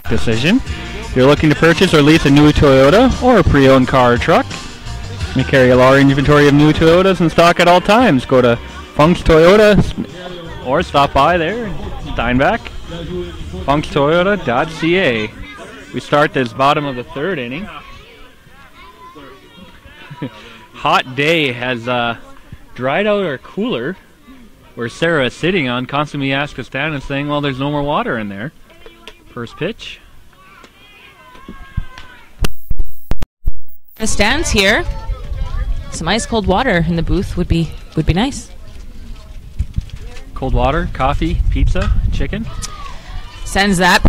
decision. If you're looking to purchase or lease a new Toyota or a pre-owned car or truck, we carry a large inventory of new Toyotas in stock at all times. Go to Funk's Toyota or stop by there in Steinbach. funkstoyota.ca. We start this bottom of the 3rd inning. Hot day has dried out our cooler where Sarah is sitting on. Constantly asks us down and saying, well, there's no more water in there. First pitch. The stands here. Some ice cold water in the booth would be nice. Cold water, coffee, pizza, chicken. Sends that.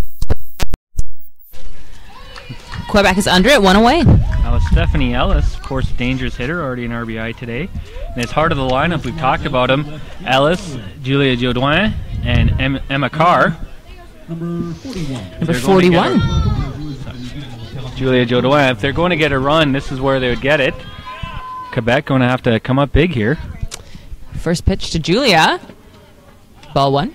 Quebec is under it, 1 away. That Well, Stephanie Ellis, of course, dangerous hitter, already an RBI today. And it's heart of the lineup. We've talked about him. Ellis, Julia Jodoin, and Emma Carr. Number 41. Number 41. Julia Jodoin. If they're going to get a run, this is where they would get it. Quebec going to have to come up big here. First pitch to Julia. Ball one.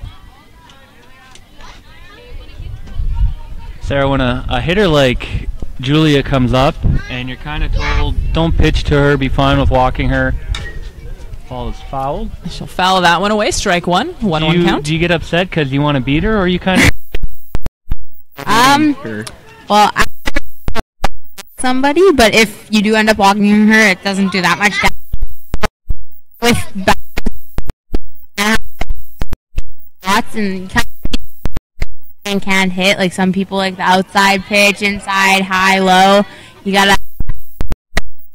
Sarah, when a hitter like Julia comes up and you're kind of told, don't pitch to her, be fine with walking her, ball is fouled. She'll foul that one away. Strike one. 1-1 count. Do you get upset because you want to beat her, or are you kind of... Well, I somebody, but if you do end up walking her, it doesn't do that much damage. With bats and can't hit, like some people like the outside pitch, inside, high, low. You gotta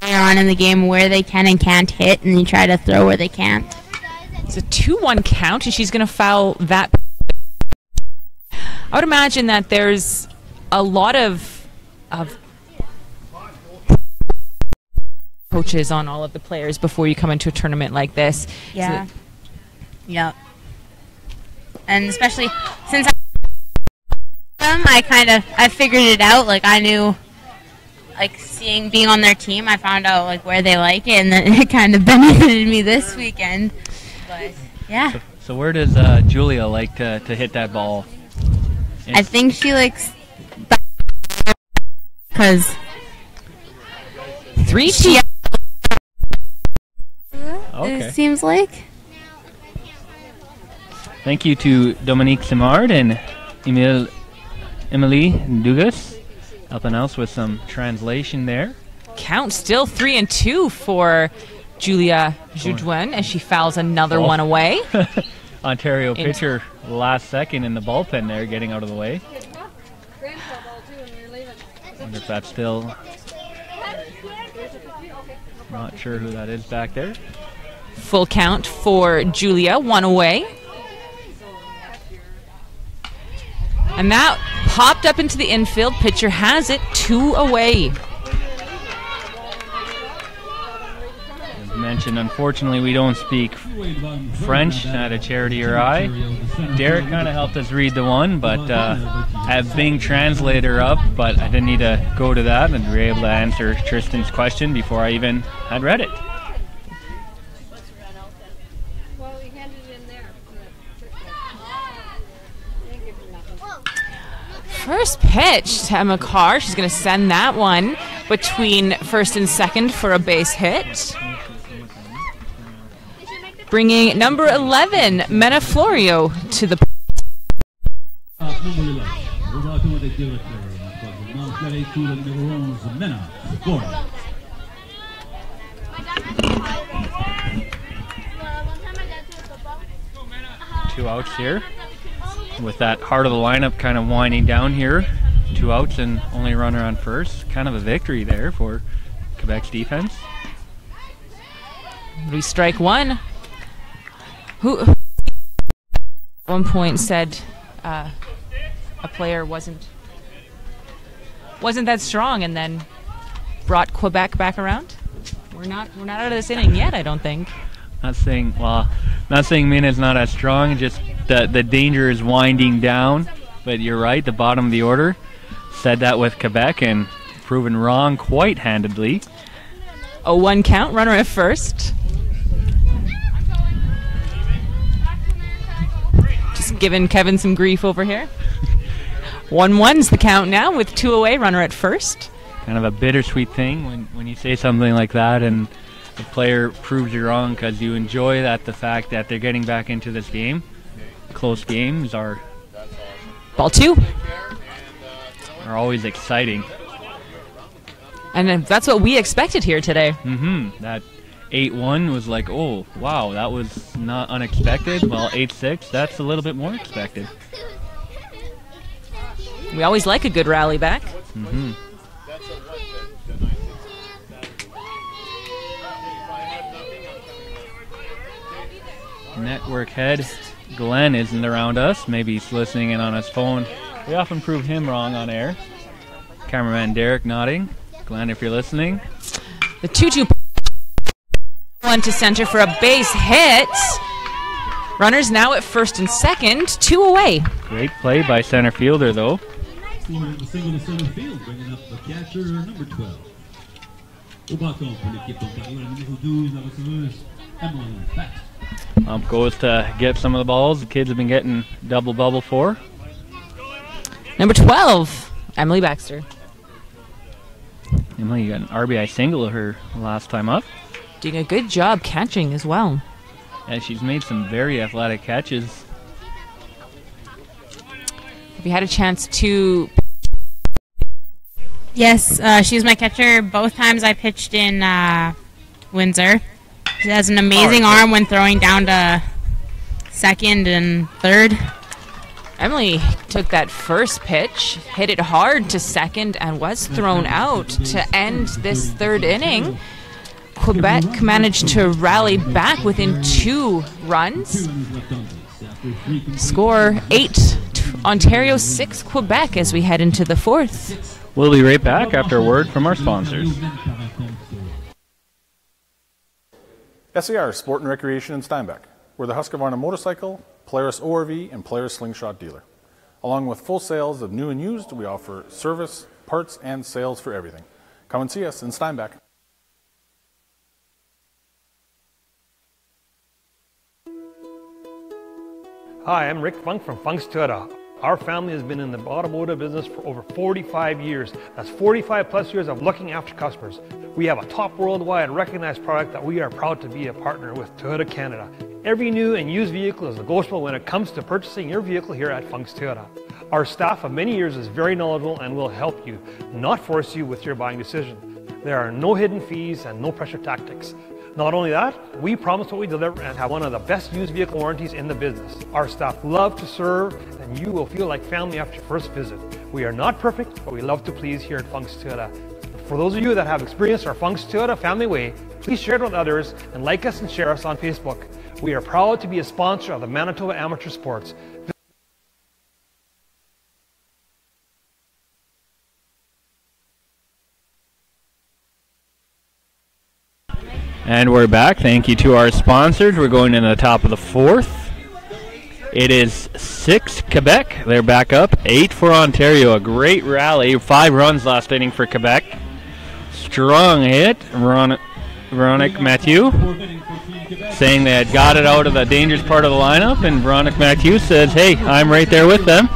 on in the game where they can and can't hit, and you try to throw where they can't. It's a 2-1 count, and she's going to foul that. I would imagine that there's a lot of coaches on all of the players before you come into a tournament like this. Yeah. Yep. And especially since I figured it out. Like, I knew, like, being on their team, I found out, like, where they like it, and then it kind of benefited me this weekend. But, yeah. So where does Julia like to hit that ball? I think she likes... Because... 3-2. Okay. It seems like. Thank you to Dominique Simard and Emily Dugas helping us with some translation there. Count still 3-2 for Julia Jodoin as she fouls another one away. Ontario pitcher last second in the bullpen there, getting out of the way. Wonder if that's still... Not sure who that is back there. Full count for Julia, one away. And that popped up into the infield. Pitcher has it, 2 away. As mentioned, unfortunately, we don't speak French, not a charity or I. Derek kind of helped us read the one, but have Bing translator up, but I didn't need to go to that, and we were able to answer Tristan's question before I even had read it. First pitch to Emma Carr. She's going to send that one between first and second for a base hit. Bringing number 11, Mena Florio, to the... Two outs here. With that heart of the lineup kind of winding down here. 2 outs and only runner on first. Kind of a victory there for Quebec's defense. We strike one. Who at one point said a player wasn't that strong, and then brought Quebec back around? We're not out of this inning yet, I don't think. Not saying Mina's not as strong, just the danger is winding down. But you're right, the bottom of the order said that with Quebec and proven wrong quite handedly. A 1 count, runner at first. Just giving Kevin some grief over here. 1-1's the count now with 2 away, runner at first. Kind of a bittersweet thing when you say something like that and the player proves you wrong, because you enjoy the fact that they're getting back into this game. Close games are ball 2. Are always exciting. And that's what we expected here today. That 8-1 was like, oh, wow, that was not unexpected. Well, 8-6, that's a little bit more expected. We always like a good rally back. Network head Glenn isn't around us. Maybe he's listening in on his phone. We often prove him wrong on air. Cameraman Derek nodding. Glenn, if you're listening. The 2-2 one to center for a base hit. Runners now at first and second, 2 away. Great play by center fielder, though. Scoring the single to center field, bringing up the catcher, number 12. Au bâton pour l'équipe d'Ontario, la numéro 12, la receveuse, Emily Back. Ump goes to get some of the balls the kids have been getting double bubble for. Number 12, Emily Baxter. Emily, you got an RBI single of her last time up. Doing a good job catching as well. And she's made some very athletic catches. Have you had a chance to... Yes, she was my catcher both times I pitched in Windsor. She has an amazing arm when throwing down to second and third. Emily took that first pitch, hit it hard to second, and was thrown out to end this third inning. Quebec managed to rally back within 2 runs. Score 8, Ontario 6, Quebec as we head into the 4th. We'll be right back after a word from our sponsors. SAR Sport and Recreation in Steinbach. We're the Husqvarna motorcycle, Polaris ORV, and Polaris slingshot dealer. Along with full sales of new and used, we offer service, parts, and sales for everything. Come and see us in Steinbach. Hi, I'm Rick Funk from Funk's Toyota. Our family has been in the automotive business for over 45 years. That's 45 plus years of looking after customers. We have a top worldwide recognized product that we are proud to be a partner with Toyota Canada. Every new and used vehicle is negotiable when it comes to purchasing your vehicle here at Funk's Toyota. Our staff of many years is very knowledgeable and will help you, not force you with your buying decision. There are no hidden fees and no pressure tactics. Not only that, we promise what we deliver and have one of the best used vehicle warranties in the business. Our staff love to serve, and you will feel like family after your first visit. We are not perfect, but we love to please here at Funk's Toyota. For those of you that have experienced our Funk's Toyota family way, please share it with others and like us and share us on Facebook. We are proud to be a sponsor of the Manitoba Amateur Sports. And we're back. Thank you to our sponsors. We're going into the top of the 4th. It is 6 Quebec. They're back up. 8 for Ontario. A great rally. 5 runs last inning for Quebec. Strong hit. Veronique Mathieu saying they had got it out of the dangerous part of the lineup. And Veronique Mathieu says, hey, I'm right there with them.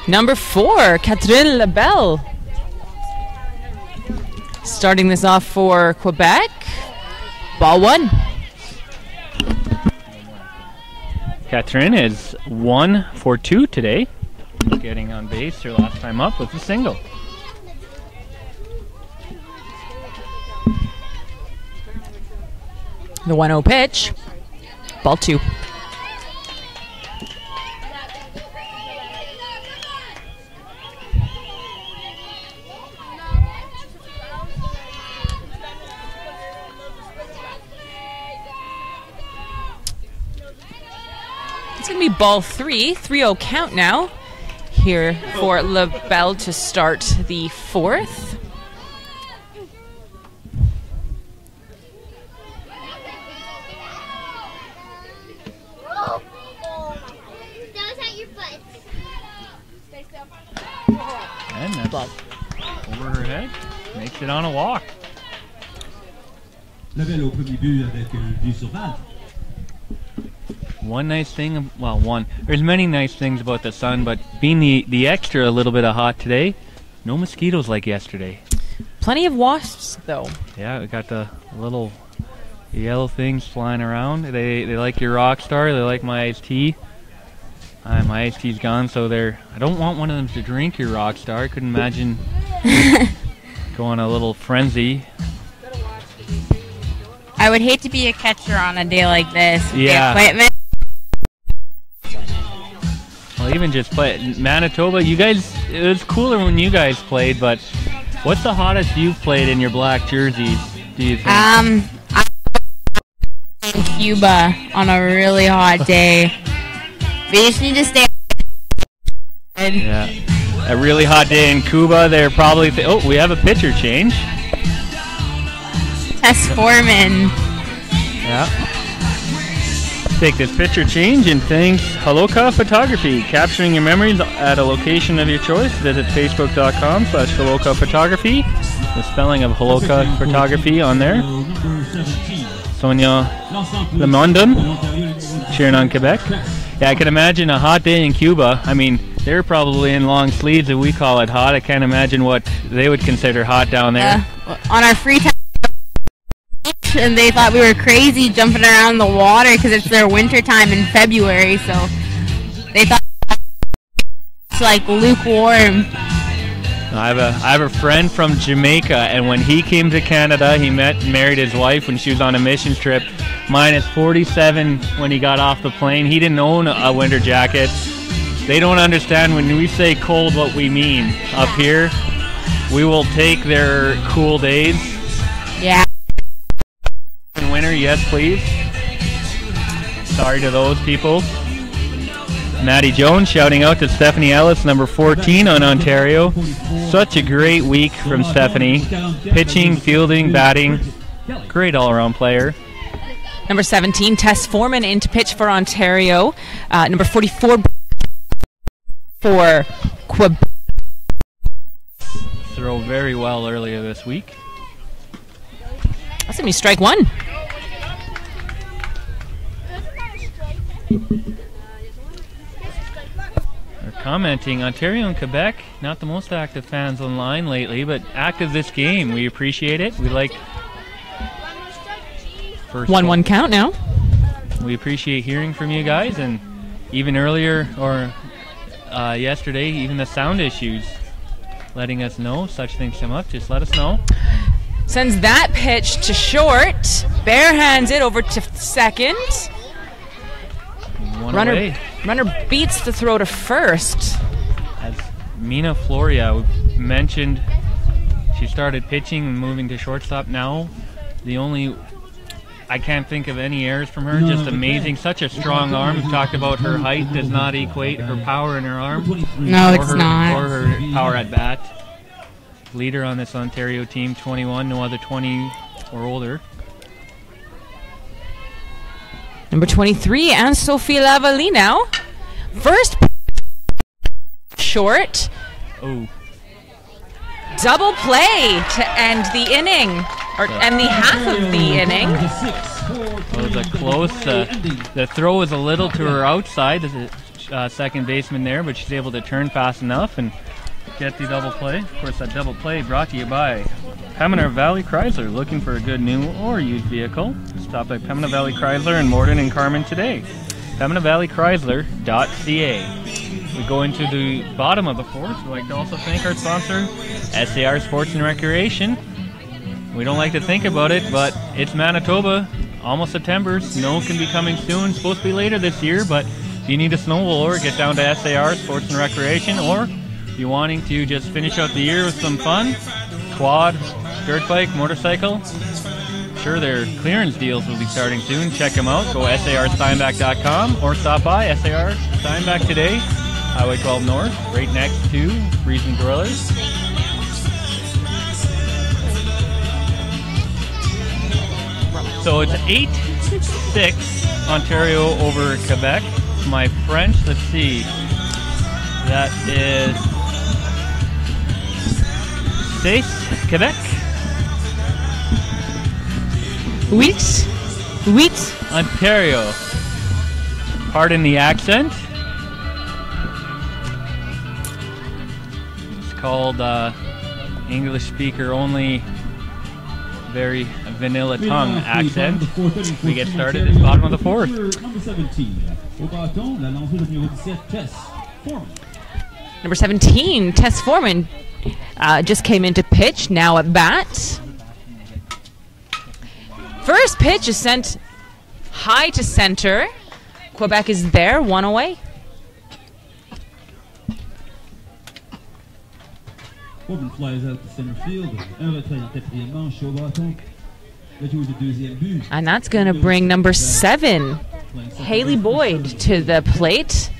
Number 4, Catherine Lebel. Starting this off for Quebec. Ball 1. Catherine is 1 for 2 today. Getting on base her last time up with a single. The 1-0 pitch. Ball 2. It's going to be ball 3. 3-0 count now. Here for LaBelle to start the 4th. And that's over her head. Makes it on a walk. LaBelle au premier but avec un but sur balle. One nice thing, well, there's many nice things about the sun, but being the extra a little bit of hot today, no mosquitoes like yesterday. Plenty of wasps, though. Yeah, we got the little yellow things flying around. They like your Rockstar, they like my iced tea. My iced tea's gone, so I don't want one of them to drink your Rockstar. I couldn't imagine going a little frenzy. I would hate to be a catcher on a day like this. Yeah. The equipment. Well, even just play Manitoba. You guys, it was cooler when you guys played. But what's the hottest you've played in your black jerseys? Do you think? I'm in Cuba on a really hot day. We just need to stay. Yeah. a really hot day in Cuba. They're probably oh, we have a pitcher change. Tess Foreman. Yeah. Take this picture change and thanks Haloka Photography, capturing your memories at a location of your choice. Visit facebook.com/Haloka Photography. The spelling of Haloka Photography on there. Sonia Lemondon, cheering on Quebec. Yeah, I can imagine a hot day in Cuba. I mean, they're probably in long sleeves and we call it hot. I can't imagine what they would consider hot down there. On our free time, and they thought we were crazy jumping around the water because it's their winter time in February, so they thought it's like lukewarm. I have a friend from Jamaica, and when he came to Canada, he met and married his wife when she was on a mission trip. Minus 47 when he got off the plane. He didn't own a winter jacket. They don't understand when we say cold what we mean. Up here, we will take their cool days. Yeah. In winter, yes please. Sorry to those people. Maddie Jones shouting out to Stephanie Ellis, number 14 on Ontario. Such a great week from Stephanie. Pitching, fielding, batting. Great all-around player. Number 17, Tess Foreman in to pitch for Ontario. Number 44 for Quebec. Throw very well earlier this week. That's going to be strike one. They're commenting, Ontario and Quebec, not the most active fans online lately, but active this game. We appreciate it. We like... 1-1 count now. We appreciate hearing from you guys, and even earlier, or yesterday, even the sound issues, letting us know. Such things come up, just let us know. Sends that pitch to short. Barehands it over to second. Runner beats the throw to first. As Mina Floria mentioned, she started pitching and moving to shortstop now. I can't think of any errors from her. Just amazing. Such a strong arm. We've talked about her height does not equate her power in her arm. No, it's not. Or her power at bat. Leader on this Ontario team, 21. No other 20 or older. Number 23, Anne-Sophie Lavallée now. First short. Oh. Double play to end the inning, or end the half of the inning. It was a close. The throw was a little to her outside. There's a second baseman there, but she's able to turn fast enough and get the double play. Of course, that double play brought to you by Pembina Valley Chrysler. Looking for a good new or used vehicle? Stop by Pembina Valley Chrysler in Morden and Carmen today. PembinaValleyChrysler.ca. We go into the bottom of the fourth. We'd like to also thank our sponsor, SAR Sports and Recreation. We don't like to think about it, but it's Manitoba, almost September. Snow can be coming soon. It's supposed to be later this year, but if you need a snowblower, get down to SAR Sports and Recreation, or if you're wanting to just finish out the year with some fun, quad, dirt bike, motorcycle, sure their clearance deals will be starting soon. Check them out. Go sarsteinbach.com or stop by SAR Steinbach today, Highway 12 North, right next to Freezing Gorillas. So it's 8-6 Ontario over Quebec. My French, let's see, that is 6 Quebec. Wheat Ontario. Pardon the accent. It's called English speaker only, very vanilla tongue accent. We get started at the bottom of the fourth. Number 17, Tess Foreman, just came into pitch, now at bat. First pitch is sent high to center. Quebec is there, one away. Foreman flies out to center field. Un retrait en quatrième manche au bâton. Le tour du deuxième but. And that's going to bring number 7, Haley Boyd, to the plate.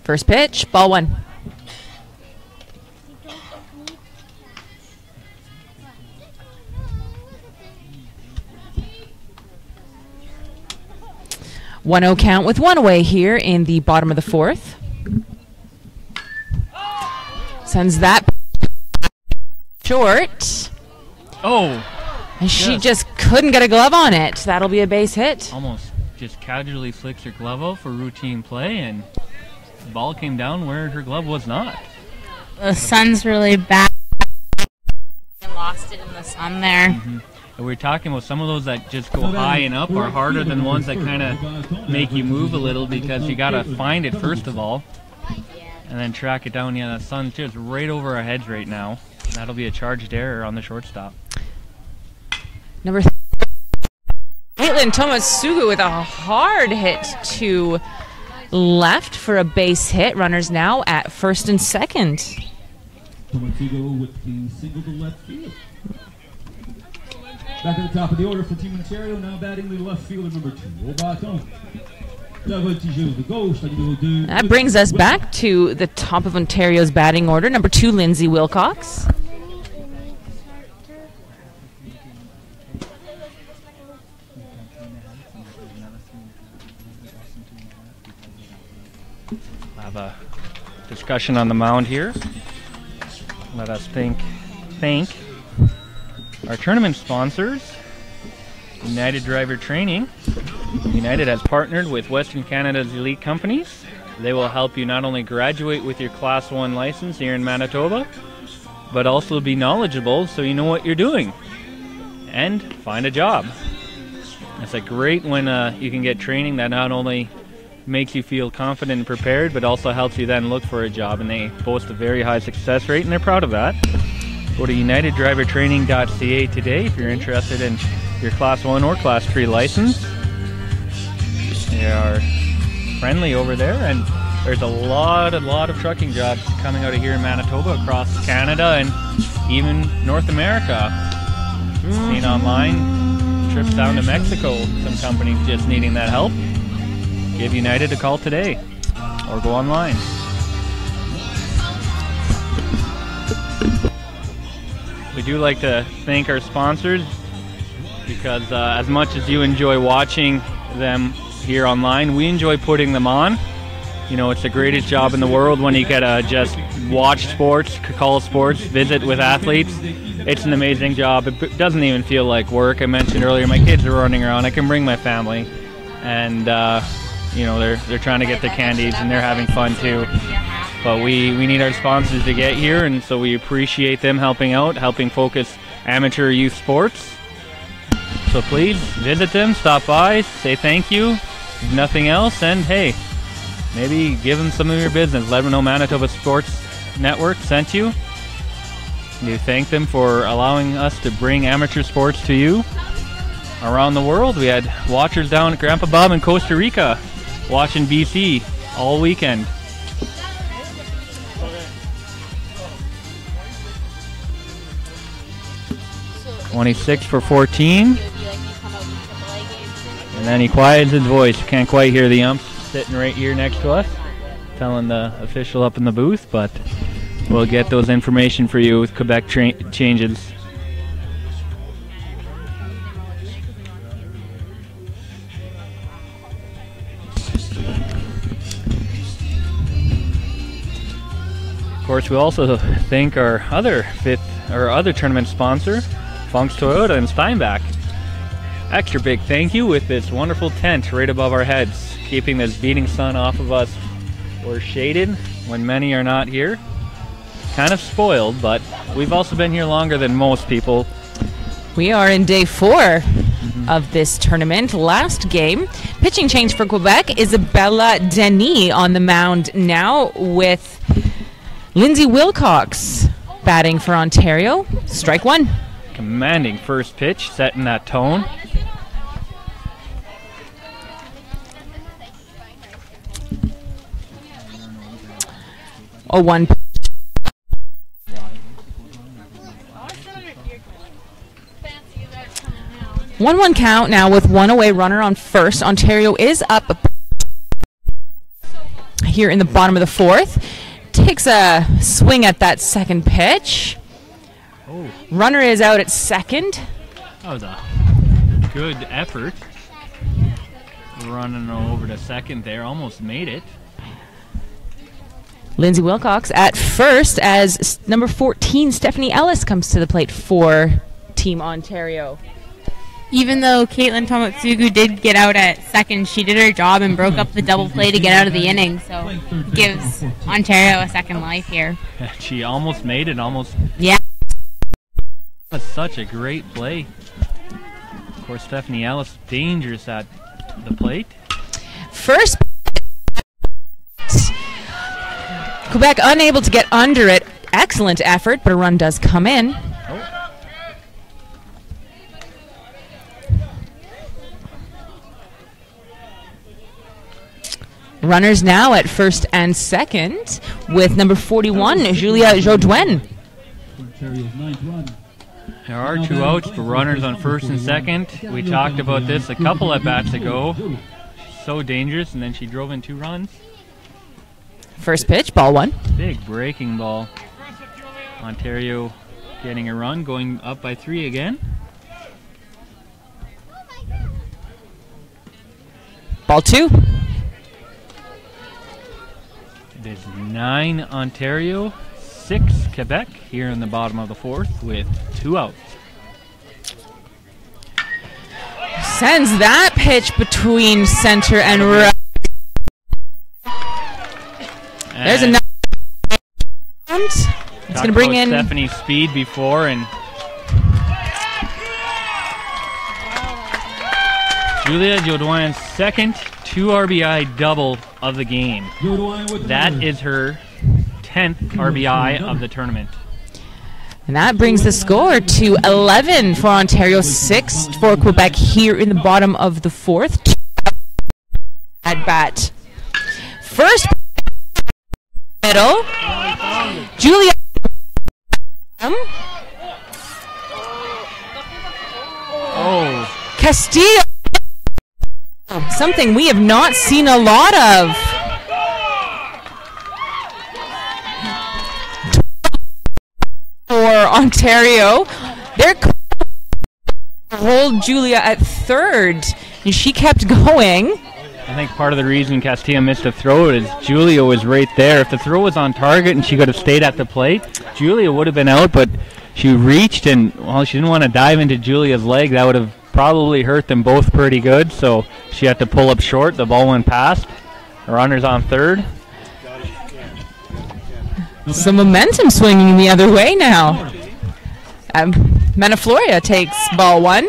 First pitch, ball one. One 0 count with one away here in the bottom of the fourth. Sends that short. Oh. And she just couldn't get a glove on it. That'll be a base hit. Almost just casually flicks her glove out for routine play, and the ball came down where her glove was not. The sun's really bad. I lost it in the sun there. And we were talking about some of those that just go high and up are harder than ones that kind of make you move a little, because you got to find it first of all and then track it down. Yeah, the sun's just right over our heads right now. That'll be a charged error on the shortstop. Number Caitlin Tomasugu with a hard hit to left for a base hit. Runners now at first and second. Tomasugu with the single to left field. Back at the top of the order for Team Ontario, now batting the left fielder number 2, au bâton. That brings us back to the top of Ontario's batting order. Number 2, Lindsay Wilcox. We'll have a discussion on the mound here. Let us thank our tournament sponsors, United Driver Training. United has partnered with Western Canada's elite companies. They will help you not only graduate with your Class 1 license here in Manitoba, but also be knowledgeable so you know what you're doing and find a job. It's great when you can get training that not only makes you feel confident and prepared, but also helps you then look for a job, and they boast a very high success rate, and they're proud of that. Go to uniteddrivertraining.ca today if you're interested in your Class 1 or Class 3 license. They are friendly over there, and there's a lot of trucking jobs coming out of here in Manitoba, across Canada, and even North America. Seen online, trips down to Mexico, some companies just needing that help. Give United a call today, or go online. We do like to thank our sponsors, because as much as you enjoy watching them here online, we enjoy putting them on. You know, it's the greatest job in the world when you get to just watch sports, call sports, visit with athletes. It's an amazing job. It doesn't even feel like work. I mentioned earlier, my kids are running around. I can bring my family, and you know, they're trying to get the candies, and they're having fun too. But we need our sponsors to get here, and so we appreciate them helping out, helping focus amateur youth sports. So please visit them, stop by, say thank you, if nothing else, and hey, maybe give them some of your business. Let them know Manitoba Sports Network sent you. You thank them for allowing us to bring amateur sports to you around the world. We had watchers down at Grandpa Bob in Costa Rica watching BC all weekend. .26 for 14. And then he quiets his voice. Can't quite hear the ump sitting right here next to us, telling the official up in the booth, but we'll get those information for you with Quebec changes. Of course, we also thank our other tournament sponsor, Funk's Toyota in Steinbach. Extra big thank you with this wonderful tent right above our heads, keeping this beating sun off of us. We're shaded when many are not here. Kind of spoiled, but we've also been here longer than most people. We are in day 4 of this tournament. Last game, pitching change for Quebec. Isabella Denis on the mound now with Lindsay Wilcox batting for Ontario. Strike one. Commanding first pitch, setting that tone. Oh, 1. 1-1 count now with one away runner on first. Ontario is up. here in the bottom of the fourth. Takes a swing at that second pitch. Oh. Runner is out at second. That was a good effort. Running over to second there, almost made it. Lindsay Wilcox at first as number 14, Stephanie Ellis, comes to the plate for Team Ontario. Even though Caitlin Tomatsugu did get out at second, she did her job and broke up the double play to get out of the inning, so gives Ontario a second life here. She almost made it, almost. Yeah. That's such a great play. Of course, Stephanie Ellis, dangerous at the plate. First, Quebec unable to get under it. Excellent effort, but a run does come in. Runners now at first and second with number 41, Julia Jodwen. There are 2 outs for runners on first and second. We talked about this a couple at bats ago. She's so dangerous, and then she drove in 2 runs. First pitch, ball 1. Big breaking ball. Ontario getting a run, going up by 3 again. Ball 2. It is 9 Ontario, 6 Quebec here in the bottom of the fourth with 2 outs. Sends that pitch between center and right. There's another. It's going to bring in Stephanie's speed before, and Julia Jodouin's second 2 RBI double of the game. That is her 10th RBI of the tournament. And that brings the score to 11 for Ontario, 6 for Quebec here in the bottom of the fourth. At bat. First middle. Julia. Oh. Castillo. Something we have not seen a lot of. For Ontario, they're hold Julia at third, and she kept going. I think part of the reason Castillo missed a throw is Julia was right there. If the throw was on target and she could have stayed at the plate, Julia would have been out, but she reached and, well, she didn't want to dive into Julia's leg. That would have probably hurt them both pretty good, so she had to pull up short. The ball went past. The runner's on third. Some momentum swinging the other way now. Manafloria takes ball 1.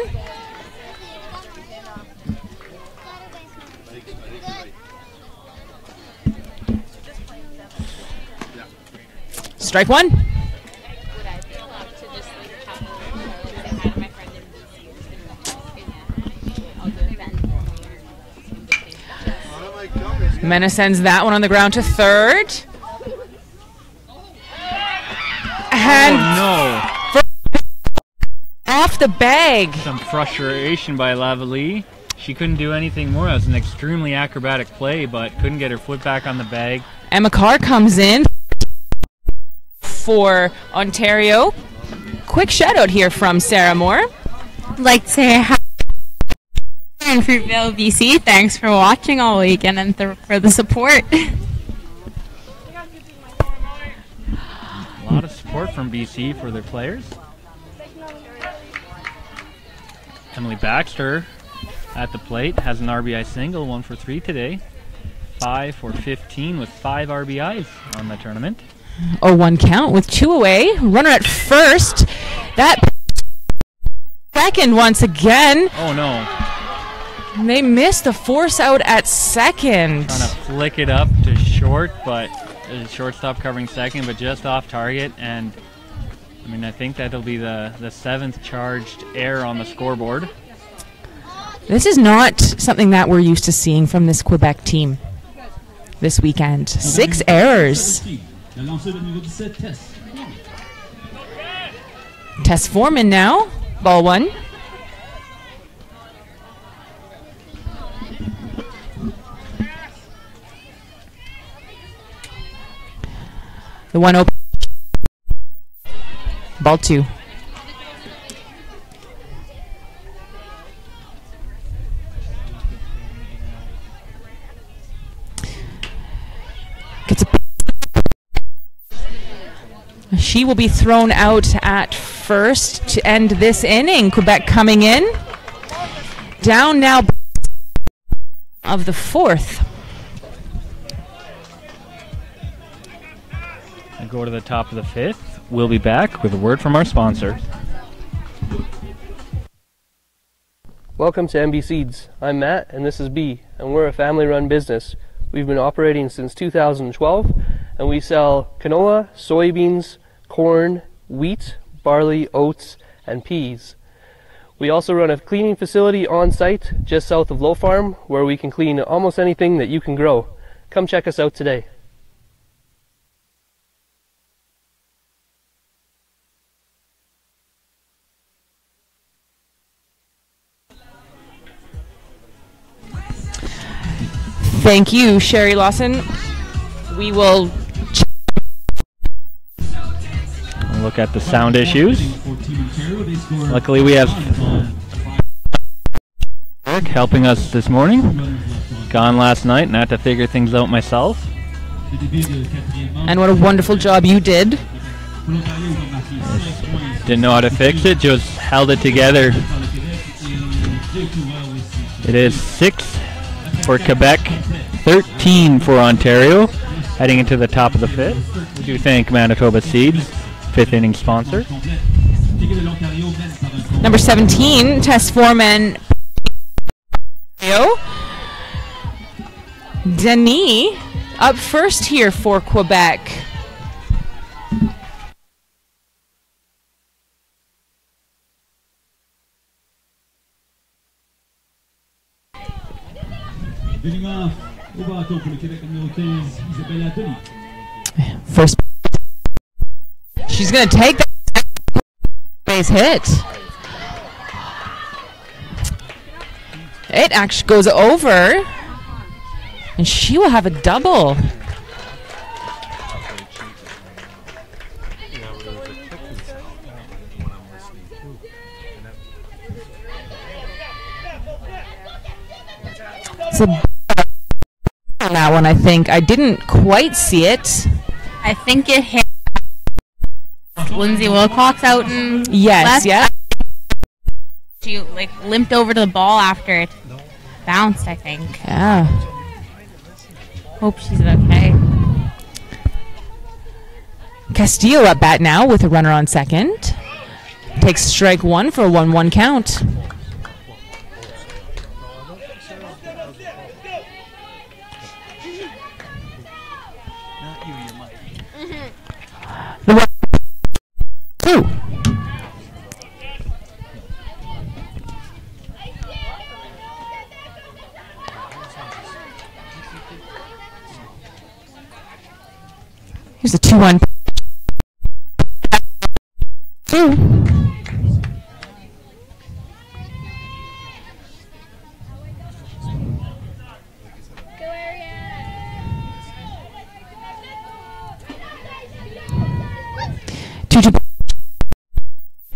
Strike 1. Mena sends that one on the ground to third. And no. Off the bag. Some frustration by Lavalley. She couldn't do anything more. It was an extremely acrobatic play, but couldn't get her foot back on the bag. Emma Carr comes in for Ontario. Quick shout out here from Sarah Moore. I'd like to say hi in Fruitvale, BC. Thanks for watching all weekend and for the support. A lot of support from BC for their players. Emily Baxter at the plate has an RBI single, 1 for 3 today. 5 for 15 with 5 RBIs on the tournament. 0-1 count with 2 away. Runner at first. That second once again. Oh no. They missed the force out at second. Trying to flick it up to short, but there's a shortstop covering second, but just off target. And I mean, I think that'll be the 7th charged error on the scoreboard. This is not something that we're used to seeing from this Quebec team this weekend. 6 errors. Tess Foreman now. Ball 1. The 1-0. Ball 2. Gets a. She will be thrown out at first to end this inning. Quebec coming in. Down now of the 4th. And go to the top of the 5th. We'll be back with a word from our sponsor. Welcome to MB Seeds. I'm Matt and this is B, and we're a family-run business. We've been operating since 2012, and we sell canola, soybeans, corn, wheat, barley, oats, and peas. We also run a cleaning facility on site just south of Low Farm, where we can clean almost anything that you can grow. Come check us out today. Thank you, Sherry Lawson. We will look at the sound issues. Luckily, we have Eric helping us this morning. Gone last night and I had to figure things out myself. And what a wonderful job you did. Didn't know how to fix it, just held it together. It is 6 for Quebec, 13 for Ontario, heading into the top of the 5th. We do thank Manitoba Seeds, 5th inning sponsor. Number 17, test foreman Denis up first here for Quebec. First, she's going to take that base hit. It actually goes over, and she will have a double. It's a on that one, I think. I didn't quite see it. I think it hit Lindsay Wilcox out in yes, left. Yeah. She like limped over to the ball after it bounced, I think. Yeah. Hope she's okay. Castillo at bat now with a runner on second. Takes strike one for a 1-1 count. Two. Here's a 2-1. Two.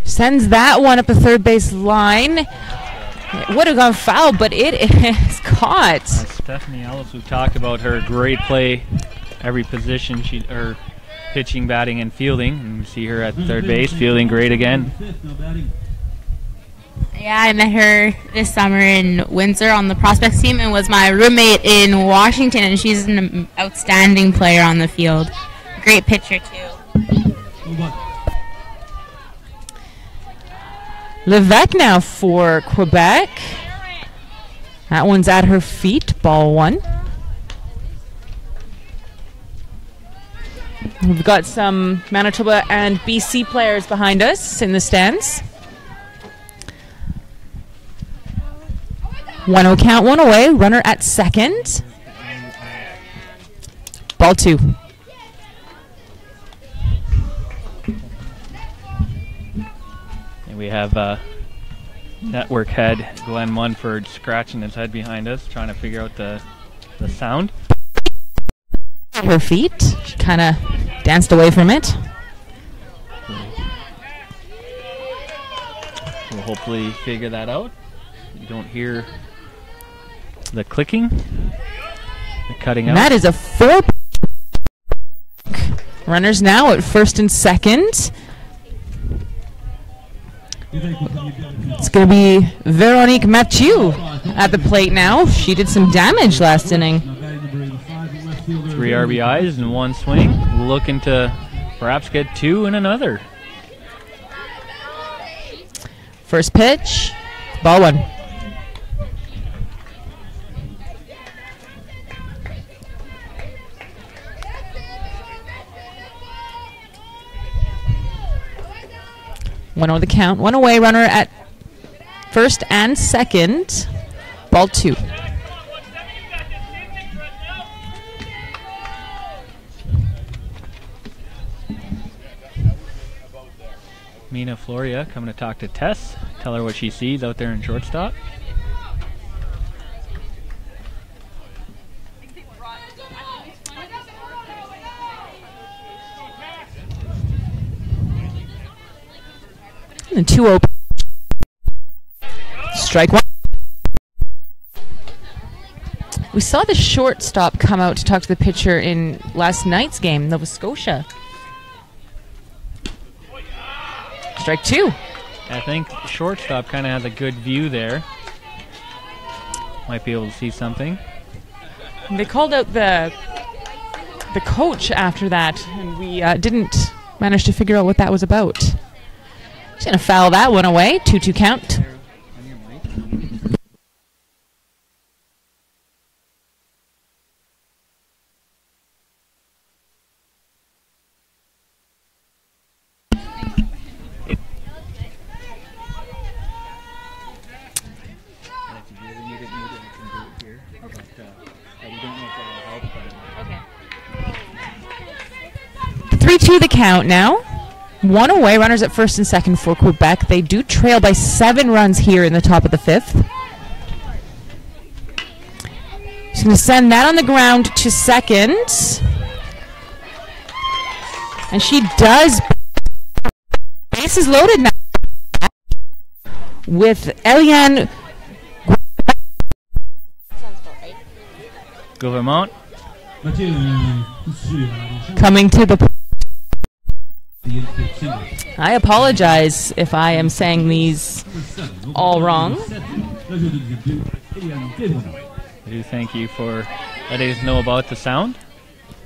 Sends that one up the third base line. It would have gone foul, but it is caught. Stephanie Ellis, who talked about her great play, every position, her pitching, batting, and fielding. And we see her at third base, fielding great again. Yeah, I met her this summer in Windsor on the prospects team and was my roommate in Washington, and she's an outstanding player on the field. Great pitcher, too. Levesque now for Quebec. That one's at her feet, ball one. We've got some Manitoba and BC players behind us in the stands. 1-0 count, one away, runner at second. Ball two. And we have network head Glenn Munford scratching his head behind us, trying to figure out the sound. Her feet, she kind of danced away from it. We'll hopefully figure that out. You don't hear the clicking, the cutting out. And that is a 4. Runners now at first and second. It's going to be Veronique Mathieu at the plate now. She did some damage last inning. 3 RBIs in 1 swing, looking to perhaps get 2 in another. First pitch, ball 1. One on the count, 1 away, runner at first and second, ball 2. Mina Floria coming to talk to Tess, tell her what she sees out there in shortstop. And 2 open. Strike 1. We saw the shortstop come out to talk to the pitcher in last night's game, Nova Scotia. Strike 2. I think shortstop kind of has a good view there. Might be able to see something. They called out the coach after that, and we didn't manage to figure out what that was about. He's going to foul that one away. 2-2 count. Okay. 3-2 the count now. 1 away, runners at first and second for Quebec. They do trail by 7 runs here in the top of the 5th. He's going to send that on the ground to second. And she does. Bases loaded now with Eliane Gouvernement coming to the. I apologize if I am saying these all wrong. I do thank you for letting us know about the sound.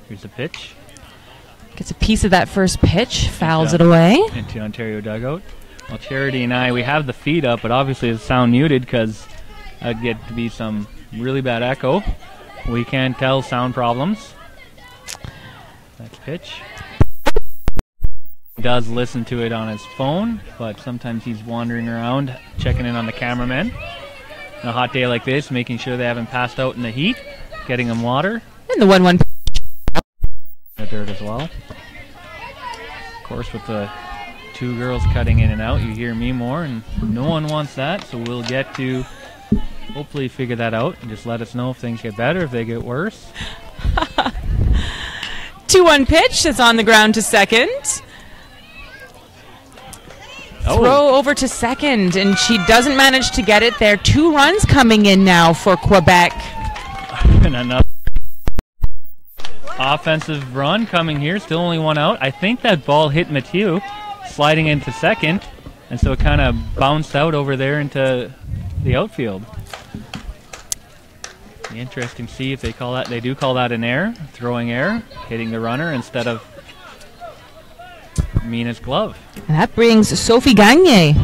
Here's the pitch. Gets a piece of that first pitch, fouls it away. Into Ontario dugout. Well, Charity and I, we have the feed up, but obviously the sound muted because that'd get to be some really bad echo. We can't tell sound problems. Next pitch. Does listen to it on his phone, but sometimes he's wandering around checking in on the cameramen. On a hot day like this, making sure they haven't passed out in the heat, getting them water. And the 1-1 the dirt as well. Of course, with the 2 girls cutting in and out, you hear me more, and no one wants that, so we'll get to hopefully figure that out and just let us know if things get better, if they get worse. 2-1 pitch that's on the ground to second. Throw over to second, and she doesn't manage to get it there. 2 runs coming in now for Quebec. And another offensive run coming here, still only 1 out. I think that ball hit Mathieu sliding into second, and so it kind of bounced out over there into the outfield. Be interesting to see if they call that. They do call that an error, throwing error, hitting the runner instead of Mina's glove. And that brings Sophie Gagne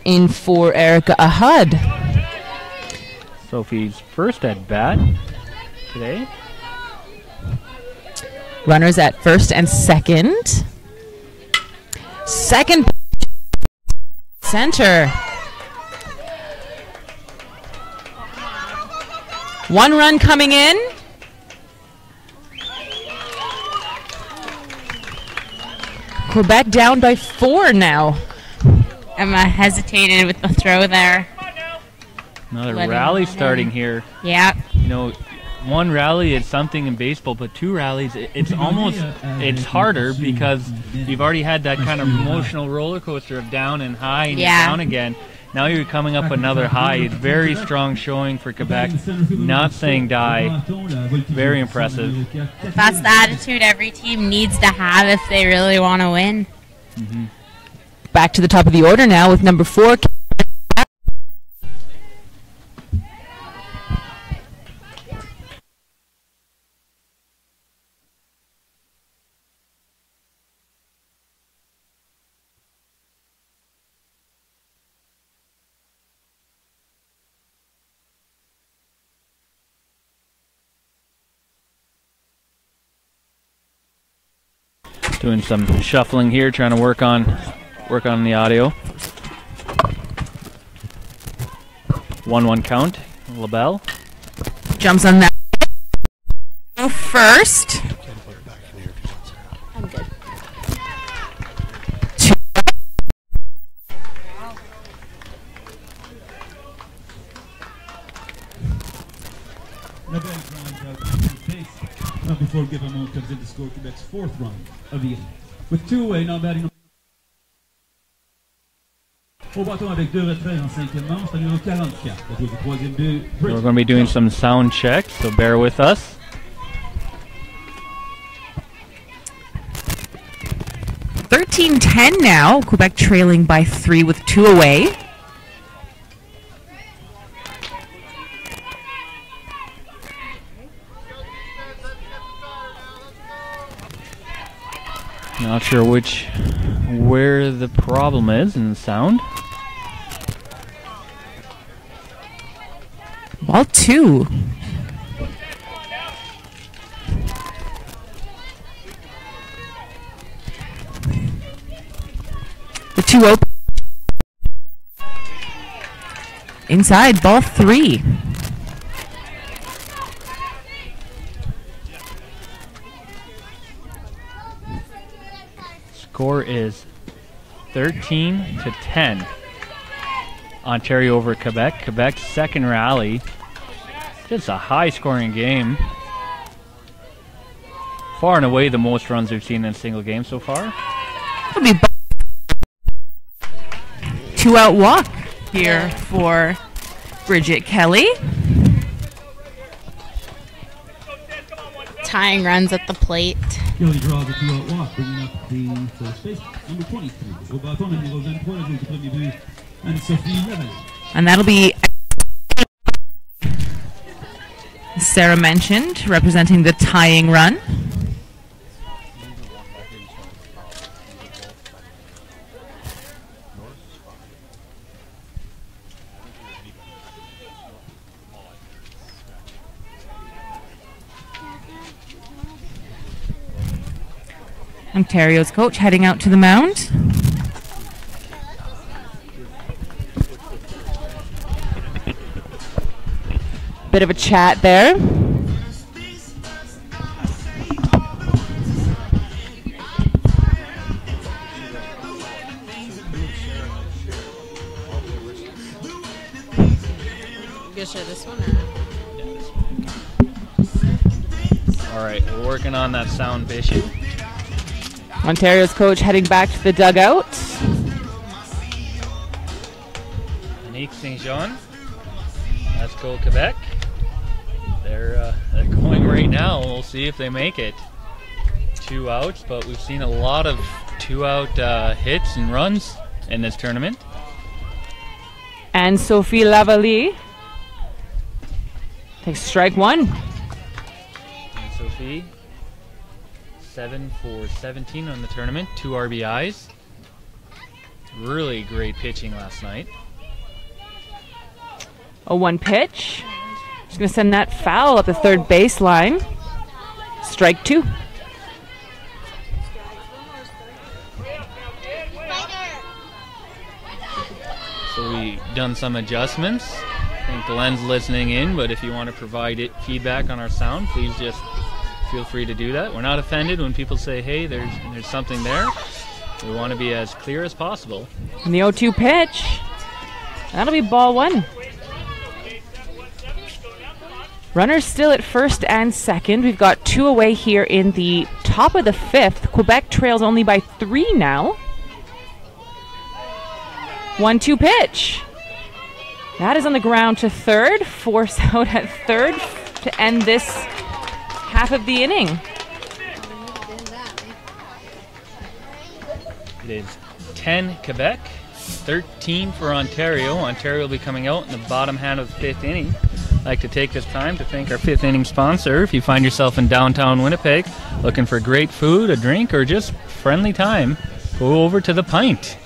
in for Erica Ahud. Sophie's first at bat today. Runners at first and second. Second center. 1 run coming in. Quebec down by 4 now. Emma hesitated with the throw there. Another rally starting here. Yeah. You know, one rally is something in baseball, but two rallies, it's harder because you've already had that kind of emotional roller coaster of down and high and you're down again. Now you're coming up another high. It's very strong showing for Quebec. Not saying die. Very impressive. That's the attitude every team needs to have if they really want to win. Back to the top of the order now with number 4. Doing some shuffling here, trying to work on the audio. 1-1 count. LaBelle jumps on that first. I'm good. Before Guillemot comes in to score Quebec's 4th run of the inning. With 2 away, now batting au bâton avec 2 retraits en 5e manche, c'est numéro 44. Le troisième but. We're going to be doing some sound checks, so bear with us. (13-10) now. Quebec trailing by 3 with 2 away. Not sure where the problem is in the sound. Ball 2. The 2 open. Inside, ball 3. Score is 13-10. Ontario over Quebec. Quebec's second rally. Just a high-scoring game. Far and away the most runs we've seen in a single game so far. It'll be 2-out walk here for Bridget Kelly. Tying runs at the plate. Kelly draws a 2-out walk, bringing up the first base, number 23. Au bâton, numéro 23, la joueuse du premier but, Anne-Sophie Lavallée. And that'll be Sarah mentioned, representing the tying run. Ontario's coach heading out to the mound. Bit of a chat there. You share this one or? All right, we're working on that sound issue. Ontario's coach heading back to the dugout. Anique St. Jean. Let's go Quebec. They're going right now. We'll see if they make it. 2 outs, but we've seen a lot of 2-out hits and runs in this tournament. And Sophie Lavallée takes strike 1. And Sophie, 7 for 17 on the tournament, 2 RBIs. Really great pitching last night. 0-1 pitch. Just going to send that foul up the third baseline. Strike 2. So we've done some adjustments. I think Glenn's listening in, but if you want to provide feedback on our sound, please just feel free to do that. We're not offended when people say, hey, there's something there. We want to be as clear as possible. And the 0-2 pitch. That'll be ball 1. Runners still at first and second. We've got 2 away here in the top of the 5th. Quebec trails only by 3 now. 1-2 pitch. That is on the ground to third. Force out at third to end this half of the inning. It is 10 Quebec, 13 for Ontario. Ontario will be coming out in the bottom half of the 5th inning. I'd like to take this time to thank our 5th inning sponsor. If you find yourself in downtown Winnipeg looking for great food, a drink, or just friendly time, go over to The Pint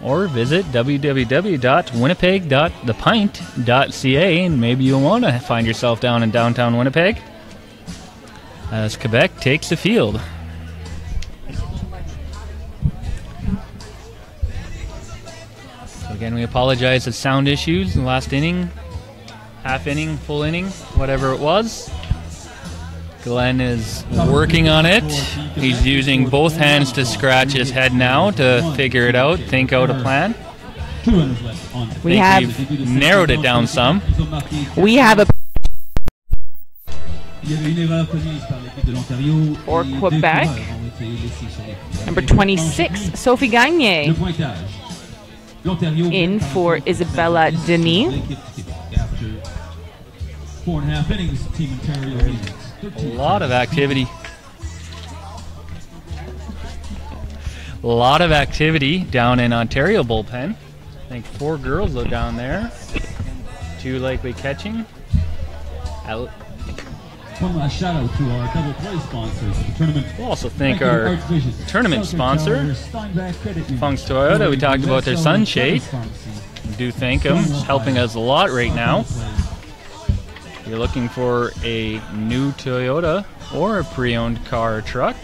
or visit www.winnipeg.thepint.ca, and maybe you'll want to find yourself down in downtown Winnipeg as Quebec takes the field. So again, we apologize for sound issues in the last inning, half inning, full inning, whatever it was. Glenn is working on it. He's using both hands to scratch his head now to figure it out, think out a plan. We have we've narrowed it down some. We have a for Quebec, number 26, Sophie Gagné. In for Isabella Denis. 4.5 innings, Team Ontario leads. A lot of activity. A lot of activity down in Ontario bullpen. I think 4 girls though down there. 2 likely catching. Out. One shout out to our double play sponsors. The tournament. We'll also thank our tournament sponsor, Funk's Toyota. We talked about their sunshade. We do thank them. It's helping us a lot right now. If you're looking for a new Toyota or a pre-owned car or truck,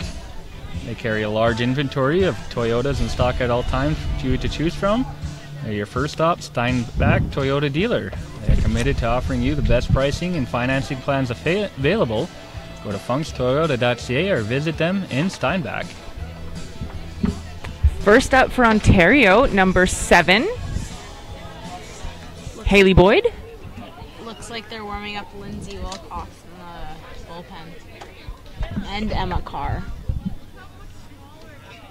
they carry a large inventory of Toyotas in stock at all times for you to choose from. They're your first stop, Steinbach Toyota dealer. They're committed to offering you the best pricing and financing plans available. Go to funkstoyota.ca or visit them in Steinbach. First up for Ontario, number 7, Haley Boyd. Looks like they're warming up Lindsay Wilcox in the bullpen. And Emma Carr.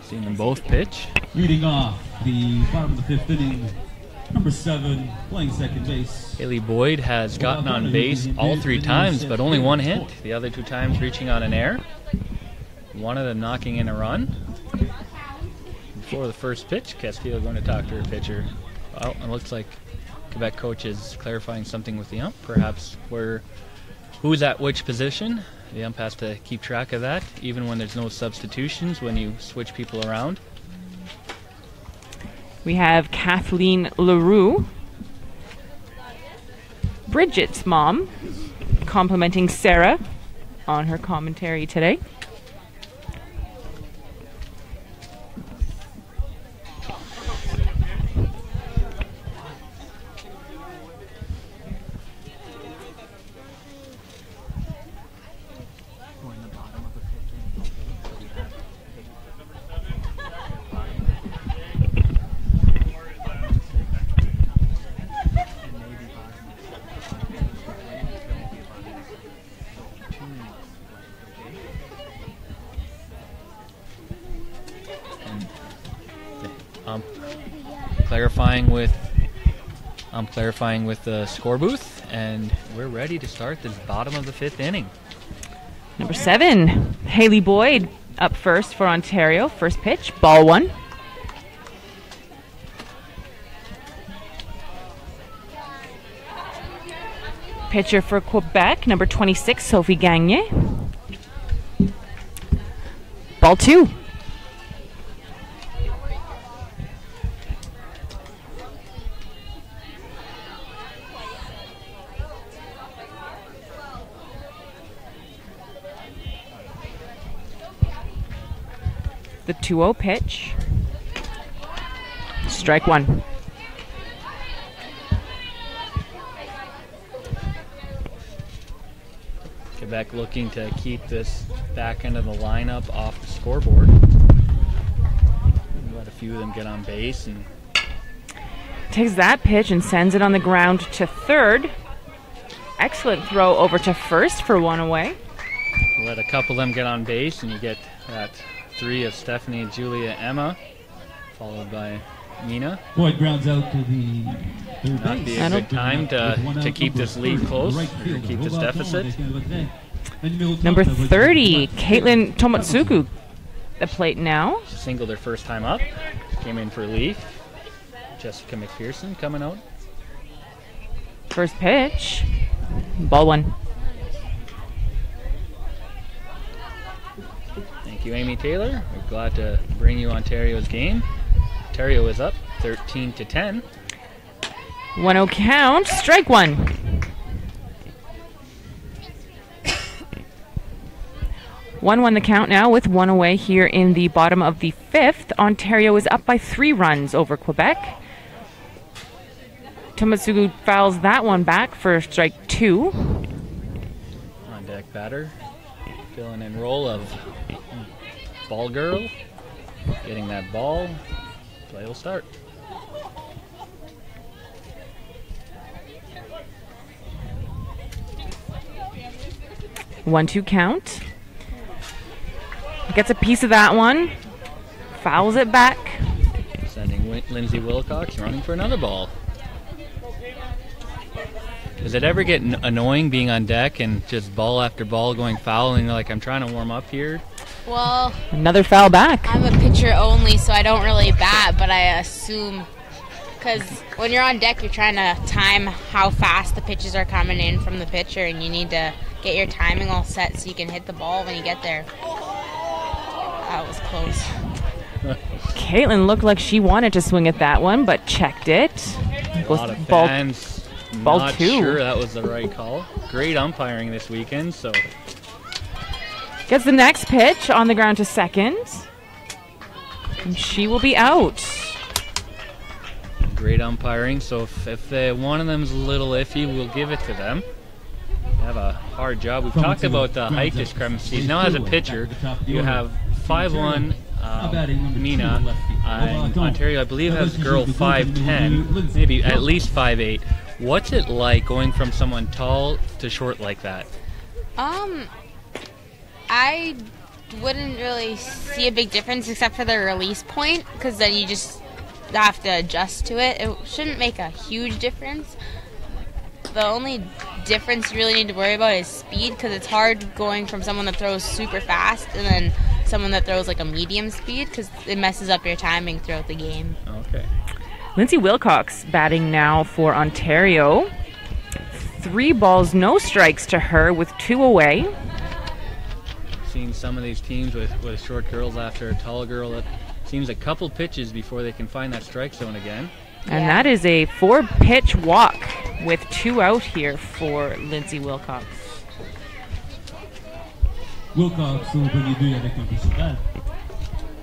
Seeing them both pitch. Leading off the bottom of the 5th inning, number 7, playing second base. Haley Boyd has gotten on base all 3 times, but only 1 hit. The other 2 times reaching on an error. One of them knocking in a run. Before the first pitch, Castillo going to talk to her pitcher. Well, it looks like Quebec coach is clarifying something with the ump, perhaps who's at which position. The ump has to keep track of that, even when there's no substitutions, when you switch people around. We have Kathleen Leroux, Bridget's mom, complimenting Sarah on her commentary today. Clarifying with the score booth, and we're ready to start the bottom of the 5th inning. Number 7, Haley Boyd up first for Ontario. First pitch, ball 1. Pitcher for Quebec, number 26, Sophie Gagné. Ball 2. The 2-0 pitch. Strike 1. Quebec looking to keep this back end of the lineup off the scoreboard. Let a few of them get on base and takes that pitch and sends it on the ground to third. excellent throw over to first for 1 away. Let a couple of them get on base, and you get that 3 of Stephanie, Julia, Emma, followed by Mina. Boyd grounds out to the third That'd base. be a good time to keep this lead close, or keep this deficit. Number 30, Caitlin Tomotsuku, the plate now. Single their first time up. Came in for relief. Jessica McPherson coming out. First pitch. Ball 1. Thank you, Amy Taylor. We're glad to bring you Ontario's game. Ontario is up 13-10. 1-0 count. Strike 1. 1-1 the count now with 1 away here in the bottom of the 5th. Ontario is up by 3 runs over Quebec. Tomotsuku fouls that one back for strike 2. On deck batter. Filling in role of ball girl. Getting that ball. Play will start. One, 2 count. Gets a piece of that one. Fouls it back. Sending Lindsay Wilcox running for another ball. Does it ever get annoying being on deck and just ball after ball going foul and you're like, I'm trying to warm up here? Well, another foul back. I'm a pitcher only, so I don't really bat, but I assume, because when you're on deck, you're trying to time how fast the pitches are coming in from the pitcher, and you need to get your timing all set so you can hit the ball when you get there. That was close. Caitlin looked like she wanted to swing at that one, but checked it. A lot of fans not sure that was the right call. Great umpiring this weekend, so. Gets the next pitch on the ground to second. And she will be out. Great umpiring, so if one of them's a little iffy, we'll give it to them. They have a hard job. We've talked about the height discrepancies. Now as a pitcher, you have 5'1", Mina, and Ontario, I believe, has a girl 5'10", maybe at least 5'8". What's it like going from someone tall to short like that? I wouldn't really see a big difference except for the release point, because then you just have to adjust to it. It shouldn't make a huge difference. The only difference you really need to worry about is speed, because it's hard going from someone that throws super fast and then someone that throws like a medium speed, because it messes up your timing throughout the game. Okay. Lindsay Wilcox batting now for Ontario. 3 balls, no strikes to her with 2 away. Seen some of these teams with short girls after a tall girl. It seems a couple pitches before they can find that strike zone again. And that is a 4-pitch walk with 2 out here for Lindsay Wilcox. Wilcox au premier but avec un peu sur balle.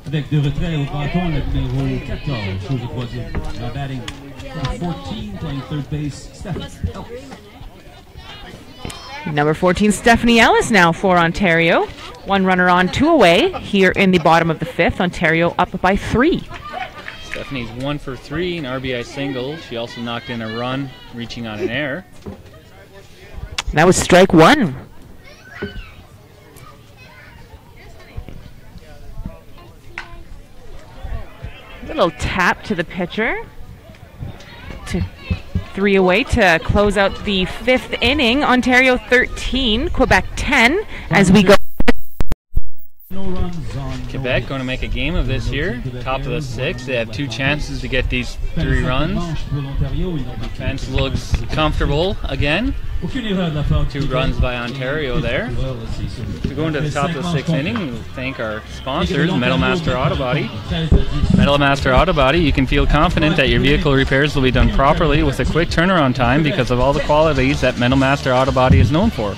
Avec de retrait au bâton, le numéro 14, chose au troisième. Now batting 14, playing third base, Stephanie Ellis. Number 14, Stephanie Ellis now for Ontario. 1 runner on, 2 away here in the bottom of the 5th. Ontario up by 3. Stephanie's 1 for 3, an RBI single. She also knocked in a run, reaching on an error. That was strike 1. Little tap to the pitcher. 3 away to close out the 5th inning. Ontario 13, Quebec 10 as we go. Quebec going to make a game of this here. Top of the 6th. They have 2 chances to get these 3 runs. Defense looks comfortable again. 2 runs by Ontario there. To go into the top of the 6th inning, we'll thank our sponsors, Metal Master Auto Body. Metal Master Auto Body, you can feel confident that your vehicle repairs will be done properly with a quick turnaround time because of all the qualities that Metal Master Auto Body is known for.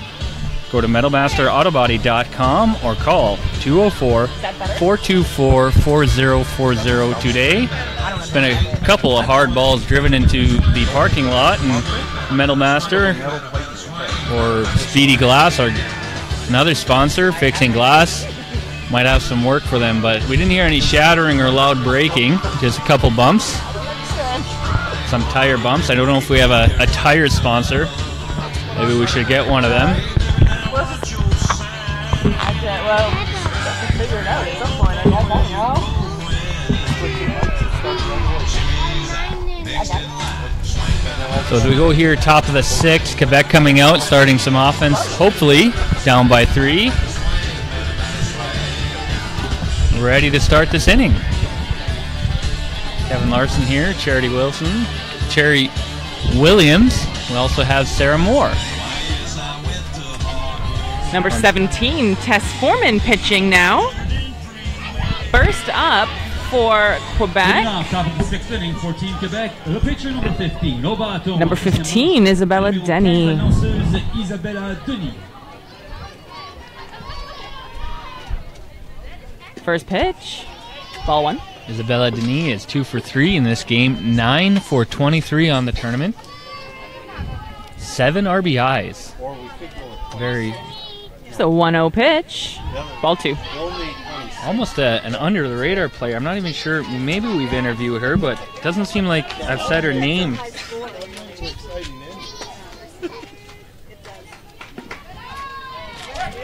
Go to metalmasterautobody.com or call 204-424-4040 today. There's been a couple of hard balls driven into the parking lot, and Metal Master or Speedy Glass, or another sponsor, fixing glass, might have some work for them, but we didn't hear any shattering or loud breaking, just a couple bumps, some tire bumps. I don't know if we have a tire sponsor. Maybe we should get one of them. Well, have to figure it out at some point. I don't know. So as we go here, top of the 6th, Quebec coming out, starting some offense, hopefully down by 3. Ready to start this inning. Kevin Larson here, Charity Wilson, Cherry Williams. We also have Sarah Moore. Number 17, Tess Foreman pitching now. First up for Quebec. Number 15, Isabella Denny. First pitch, ball 1. Isabella Denis is 2 for 3 in this game, 9 for 23 on the tournament. 7 RBIs. Very. It's a 1-0 pitch, ball 2. Almost an under the radar player. I'm not even sure. Maybe we've interviewed her, but it doesn't seem like I've said her name.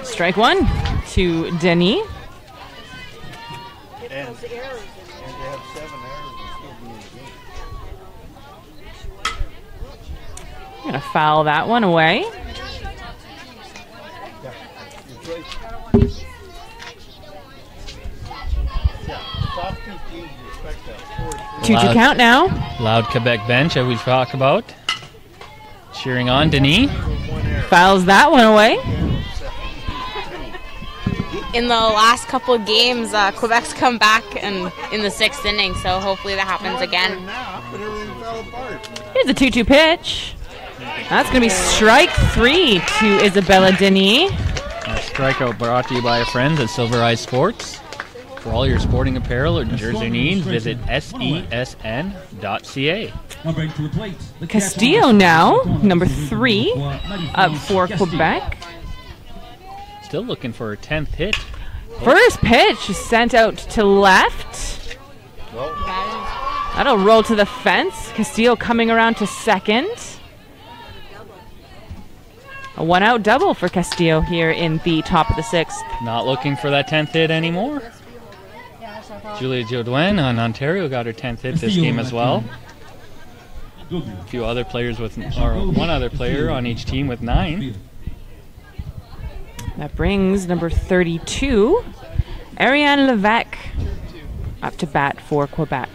Strike 1 to Denis. And they have 7 errors and still be in the game. I'm gonna foul that one away. Two 2-2 count now. Loud Quebec bench, as we talk about. Cheering on Denis. Fouls that one away. In the last couple of games, Quebec's come back in the 6th inning, so hopefully that happens again. Here's a 2-2 pitch. That's going to be strike 3 to Isabella Denis. A strikeout brought to you by our friends at Silver Eye Sports. For all your sporting apparel or jersey needs, visit sesn.ca. Castillo now, number 3, up for Quebec. Still looking for her 10th hit. First pitch sent out to left. That'll roll to the fence. Castillo coming around to second. A 1-out double for Castillo here in the top of the 6th. Not looking for that 10th hit anymore. Julia Jodouin on Ontario got her 10th hit this game as well. A few other players with, or one other player on each team with 9. That brings number 32, Ariane Levesque, up to bat for Quebec.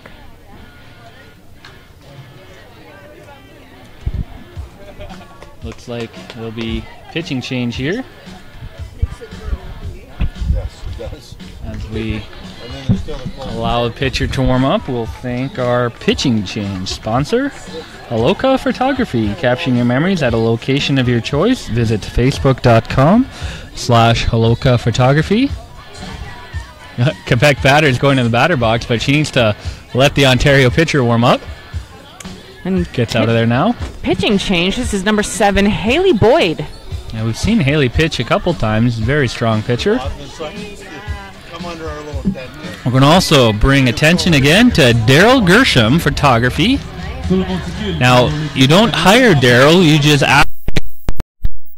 Looks like there'll be pitching change here. Yes, it does. As we allow the pitcher to warm up, we'll thank our pitching change sponsor, Aloka Photography. Capturing your memories at a location of your choice. Visit facebook.com/Aloka Photography. Quebec batter is going to the batter box, but she needs to let the Ontario pitcher warm up. And gets out of there now. Pitching change. This is number 7, Haley Boyd. Yeah, we've seen Haley pitch a couple times. Very strong pitcher. We're going to also bring attention again to Daryl Gershom Photography. Now, you don't hire Daryl, you just ask,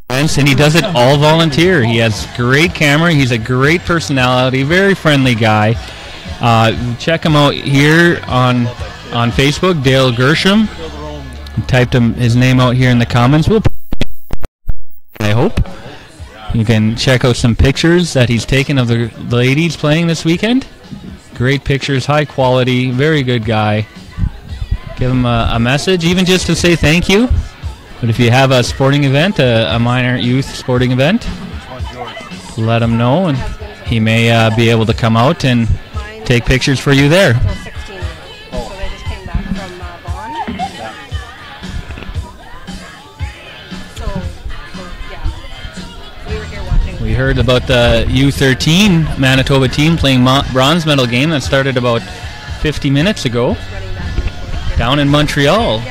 and he does it all volunteer. He has great camera. He's a great personality, very friendly guy. Check him out here on Facebook, Dale Gershom. Typed his name out here in the comments. I hope. You can check out some pictures that he's taken of the ladies playing this weekend. Great pictures, high quality, very good guy. Give him a message, even just to say thank you. But if you have a sporting event, a minor youth sporting event, let him know, and he may be able to come out and take pictures for you there. We heard about the U13 Manitoba team playing bronze medal game that started about 50 minutes ago down in Montreal.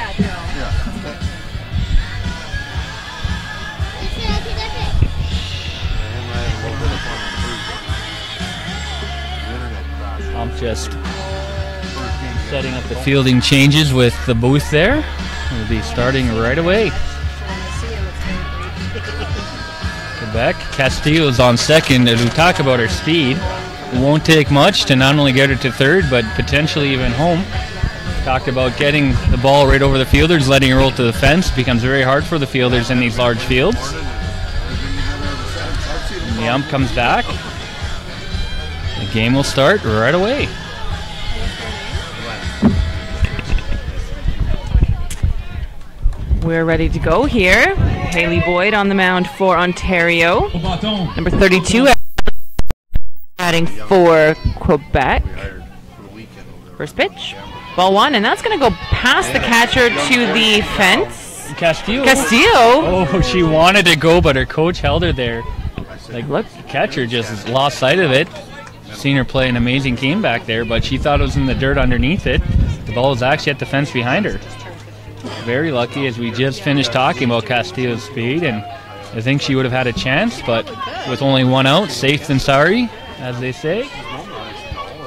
I'm just setting up the fielding changes with the booth there. We'll be starting right away. Quebec. Castillo's on second. As we talk about her speed, it won't take much to not only get her to third, but potentially even home. Talked about getting the ball right over the fielders, letting it roll to the fence. Becomes very hard for the fielders in these large fields. And the ump comes back. The game will start right away. We're ready to go here. Haley Boyd on the mound for Ontario. Number 32 batting for Quebec. First pitch. Ball one, and that's going to go past the catcher to the fence. Castillo. Oh, she wanted to go, but her coach held her there. Like, look, the catcher just lost sight of it. Seen her play an amazing game back there, but she thought it was in the dirt underneath it. The ball was actually at the fence behind her. Very lucky, as we just finished talking about Castillo's speed, and I think she would have had a chance, but with only one out, safe than sorry, as they say.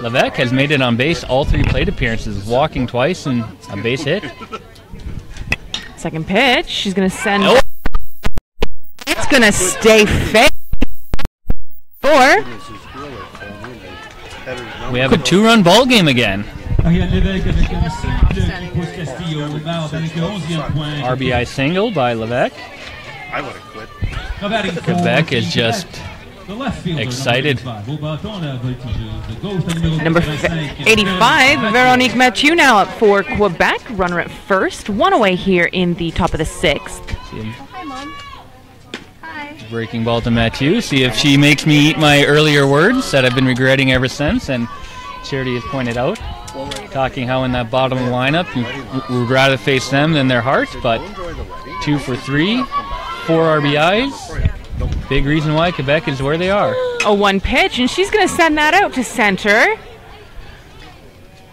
Levesque has made it on base all 3 plate appearances, walking twice and a base hit. Second pitch, she's going to send... It's going to stay fair. 4. We have a 2-run ball game again. RBI single by Levesque. I would have quit. Quebec is just excited. Number 85, Veronique Mathieu now up for Quebec. Runner at first. 1 away here in the top of the 6th. Hi, Mom. Hi. Breaking ball to Mathieu. See if she makes me eat my earlier words that I've been regretting ever since. And Charity has pointed out, talking how in that bottom lineup you would rather face them than their heart. But 2 for 3, 4 RBIs. Big reason why Quebec is where they are. A 1 pitch, and she's going to send that out to center.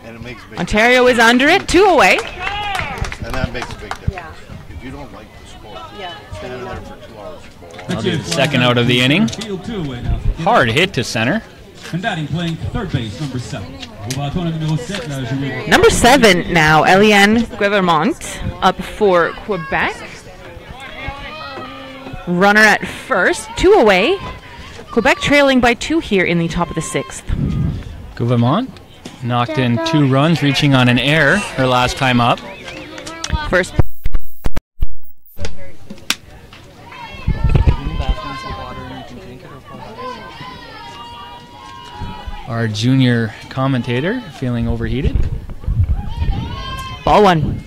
And it makes big Ontario is under it, 2 away. And that makes a big difference. Yeah. If you don't like the score, Yeah. stand there for 2 hours. I'll do the second out of the inning. Hard hit to center. And batting, playing third base, number 7. Number 7 now, Eliane Guevermont up for Quebec. Runner at first, 2 away. Quebec trailing by 2 here in the top of the 6th. Guevermont knocked in 2 runs, reaching on an error her last time up. First. Our junior commentator feeling overheated. Ball 1.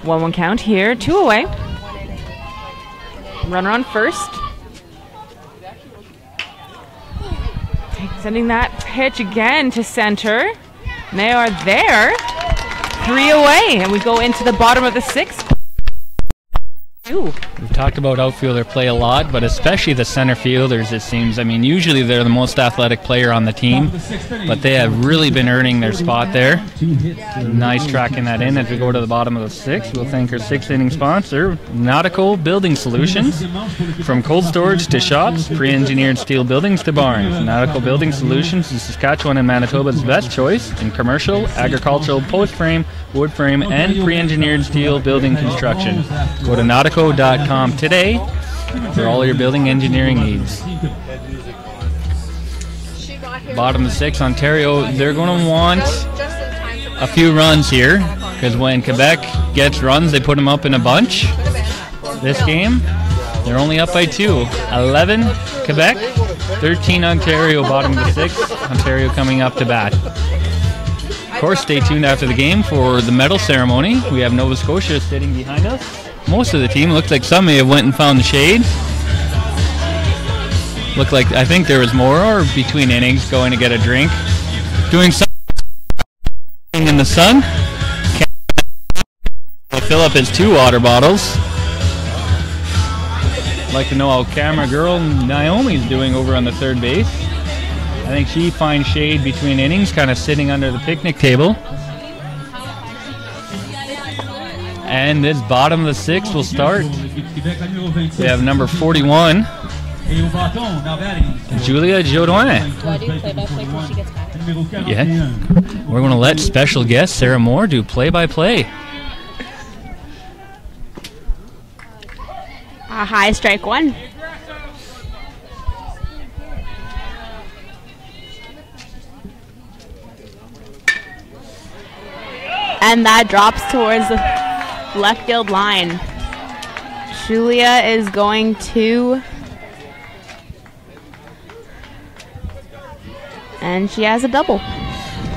One count here, 2 away. Runner on first. Sending that pitch again to center. And they are there. 3 away, and we go into the bottom of the 6th. We've talked about outfielder play a lot, but especially the center fielders, it seems. I mean, usually they're the most athletic player on the team, but they have really been earning their spot there. Nice tracking that in as we go to the bottom of the 6th. We'll thank our 6th inning sponsor, Nautical Building Solutions. From cold storage to shops, pre-engineered steel buildings to barns, Nautical Building Solutions is Saskatchewan and Manitoba's best choice in commercial, agricultural, post frame, wood frame, and pre-engineered steel building construction. Go to nautico.com today for all your building engineering needs. Bottom of the 6th, Ontario, they're going to want a few runs here, because when Quebec gets runs, they put them up in a bunch. This game, they're only up by 2. 11 Quebec, 13 Ontario, bottom of the 6th. Ontario coming up to bat. Of course, stay tuned after the game for the medal ceremony. We have Nova Scotia sitting behind us. Most of the team, looks like some may have went and found the shade. Looked like, I think there was more, or between innings, going to get a drink. Doing something in the sun. We'll fill up his 2 water bottles. I'd like to know how camera girl Naomi's doing over on the third base. I think she finds shade between innings, kind of sitting under the picnic table. And this bottom of the 6th will start. We have number 41, Julia Jodoin. Yeah, we're going to let special guest Sarah Moore do play-by-play. A high strike one. And that drops towards the left field line. Julia is going to, and she has a double.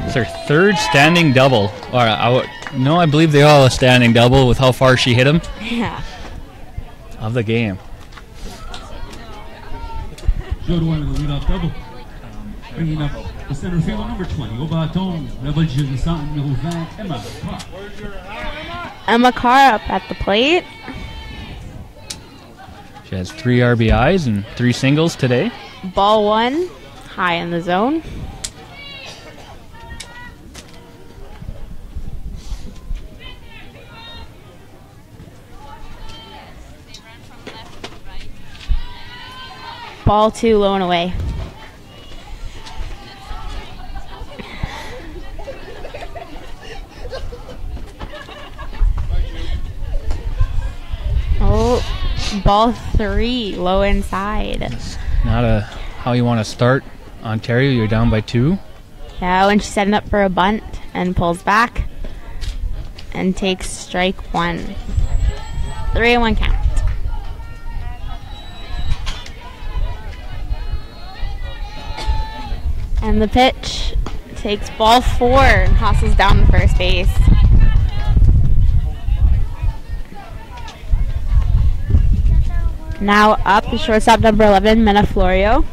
It's her third standing double. No, I believe they're all a standing double with how far she hit them. Yeah. Of the game. Joe one with the leadoff double. Bringing up the center fielder number 20, au bâton, la voltige de centre numéro 20, Emma Carr. Emma Carr up at the plate. She has 3 RBIs and 3 singles today. Ball one, high in the zone. Ball two, low and away. Oh, ball three, low inside. Not how you want to start Ontario. You're down by 2. Yeah, when she's setting up for a bunt and pulls back and takes strike one. 3-1 count. And the pitch takes ball 4 and hustles down the first base. Now up the shortstop number 11, Mena Florio.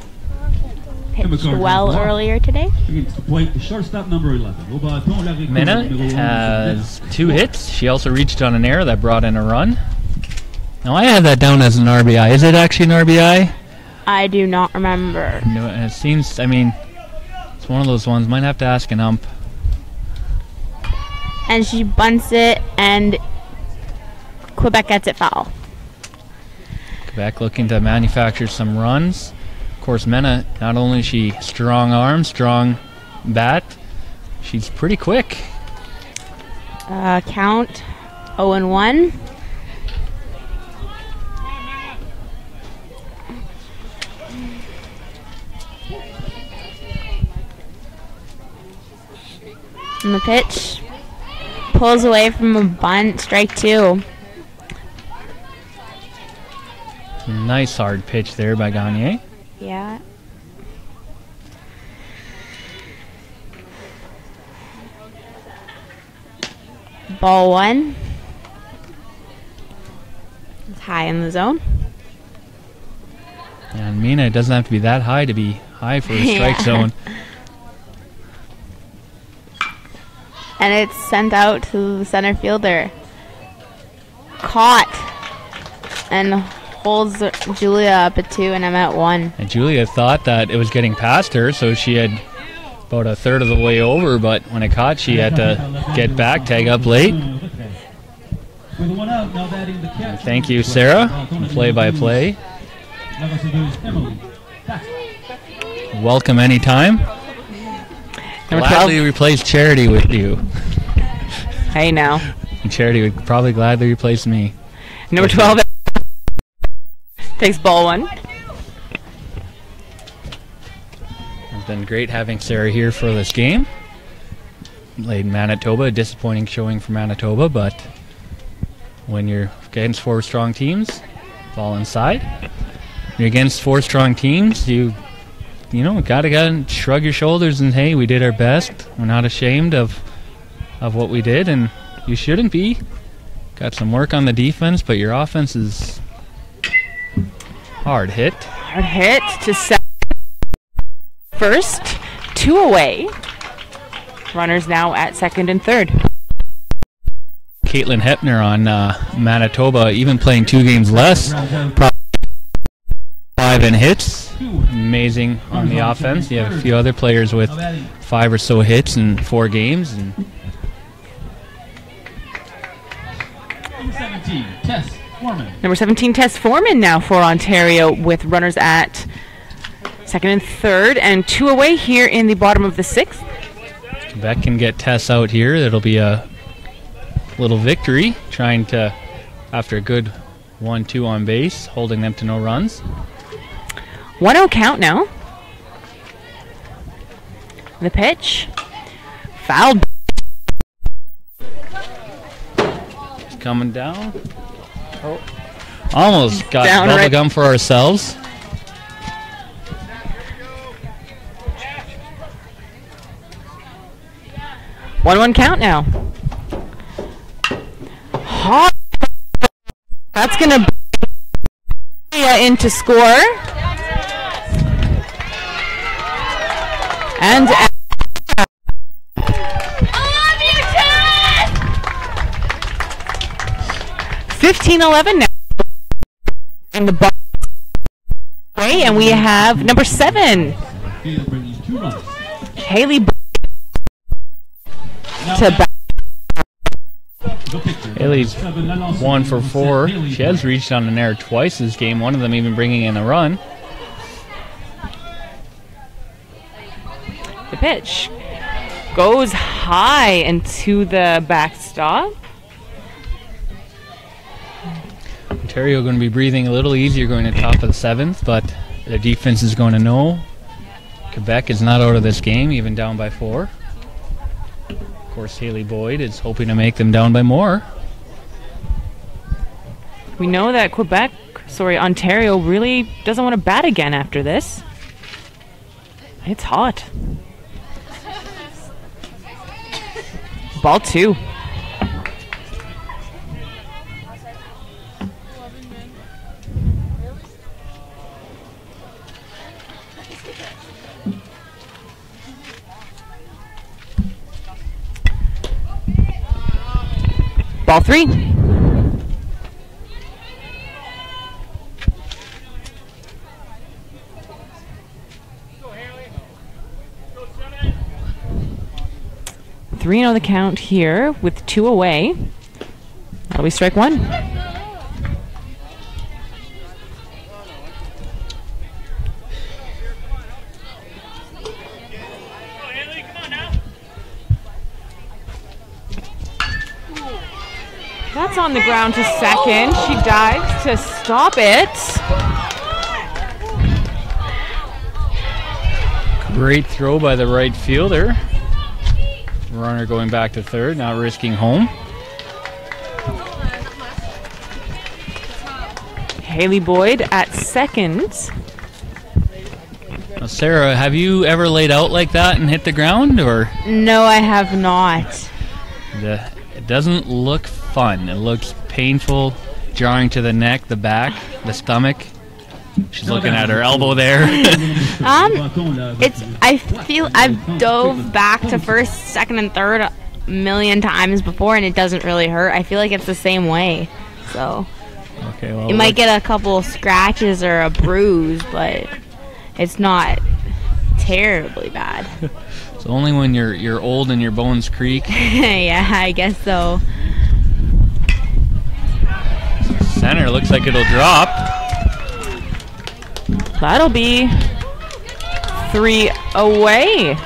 Pitched well earlier today. The shortstop number 11. Mena has 2 hits. She also reached on an error that brought in a run. Now I have that down as an RBI. Is it actually an RBI? I do not remember. No, it seems, I mean, it's one of those ones. Might have to ask an ump. And she bunts it, and Quebec gets it foul. Quebec looking to manufacture some runs. Of course, Mena, not only is she strong arm, strong bat, she's pretty quick. Count 0-1. And the pitch pulls away from a bunt, strike 2. Nice hard pitch there by Gagne. Yeah. Ball 1. It's high in the zone. And Mina, it doesn't have to be that high to be high for a strike zone. And it's sent out to the center fielder. Caught. And holds Julia up at 2 and I'm at 1. And Julia thought that it was getting past her, so she had about a third of the way over, but when it caught, she had to get back, tag up late. Thank you, Sarah. Play-by-play. Welcome anytime. Gladly replace Charity with you. Hey now. And Charity would probably gladly replace me. Number 12 takes ball 1. It's been great having Sarah here for this game. Played Manitoba, a disappointing showing for Manitoba, but when you're against 4 strong teams, fall inside. When you're against 4 strong teams, you gotta shrug your shoulders and hey, we did our best. We're not ashamed of what we did, and you shouldn't be. Got some work on the defense, but your offense is hard hit. Hard hit to second. First, 2 away. Runners now at second and third. Caitlin Hepner on Manitoba, even playing 2 games less. 5 in hits. Amazing on the offense. You have a few other players with 5 or so hits in 4 games. And Number 17, Tess Foreman now for Ontario with runners at Second and third, and 2 away here in the bottom of the 6th. Quebec can get Tess out here. It'll be a little victory, trying to, after a good 1-2 on base, holding them to no runs. 1-0 count now. The pitch. Fouled. Coming down. Oh, almost got Down bubble right. gum for ourselves. One count now. Hot. That's gonna be in to score. And 15-11 now in the bottom way, and we have number 7, Haley to back. Haley's 1 for 4. She has reached on an error twice this game, one of them even bringing in a run. The pitch goes high into the backstop. Ontario going to be breathing a little easier going to top of the 7th, but their defense is going to know Quebec is not out of this game, even down by 4. Of course, Haley Boyd is hoping to make them down by more. We know that Ontario really doesn't want to bat again after this. It's hot. Ball 2. Ball 3. Three on the count here with 2 away. That'll be strike 1. That's on the ground to second. She dives to stop it. Great throw by the right fielder. Runner going back to third, not risking home. Haley Boyd at second. Now, Sarah, have you ever laid out like that and hit the ground, or? No, I have not. It doesn't look fun. It looks painful, jarring to the neck, the back, the stomach. She's looking at her elbow there. I feel I've dove back to first, second, and third a million times before, and it doesn't really hurt. I feel like it's the same way. So okay, well, you might get a couple scratches or a bruise, but it's not terribly bad. It's only when you're old and your bones creak. Yeah, I guess so. Center looks like it'll drop. That'll be 3 away.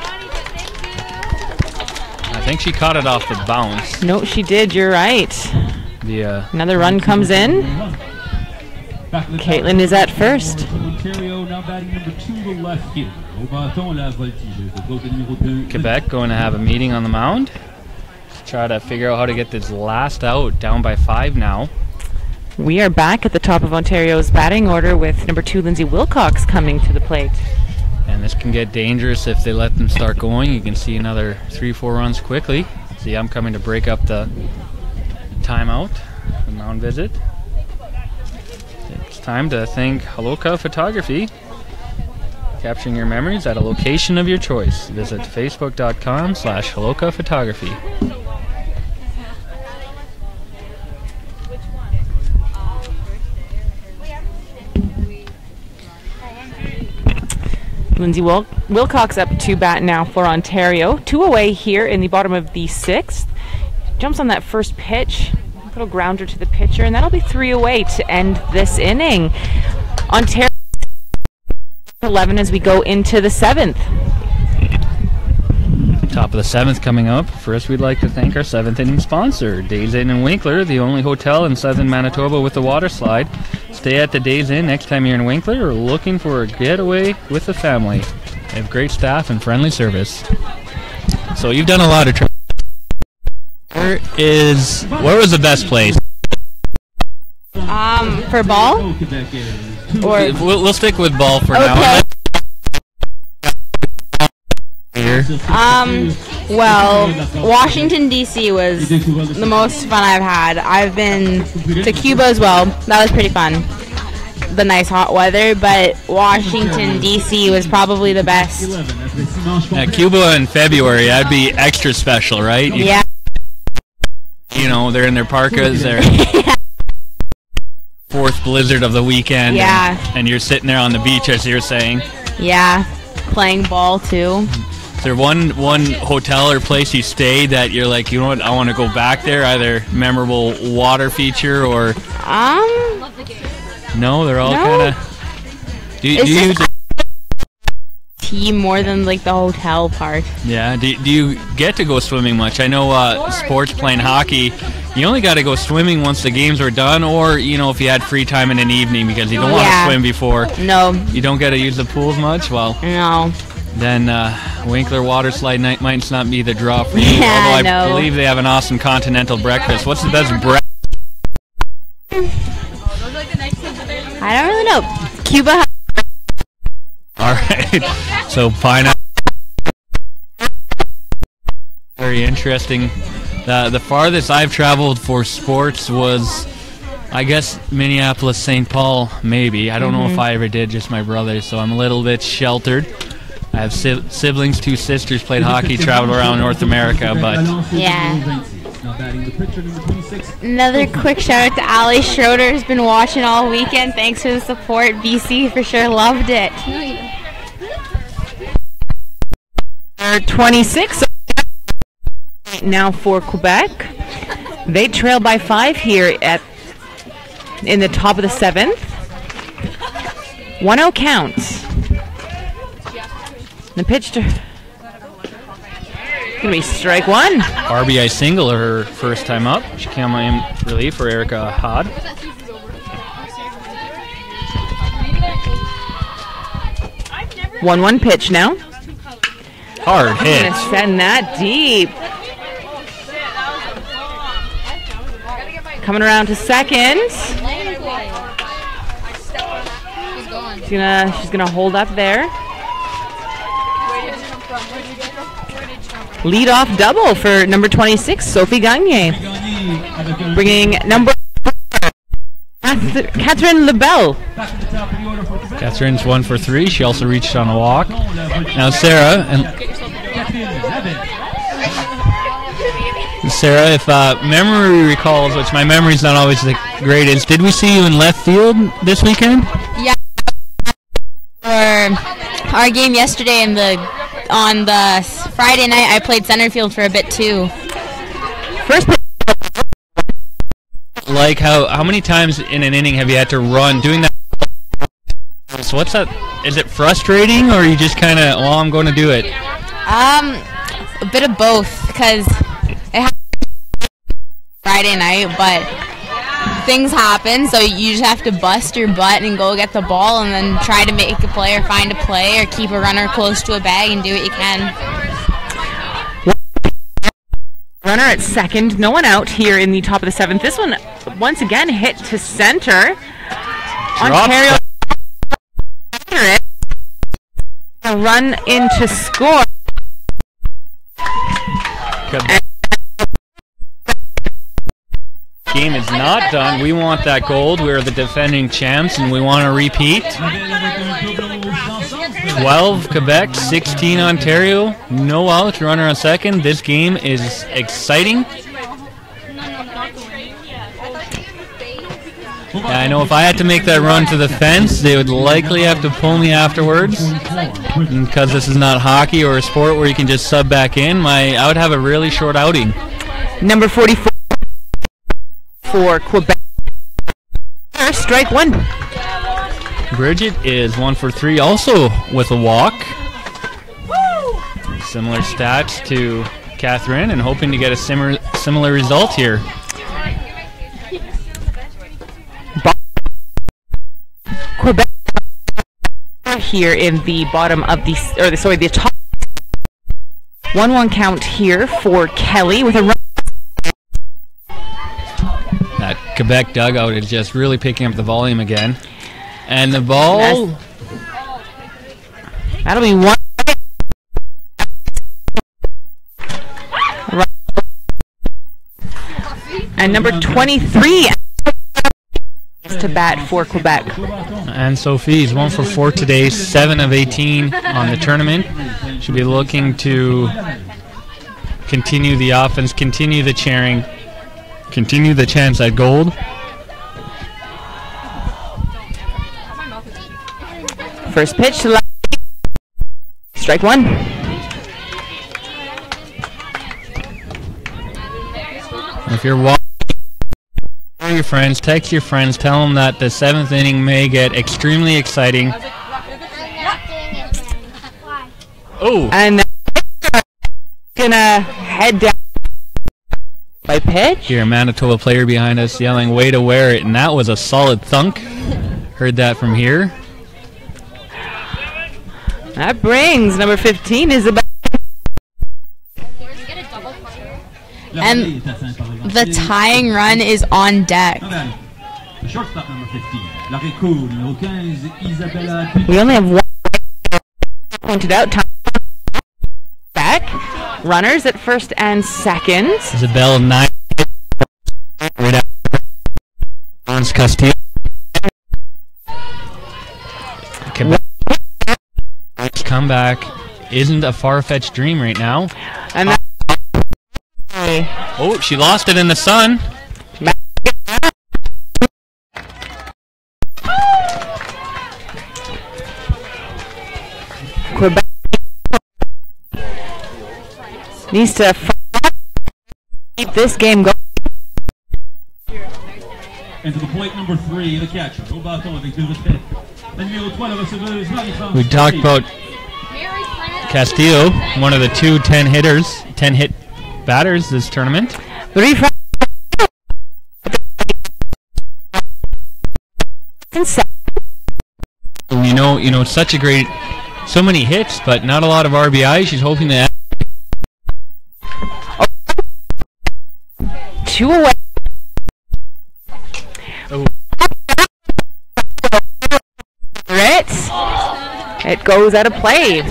I think she caught it off the bounce. No, she did. You're right. Another run comes in. Caitlin is at first. Ontario now batting number 2, the left fielder. Au bâton, la voltige de bloc numéro 2. Quebec going to have a meeting on the mound. Try to figure out how to get this last out, down by 5 now. We are back at the top of Ontario's batting order with number 2, Lindsay Wilcox, coming to the plate. And this can get dangerous if they let them start going. You can see another 3-4 runs quickly. See, I'm coming to break up the timeout, the mound visit. It's time to thank Haloka Photography, capturing your memories at a location of your choice. Visit facebook.com/Haloka Photography. Lindsay Wilcox up to bat now for Ontario. 2 away here in the bottom of the 6th. Jumps on that first pitch. Little grounder to the pitcher, and that'll be 3 away to end this inning. Ontario 11 as we go into the 7th. Top of the 7th coming up. First, we'd like to thank our 7th inning sponsor, Days Inn in Winkler, the only hotel in southern Manitoba with a water slide. Stay at the Days Inn next time you're in Winkler or looking for a getaway with the family. They have great staff and friendly service. So you've done a lot of travel. Where was the best place? For ball? Or We'll stick with ball for now. Here. Well, Washington, D.C. was the most fun I've had. I've been to Cuba as well. That was pretty fun. The nice hot weather, but Washington, D.C. was probably the best. Cuba in February, that'd be extra special, right? Yeah. You know, they're in their parkas, they're fourth blizzard of the weekend. Yeah. And you're sitting there on the beach, as you're saying. Yeah, playing ball too. Is there one hotel or place you stayed that you're like, you know what, I want to go back there? Either memorable water feature or... No, they're all kind of... Do you use team more than like the hotel part? Yeah. Do you get to go swimming much? I know sports playing hockey, you only got to go swimming once the games were done, or you know if you had free time in an evening because you don't want to swim before. No. You don't get to use the pools much. Well. No. Then Winkler Water Slide night might not be the draw for you. Yeah, although I believe they have an awesome continental breakfast. What's the best breakfast? I don't really know. Cuba. All right. So pineapple. Very interesting. The farthest I've traveled for sports was, I guess, Minneapolis, St. Paul, maybe. I don't know if I ever did, just my brother, so I'm a little bit sheltered. I have siblings, 2 sisters, played hockey, traveled around North America, but... Yeah. Another quick shout out to Ali Schroeder, who's been watching all weekend. Thanks for the support. BC for sure loved it. 26 now for Quebec. They trail by 5 here in the top of the 7th. 1-0 counts. The pitch to gonna be strike 1. RBI single her first time up. She came in relief for Erica Hod. One pitch now. Hard hit. Gonna send that deep. Coming around to second. She's gonna hold up there. Lead off double for number 26, Sophie Gagne. Bringing number 4, Catherine LeBel. Catherine's 1 for 3. She also reached on a walk. Now Sarah, if memory recalls, which my memory's not always the greatest, did we see you in left field this weekend? Yeah. For our game yesterday on the Friday night, I played center field for a bit too. First, like how many times in an inning have you had to run doing that? So what's that? Is it frustrating, or you just kind of, well, I'm going to do it? A bit of both, because it happened Friday night, but things happen, so you just have to bust your butt and go get the ball and then try to make a play or find a play or keep a runner close to a bag and do what you can. Runner at second, no one out here in the top of the 7th. This one, once again, hit to center. Ontario a run in to score. Game is not done. We want that gold. We're the defending champs, and we want to repeat. 12 Quebec, 16 Ontario. No out, runner on second. This game is exciting. Yeah, I know if I had to make that run to the fence, they would likely have to pull me afterwards. And because this is not hockey or a sport where you can just sub back in, I would have a really short outing. Number 44 for Quebec. Strike 1. Bridget is 1 for 3, also with a walk. Similar stats to Catherine, and hoping to get a similar result here. Quebec here in the bottom of the, the top. 1-1 count here for Kelly with a run. That Quebec dugout is just really picking up the volume again. And the ball. That'll be one. And number 23 to bat for Quebec. And Sophie's 1 for 4 today, 7 of 18 on the tournament. Should be looking to continue the offense, continue the cheering, continue the chance at gold. First pitch to left. Strike one. If you're watching, your friends, text your friends, tell them that the 7th inning may get extremely exciting. Oh, and gonna head down by pitch. Here, a Manitoba player behind us yelling, "Way to wear it!" And that was a solid thunk. Heard that from here. That brings number 15 is about. And the tying run is on deck. We only have one pointed out. Back. Runners at first and second. Isabel 9. Castillo. Comeback isn't a far-fetched dream right now. And oh, she lost it in the sun. Quebec needs to keep this game going. And to the plate number 3, the catcher. Au bâton avec le respect. La numéro 3, la receveuse, Marie-France. We talked about Castillo, one of the 2 10-hit batters this tournament. You know, such a great, so many hits, but not a lot of RBI. She's hoping to. 2 away. Oh. It goes out of play.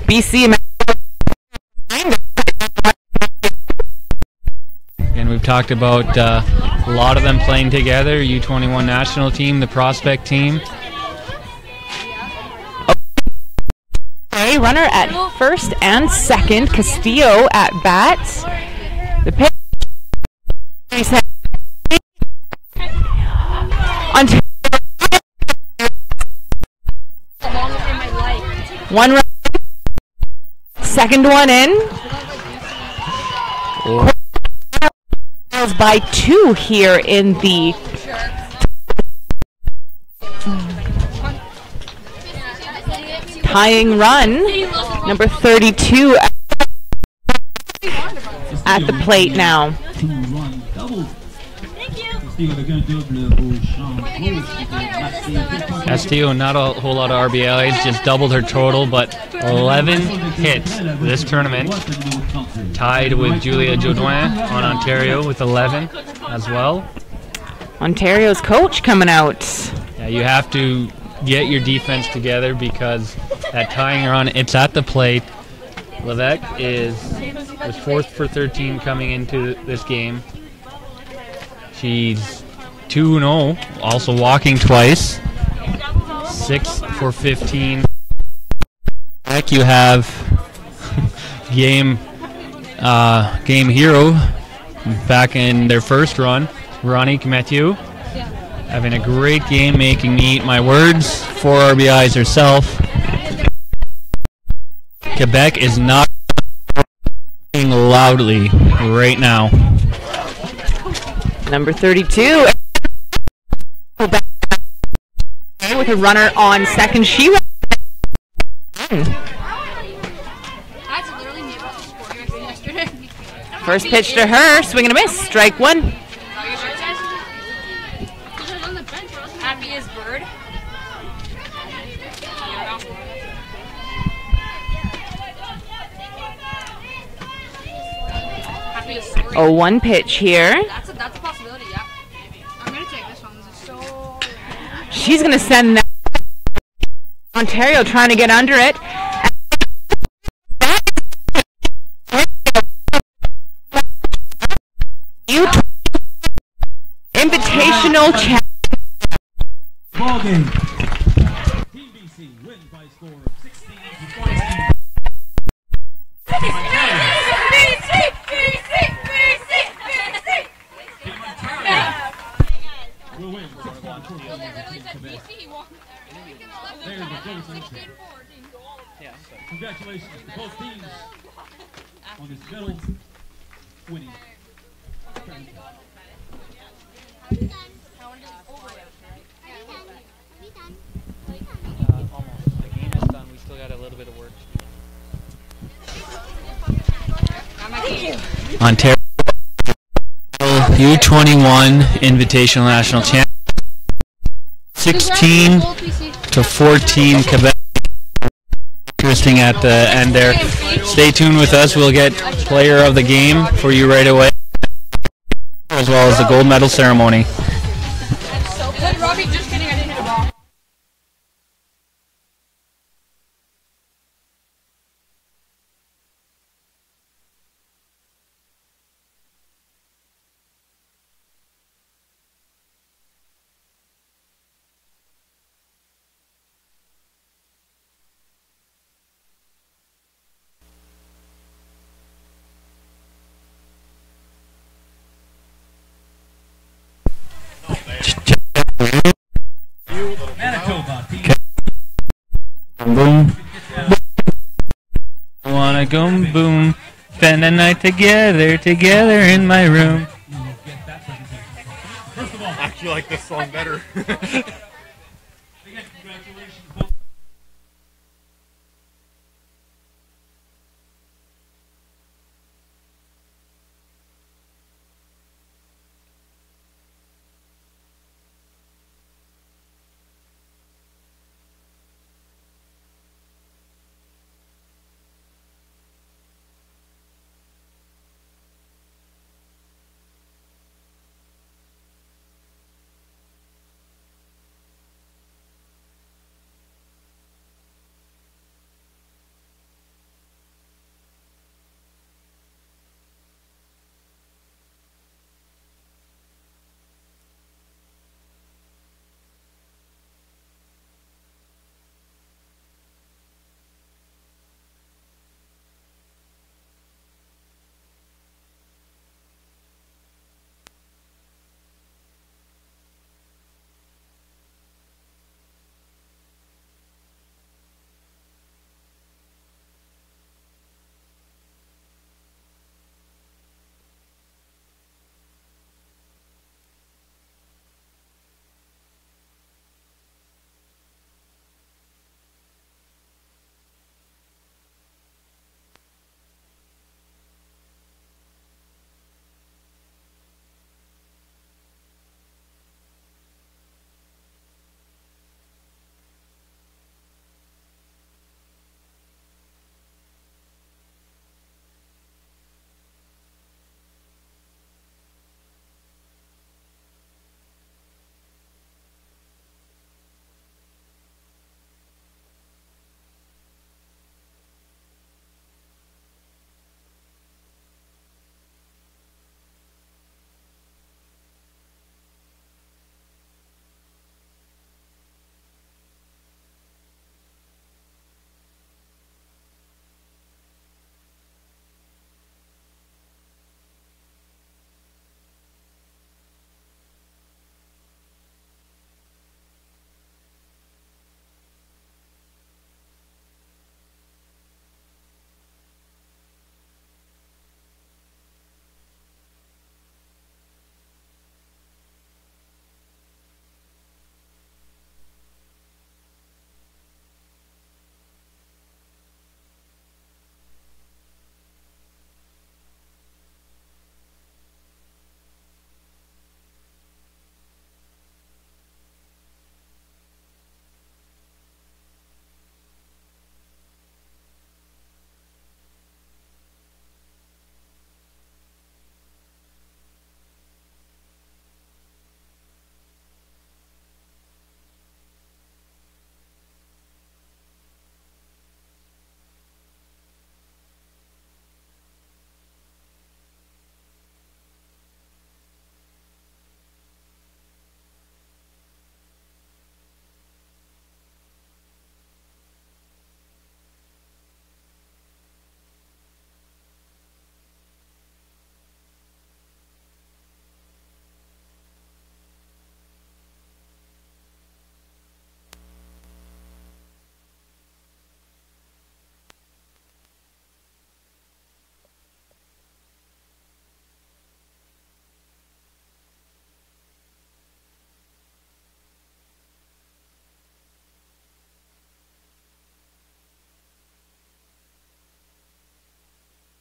BC. And we've talked about a lot of them playing together. U21 national team, the prospect team. Okay, runner at first and second. Castillo at bat. The pitch. One run. Second one in. Oh. By 2 here in the tying run. Number 32 at the plate now. Castillo, not a whole lot of RBIs, just doubled her total, but 11 hits this tournament. Tied with Julia Jodoin on Ontario with 11 as well. Ontario's coach coming out. Yeah, you have to get your defense together because that tying run, it's at the plate. Levesque was 4th for 13 coming into this game. She's 2-0, also walking twice. 6 for 15. You have game hero back in their first run, Veronique Mathieu, having a great game, making me eat my words. 4 RBIs herself. Quebec is not loudly right now. Number 32. With a runner on second. She was first pitch to her. Swing and a miss. Strike one. Happy as bird. Oh, one pitch here. That's a possibility, yeah. I'm gonna take this one. This is so... She's going to send that. Ontario trying to get under it. Invitational chat. Ball game. Team BC wins by score of 16 to 14. Will win. Congratulations to both teams on this medal winning. Almost. The game is done. We still got a little bit of work to do. Ontario U21 Invitational National Champion. 16 to 14 Quebec. Interesting at the end there. Stay tuned with us. We'll get player of the game for you right away, as well as the gold medal ceremony. Robbie, just kidding, I didn't hit a ball. Manitoba team. Boom. I wanna go boom. Spend the night together in my room. First of all, I actually like this song better. again, congratulations.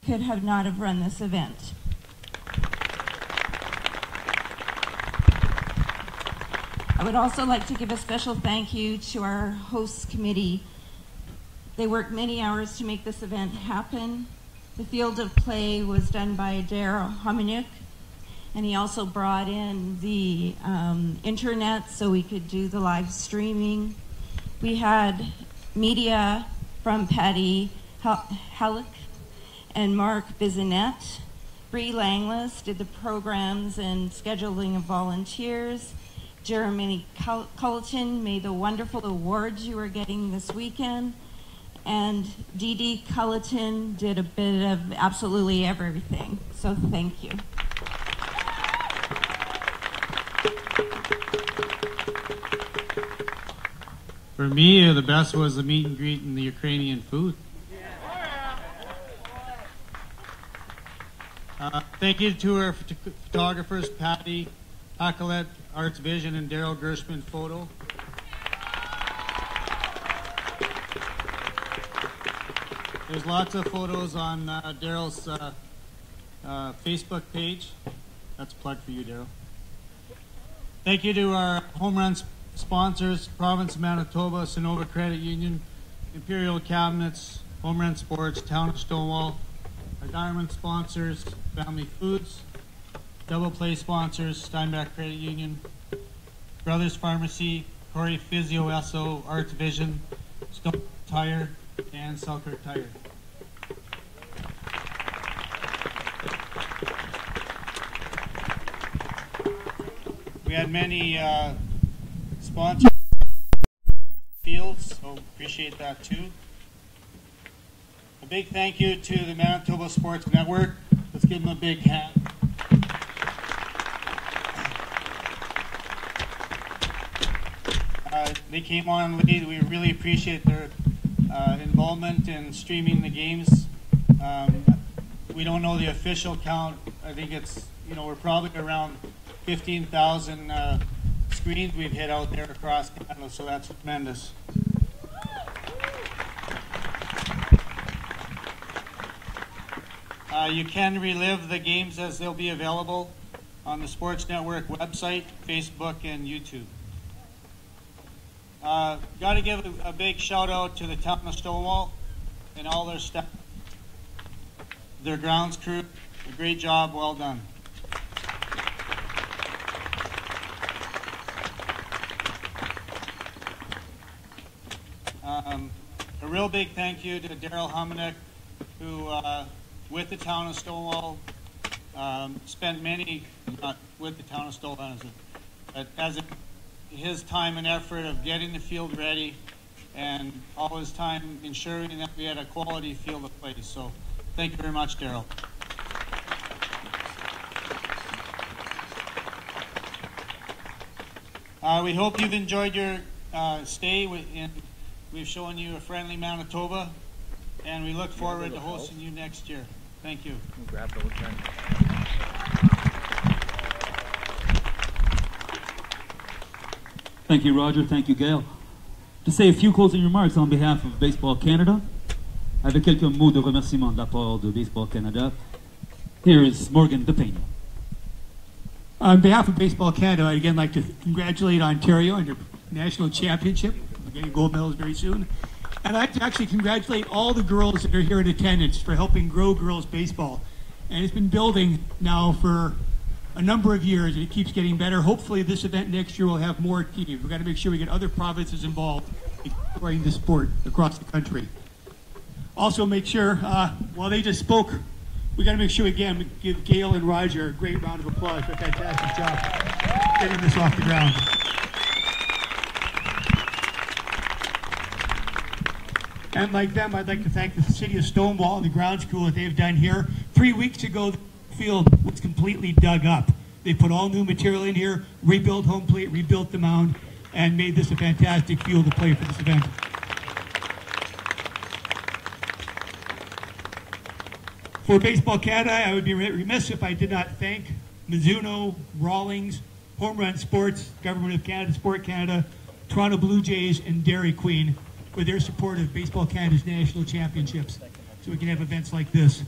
could have not have run this event. I would also like to give a special thank you to our hosts committee. They worked many hours to make this event happen. The field of play was done by Daryl Hominiuk, and he also brought in the internet so we could do the live streaming. We had media from Patty Halleck and Mark Bizinet. Bree Langlis did the programs and scheduling of volunteers. Jeremy Culleton made the wonderful awards you are getting this weekend. And Dee Dee Culleton did a bit of absolutely everything. So thank you. For me, the best was the meet and greet and the Ukrainian food. Thank you to our photographers, Patty Hacklet, Arts Vision, and Daryl Gershman Photo. There's lots of photos on Daryl's Facebook page. That's a plug for you, Daryl. Thank you to our home run sponsors, Province of Manitoba, Sonova Credit Union, Imperial Cabinets, Home Run Sports, Town of Stonewall, our diamond sponsors, Family Foods, Double Play sponsors, Steinbach Credit Union, Brothers Pharmacy, Corey Physio SO, Arts Vision, Stone Tire, and Selkirk Tire. We had many sponsors fields, so appreciate that too. A big thank you to the Manitoba Sports Network. Let's give them a big hand. They came on late. We really appreciate their involvement in streaming the games. We don't know the official count. I think it's, we're probably around 15,000 screens we've hit out there across Canada, so that's tremendous. You can relive the games as they'll be available on the Sports Network website, Facebook, and YouTube. Got to give a big shout out to the Town of Stonewall and all their staff, their grounds crew. A great job, well done. A real big thank you to Daryl Hominiuk, who, with the Town of Stonewall, spent many, not with the Town of Stonewall, but his time and effort of getting the field ready and all his time ensuring that we had a quality field of play. So thank you very much, Daryl. We hope you've enjoyed your stay. We've shown you a friendly Manitoba, and we look forward to hosting you next year. Thank you. Grab those then. Thank you, Roger. Thank you, Gail. To say a few closing remarks on behalf of Baseball Canada, avec quelques mots de remerciement de la part de Baseball Canada, here is Morgan DePena. On behalf of Baseball Canada, I'd again like to congratulate Ontario on your national championship. We're getting gold medals very soon. And I'd like to actually congratulate all the girls that are here in attendance for helping grow girls baseball. And it's been building now for a number of years, and it keeps getting better. Hopefully this event next year will have more teams. We've got to make sure we get other provinces involved in growing the sport across the country. Also make sure, while they just spoke, we got to make sure again we give Gail and Roger a great round of applause for a fantastic job getting this off the ground. And like them, I'd like to thank the City of Stonewall and the ground school that they've done here. 3 weeks ago, the field was completely dug up. They put all new material in here, rebuilt home plate, rebuilt the mound, and made this a fantastic field to play for this event. For Baseball Canada, I would be remiss if I did not thank Mizuno, Rawlings, Home Run Sports, Government of Canada, Sport Canada, Toronto Blue Jays, and Dairy Queen for their support of Baseball Canada's national championships, so we can have events like this.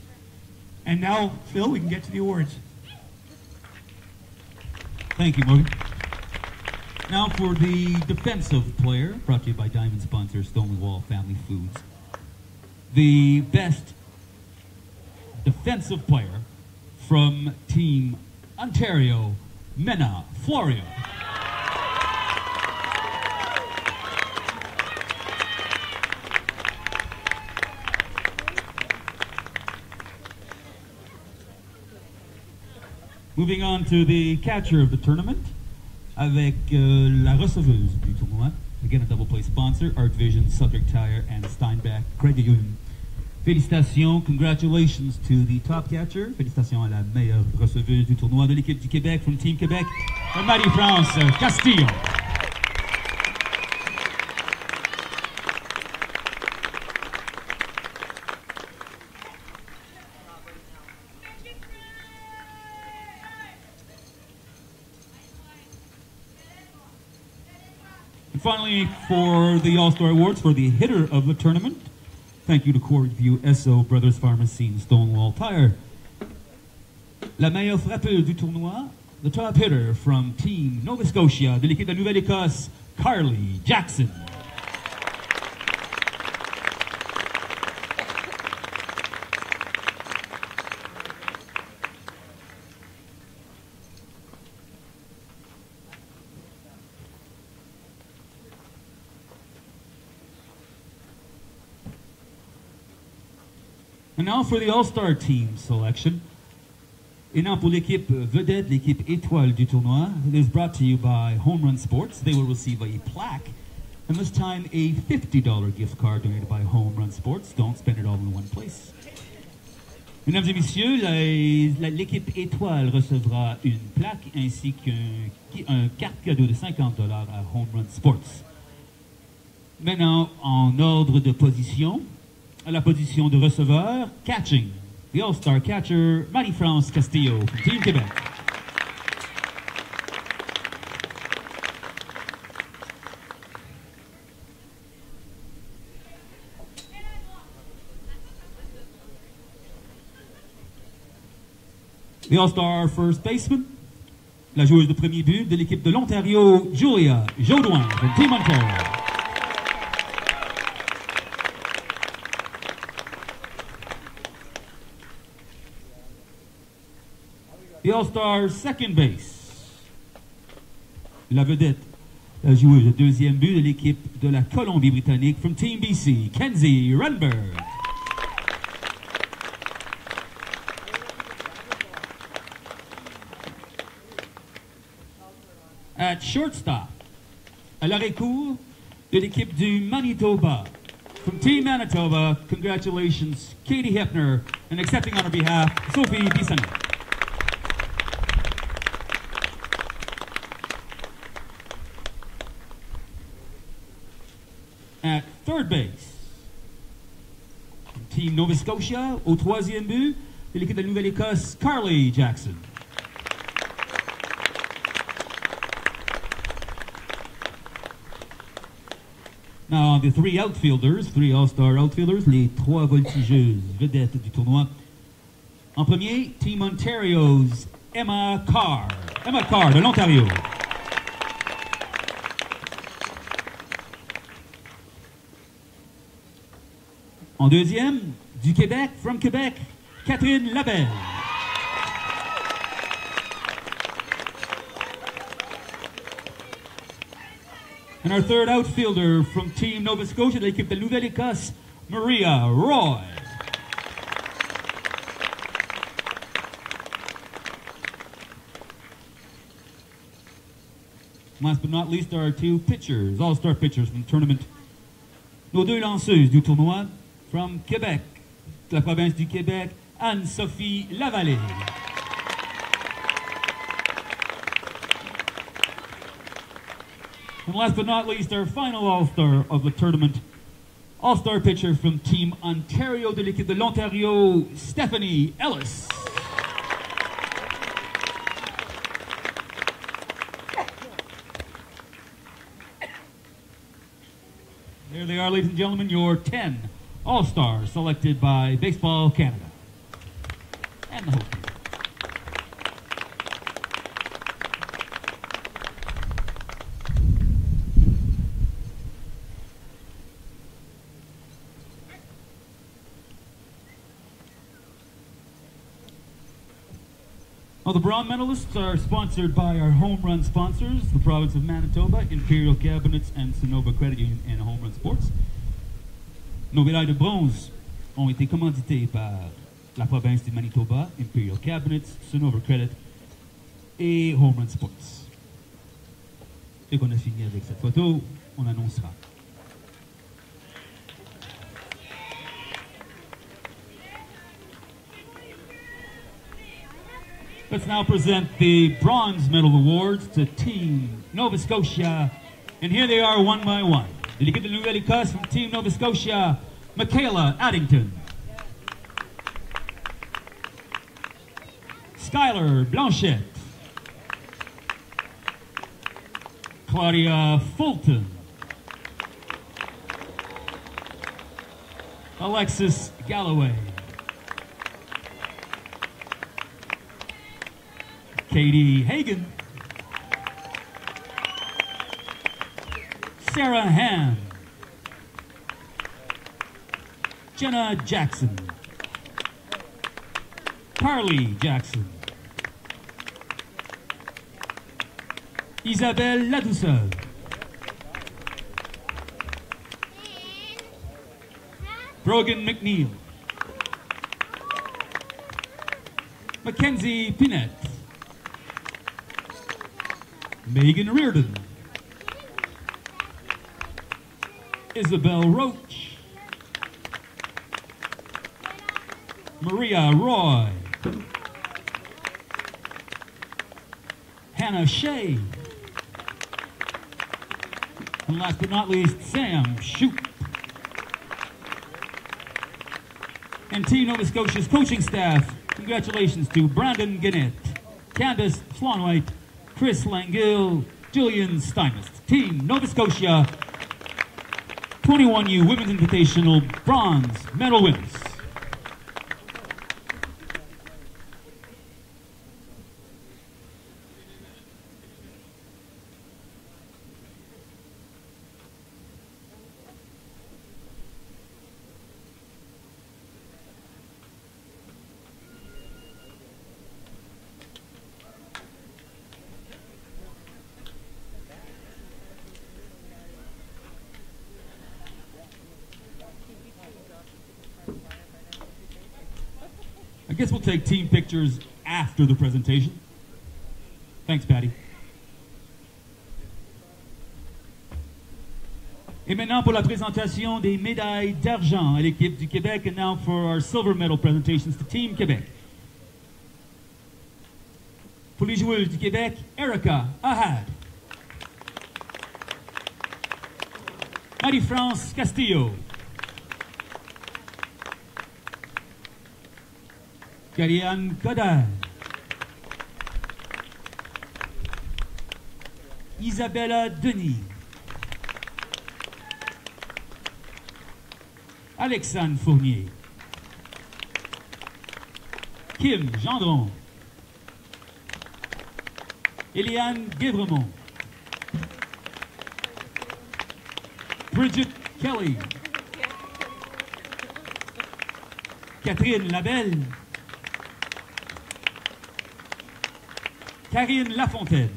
And now, Phil, we can get to the awards. Thank you, Morgan. Now for the defensive player, brought to you by Diamond sponsor Stonewall Family Foods. The best defensive player from Team Ontario, Mena Florio. Moving on to the catcher of the tournament, avec la receveuse du tournoi. Again, a double play sponsor, Art Vision, Subject Tire, and Steinbach Credit Union. Félicitations, congratulations to the top catcher. Félicitations à la meilleure receveuse du tournoi de l'équipe du Québec, from Team Québec, Marie-France Castillo. And finally, for the All-Star Awards for the hitter of the tournament, thank you to Courtview, Esso, Brothers Pharmacy, and Stonewall Tire. La meilleure frappeuse du tournoi, the top hitter from Team Nova Scotia, de l'équipe de Nouvelle-Écosse, Carly Jackson. And now for the All-Star Team selection. Et now pour l'équipe vedette, l'équipe étoile du tournoi. It is brought to you by Home Run Sports. They will receive a plaque, and this time a $50 gift card donated by Home Run Sports. Don't spend it all in one place. Mesdames et messieurs, l'équipe étoile recevra une plaque ainsi qu'un carte cadeau de $50 à Home Run Sports. Maintenant, en ordre de position, à la position de receveur, catching, the All-Star catcher, Marie-France Castillo from Team Québec. The All-Star first baseman, la joueuse de premier but de l'équipe de l'Ontario, Julia Jaudoin from Team Ontario. The All-Star second base, la vedette, la joueuse de deuxième but de l'équipe de la Colombie-Britannique from Team BC, Kenzie Runberg. At shortstop, à l'arrêt-court de l'équipe du Manitoba, from Team Manitoba, congratulations, Katie Hepner, and accepting on her behalf, Sophie Bissonnette. At third base, Team Nova Scotia, au troisième but, de l'équipe de Nouvelle-Écosse, Carly Jackson. Now, the three outfielders, three All-Star outfielders, les trois voltigeuses vedettes du tournoi. En premier, Team Ontario's Emma Carr de l'Ontario. En deuxième, du Québec, from Québec, Catherine Labelle. And our third outfielder from Team Nova Scotia, de l'équipe de Nouvelle-Écosse, Maria Roy. Last but not least, our two pitchers, all-star pitchers from the tournament. Nos deux lanceuses du tournoi, from Québec, de la province du Québec, Anne-Sophie Lavallée. And last but not least, our final All-Star of the tournament, All-Star pitcher from Team Ontario, de l'équipe de l'Ontario, Stephanie Ellis. There they are, ladies and gentlemen, your 10 All-Stars selected by Baseball Canada. and hockey. Well, the bronze medalists are sponsored by our home run sponsors, the province of Manitoba, Imperial Cabinets, and Sonova Credit Union and Home Run Sports. Nos médailles de bronze ont été commanditées par la province du Manitoba, Imperial Cabinets, Sonova Credit et Home Run Sports. Dès qu'on a fini avec cette photo, on annoncera. Let's now present the bronze medal awards to Team Nova Scotia. And here they are one by one. De l'équipe de Nouvelle-Écosse from Team Nova Scotia, Michaela Addington. Skylar Blanchette. Claudia Fulton. Alexis Galloway. Katie Hagan, Sarah Ham, Jenna Jackson, Carly Jackson, Isabelle Ladouceur, Brogan McNeil, Mackenzie Pinette, Megan Reardon, Isabel Roach, Maria Roy, Hannah Shea, and last but not least, Sam Shoup. And Team Nova Scotia's coaching staff, congratulations to Brandon Gannett, Candace Slonwhite, Chris Langill, Julian Steinmist. Team Nova Scotia 21U Women's Invitational bronze medal winners. I guess we'll take team pictures after the presentation. Thanks, Patty. Et maintenant pour la présentation des médailles d'argent à l'équipe du Québec, and now for our silver medal presentations to Team Québec. Pour les joueuses du Québec, Erica Ahad, Marie-France Castillo, Karianne Godard, Isabella Denis, Alexandre Fournier, Kim Gendron, Eliane Guévremont, Bridget Kelly, Catherine Labelle, Karine Lafontaine,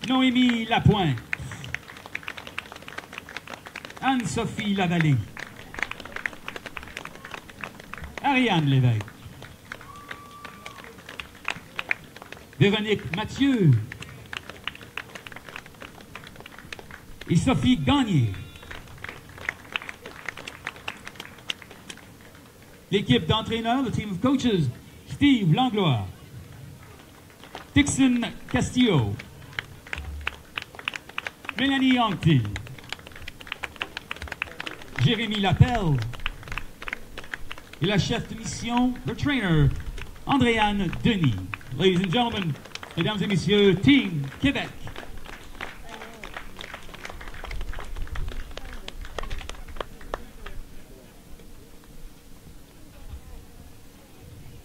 Noémie Lapointe, Anne-Sophie Lavallée, Ariane Lévesque, Véronique Mathieu et Sophie Gagné. L'équipe d'entraîneurs, the team of coaches, Steve Langlois, Dixon Castillo, Mélanie Anctil, Jérémy Lapelle et la chef de mission, the trainer, Andréane Denis. Ladies and gentlemen, mesdames et messieurs, Team Québec.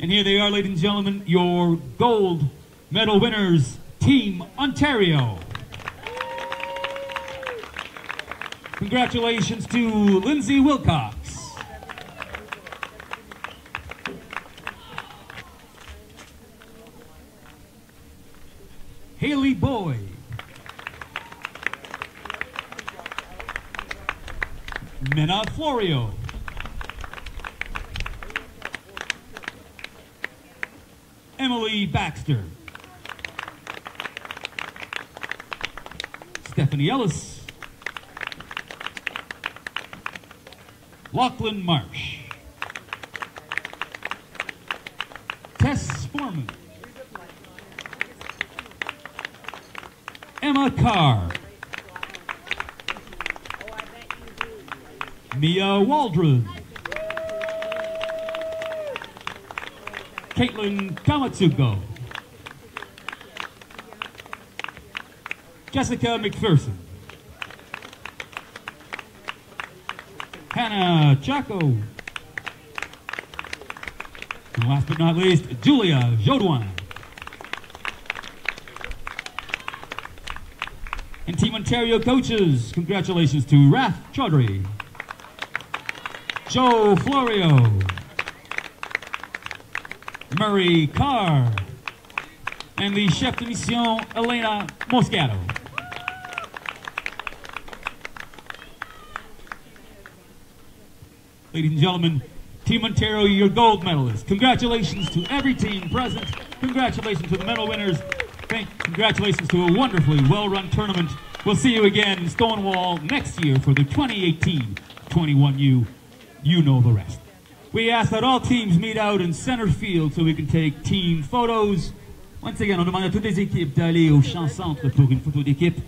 And here they are, ladies and gentlemen, your gold medal winners, Team Ontario. Congratulations to Lindsay Wilcox. Haley Boyd. Mena Florio. Emily Baxter. Stephanie Ellis. Lachlan Marsh. Tess Foreman. Emma Carr. Mia Waldron. Caitlin Kamatsuko. Jessica McPherson. Hannah Chaco. And last but not least, Julia Jodouin. And Team Ontario coaches, congratulations to Raph Chaudhry, Joe Florio, Murray Carr, and the chef de mission, Elena Moscato. Ladies and gentlemen, Team Ontario, your gold medalists. Congratulations to every team present. Congratulations to the medal winners. Congratulations to a wonderfully well-run tournament. We'll see you again in Stonewall next year for the 2018 21U. You know the rest. We ask that all teams meet out in center field so we can take team photos. Once again, on demande à toutes les équipes d'aller au champ centre pour une photo d'équipe.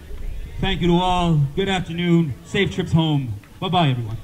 Thank you to all. Good afternoon. Safe trips home. Bye-bye, everyone.